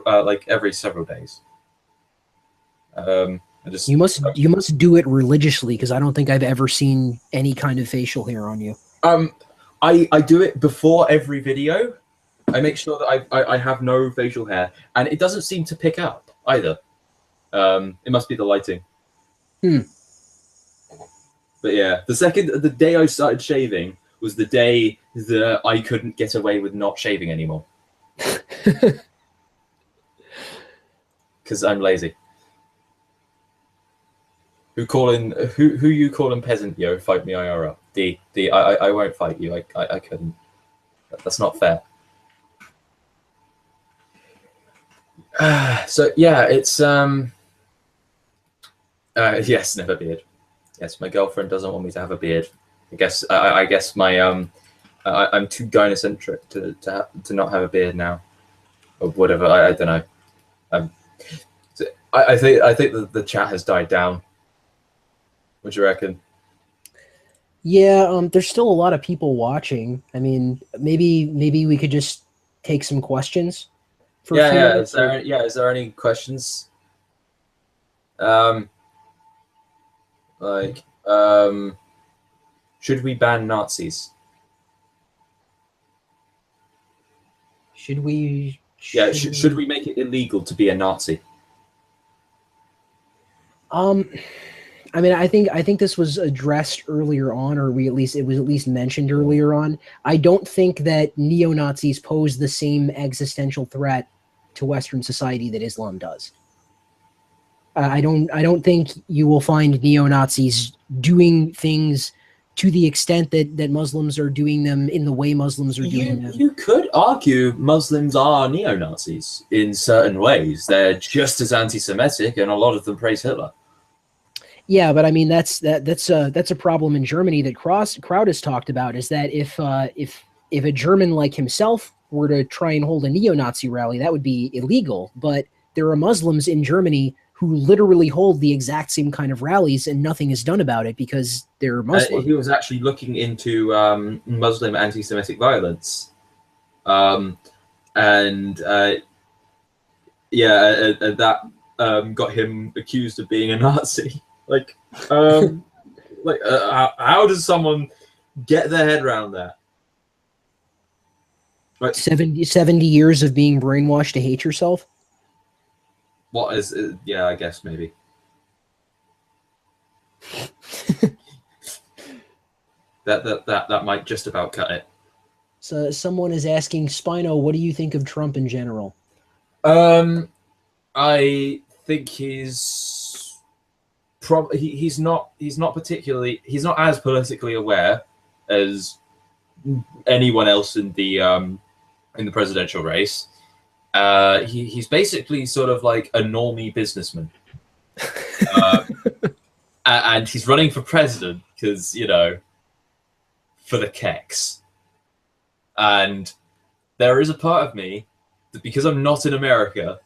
like every several days. You must do it religiously, because I don't think I've ever seen any kind of facial hair on you. I do it before every video. I make sure that I have no facial hair, and it doesn't seem to pick up either. It must be the lighting. But yeah, the day I started shaving was the day that I couldn't get away with not shaving anymore. Because I'm lazy. Who you calling peasant, yo? Fight me IRL. D, I won't fight you. I couldn't. That's not fair. So yeah, it's yes, never beard. Yes, my girlfriend doesn't want me to have a beard. I guess my I'm too gynocentric to not have a beard now, or whatever. I don't know. I think the chat has died down. What do you reckon? Yeah, there's still a lot of people watching. I mean, maybe we could just take some questions. Yeah. Is there any questions? Should we ban Nazis? Should we? Should we make it illegal to be a Nazi? I mean, I think this was addressed earlier on, or it was at least mentioned earlier on. I don't think that neo-Nazis pose the same existential threat to Western society that Islam does. I don't think you will find neo-Nazis doing things to the extent that Muslims are doing them in the way Muslims are doing them. You could argue Muslims are neo-Nazis in certain ways. They're just as anti-Semitic, and a lot of them praise Hitler. Yeah, but I mean that's a problem in Germany that Kraut has talked about, is that if a German like himself were to try and hold a neo-Nazi rally, that would be illegal. But there are Muslims in Germany who literally hold the exact same kind of rallies, and nothing is done about it because they're Muslim. He was actually looking into Muslim anti-Semitic violence, and that got him accused of being a Nazi. How does someone get their head around that? Like 70 years of being brainwashed to hate yourself? What is? Yeah, I guess maybe. that might just about cut it. So someone is asking, Spino, what do you think of Trump in general? I think he's not as politically aware as anyone else in the presidential race. He's basically sort of like a normie businessman, and he's running for president because, you know, for the keks. And there is a part of me that, because I'm not in America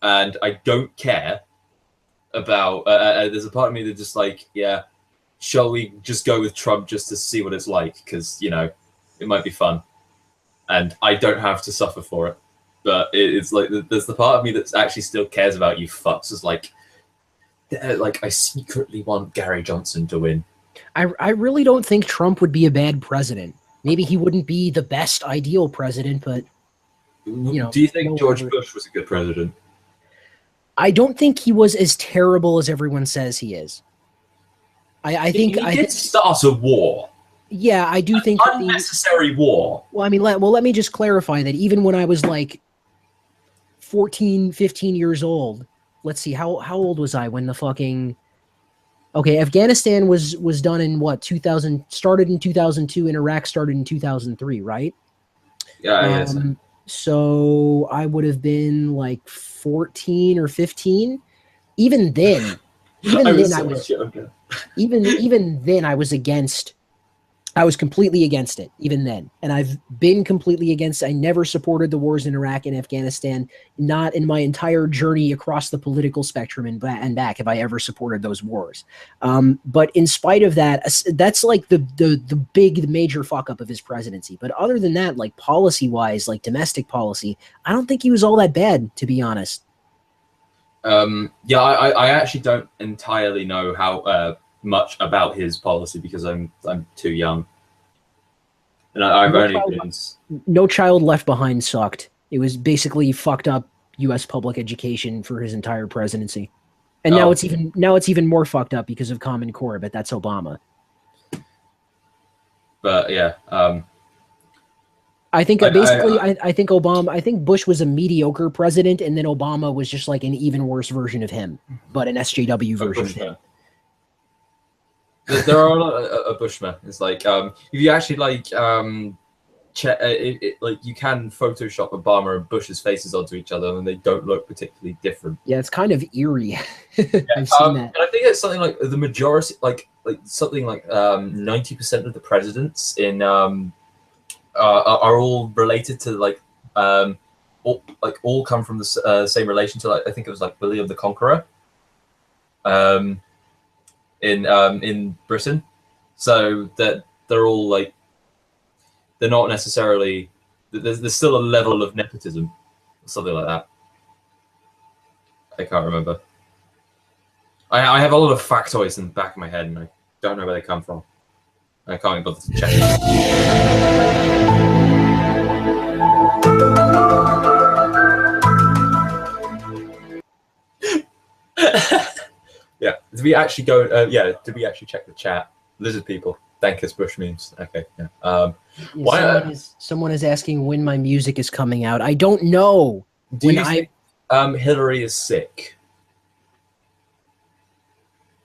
and I don't care about, there's a part of me that just like, yeah, shall we just go with Trump just to see what it's like? Because, you know, it might be fun and I don't have to suffer for it. But it's like, there's the part of me that actually still cares about you fucks. Is like I secretly want Gary Johnson to win. I really don't think Trump would be a bad president. Maybe he wouldn't be the best ideal president, but, you know. Do you think George Bush was a good president? I don't think he was as terrible as everyone says he is. I think he did start a war. Yeah, I do think unnecessary war. Well, I mean, let me just clarify that even when I was like 14, 15 years old, let's see, how old was I when the fucking... Okay, Afghanistan was done in what, 2000, started in 2002, and Iraq started in 2003, right? Yeah, so I would have been like 14 or 15. Even then, even then I was against... I was completely against it, even then. And I've been completely against it. I never supported the wars in Iraq and Afghanistan. Not in my entire journey across the political spectrum and back have I ever supported those wars. But in spite of that, that's like the major fuck up of his presidency. But other than that, like policy-wise, like domestic policy, I don't think he was all that bad, to be honest. Yeah, I actually don't entirely know how... much about his policy because I'm too young, and I've only been... No Child Left Behind sucked. It was basically fucked up U.S. public education for his entire presidency, and now it's even more fucked up because of Common Core. But that's Obama. But yeah, I think I think Obama. I think Bush was a mediocre president, and then Obama was just like an even worse version of him, but an SJW version of him. There are a Bushman. It's like if you actually like check, like you can Photoshop Obama and Bush's faces onto each other, and they don't look particularly different. Yeah, it's kind of eerie. Yeah, I've seen that. And I think it's something like the majority, like something like 90% of the presidents in are all related to like all come from the same relation to, like, I think it was like William the Conqueror. In Britain, so that they're all like, they're not necessarily, there's still a level of nepotism or something like that. I can't remember. I have a lot of factoids in the back of my head and I don't know where they come from. I can't even bother to check it. Yeah, Did we actually go? Yeah. Did we actually check the chat? Lizard people. Thank us, bush memes. Okay. Yeah. Yeah, someone is asking when my music is coming out. I don't know. Do you think Hillary is sick?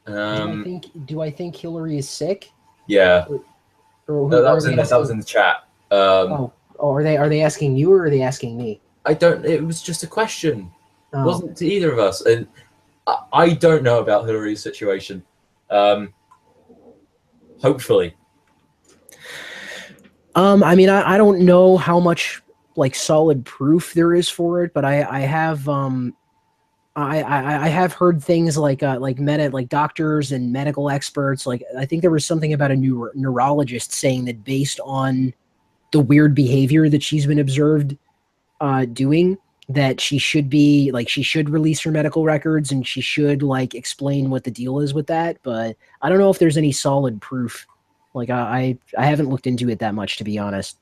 Do I think Hillary is sick? Yeah. Or No, that was in the chat. Are they asking you or are they asking me? I don't. It was just a question. Oh. It wasn't to either of us, and I don't know about Hillary's situation. Hopefully. I mean, I don't know how much like solid proof there is for it, but I have I have heard things like doctors and medical experts. Like I think there was something about a new neurologist saying that based on the weird behavior that she's been observed doing, that she should release her medical records and she should like explain what the deal is with that. But I don't know if there's any solid proof. Like I haven't looked into it that much, to be honest.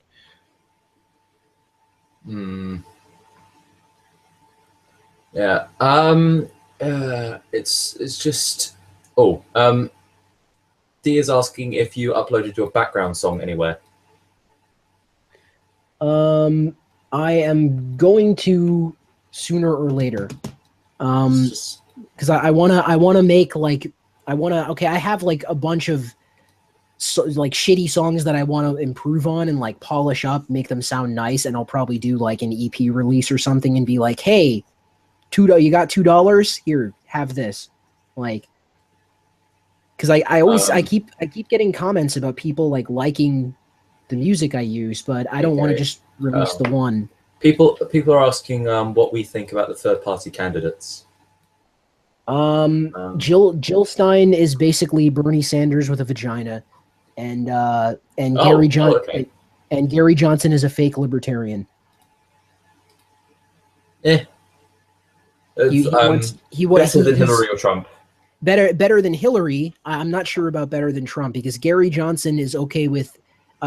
Yeah. It's just. Oh. D is asking if you uploaded your background song anywhere. I am going to sooner or later. Because I wanna make like I have like a bunch of like shitty songs that I want to improve on and like polish up, make them sound nice, and I'll probably do like an EP release or something and be like, hey, you got $2? Here, have this. Like, because I keep getting comments about people like liking the music I use, but I don't want to just release the one. People are asking what we think about the third-party candidates. Jill Stein is basically Bernie Sanders with a vagina, and Gary Johnson is a fake libertarian. He wants better than Hillary or Trump. Better than Hillary. I'm not sure about better than Trump, because Gary Johnson is okay with.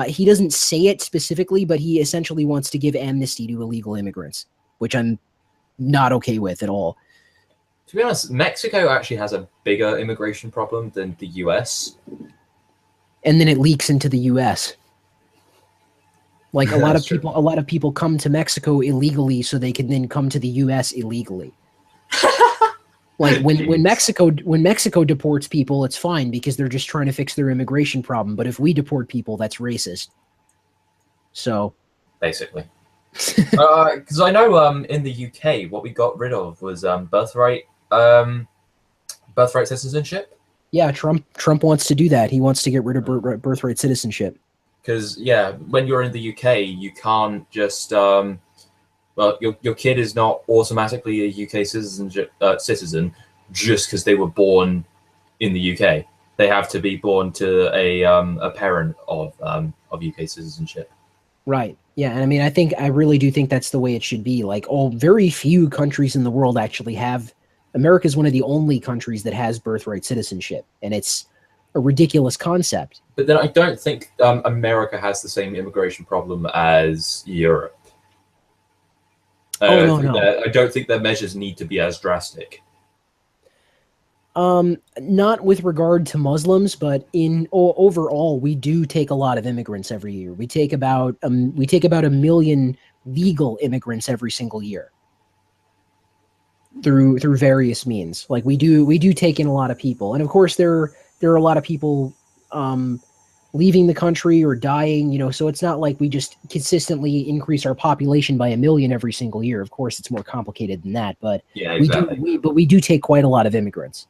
He doesn't say it specifically, but he essentially wants to give amnesty to illegal immigrants, which I'm not okay with at all. To be honest, Mexico actually has a bigger immigration problem than the US. And then it leaks into the US. Like a lot of people come to Mexico illegally so they can then come to the US illegally. Like when Mexico deports people, it's fine because they're just trying to fix their immigration problem. But if we deport people, that's racist. So basically, because I know in the UK what we got rid of was birthright citizenship. Yeah, Trump wants to do that. He wants to get rid of birthright citizenship. Because yeah, when you're in the UK, you can't just well, your kid is not automatically a UK citizen just because they were born in the UK. They have to be born to a parent of UK citizenship. Right. Yeah, and I mean, I really do think that's the way it should be. Like, very few countries in the world actually have. America is one of the only countries that has birthright citizenship, and it's a ridiculous concept. But then I don't think America has the same immigration problem as Europe. No. I don't think their measures need to be as drastic. Not with regard to Muslims, but overall, we do take a lot of immigrants every year. We take about 1 million legal immigrants every single year through various means. Like we do take in a lot of people, and of course there are a lot of people leaving the country or dying. You know, so it's not like we just consistently increase our population by 1 million every single year. Of course, it's more complicated than that, but yeah, exactly. we do take quite a lot of immigrants.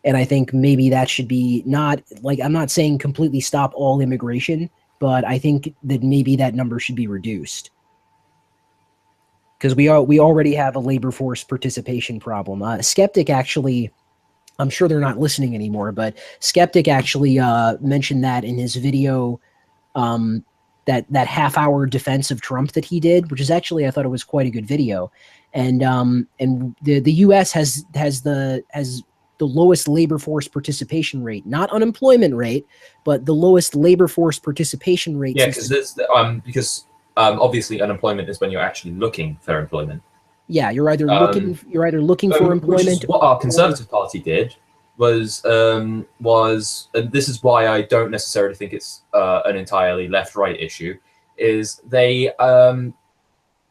And I think maybe that should be not like, I'm not saying completely stop all immigration, but I think that maybe that number should be reduced. Because we already have a labor force participation problem. Skeptic actually, I'm sure they're not listening anymore, but Skeptic actually mentioned that in his video, that half-hour defense of Trump that he did, which is actually, I thought it was quite a good video. And the U.S. has the lowest labor force participation rate, not unemployment rate, but the lowest labor force participation rate. Yeah, because obviously unemployment is when you're actually looking for employment. Yeah, you're either looking for employment. Which is what our Conservative Party did and this is why I don't necessarily think it's an entirely left-right issue, is they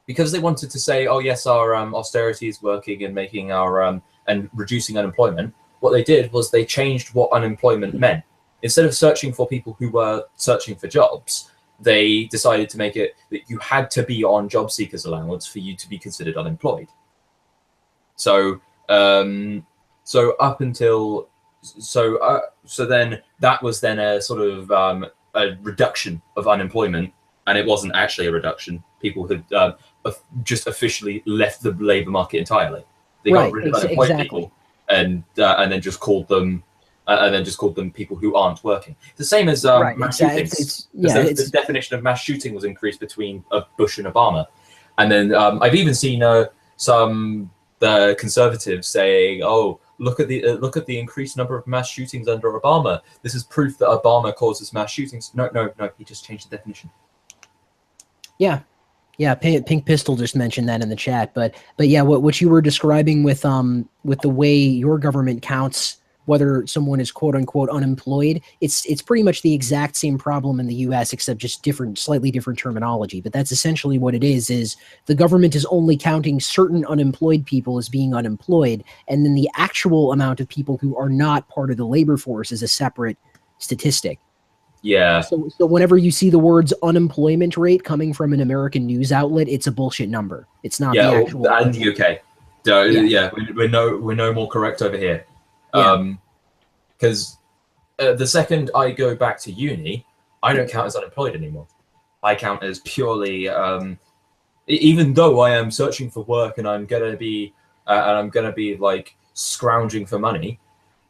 because they wanted to say, oh yes, our austerity is working and making our and reducing unemployment. What they did was they changed what unemployment meant. Instead of searching for people who were searching for jobs, they decided to make it that you had to be on job seekers allowance for you to be considered unemployed. So so then that was then a sort of a reduction of unemployment, and it wasn't actually a reduction. People had just officially left the labor market entirely. They got rid of unemployed people and then just called them people who aren't working. The same as mass shootings. The definition of mass shooting was increased between Bush and Obama, and then I've even seen some the conservatives saying, "Oh, look at the increased number of mass shootings under Obama. This is proof that Obama causes mass shootings." No, he just changed the definition. Yeah, Pink Pistol just mentioned that in the chat, but yeah, what you were describing with the way your government counts whether someone is quote unquote unemployed, it's pretty much the exact same problem in the US, except just slightly different terminology. But that's essentially what it is the government is only counting certain unemployed people as being unemployed, and then the actual amount of people who are not part of the labor force is a separate statistic. Yeah. So whenever you see the words unemployment rate coming from an American news outlet, it's a bullshit number. It's not the actual. And the UK. We're no more correct over here. Because the second I go back to uni, I don't count as unemployed anymore. I count as purely, even though I am searching for work and I'm gonna be like scrounging for money,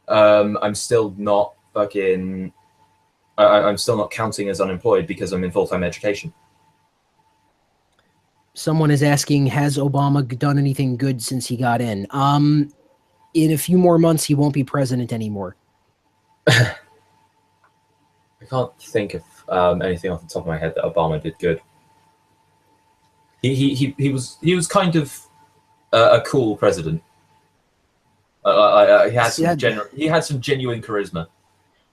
I'm still not fucking. I'm still not counting as unemployed because I'm in full-time education. Someone is asking, has Obama done anything good since he got in? In a few more months, he won't be president anymore. I can't think of anything off the top of my head that Obama did good. He was kind of a cool president. He had some genuine charisma.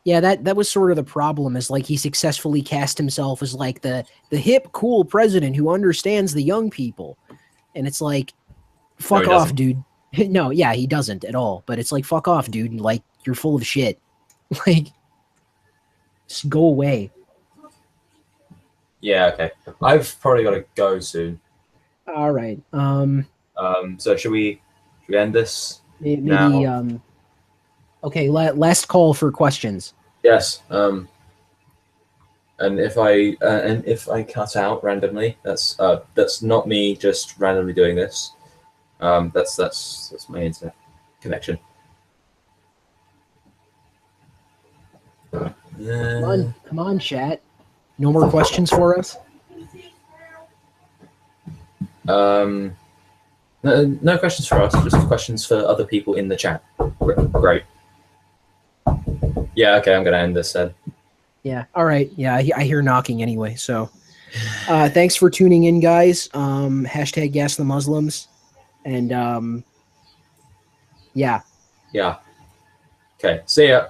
Yeah, that was sort of the problem, is like he successfully cast himself as like the hip, cool president who understands the young people. And it's like, fuck off, dude. No, yeah, he doesn't at all. But it's like, fuck off, dude. Like, you're full of shit. Like, just go away. Yeah, okay. I've probably got to go soon. All right. So should we end this? Maybe now? Okay, last call for questions. Yes. And if I cut out randomly, that's not me just randomly doing this. That's my internet connection. Come on, chat. No more questions for us? No questions for us, just questions for other people in the chat. Great. Yeah, okay, I'm going to end this then. Yeah, all right. Yeah, I hear knocking anyway, so. Thanks for tuning in, guys. Hashtag Gas the Muslims. And, yeah. Yeah. Okay, see ya.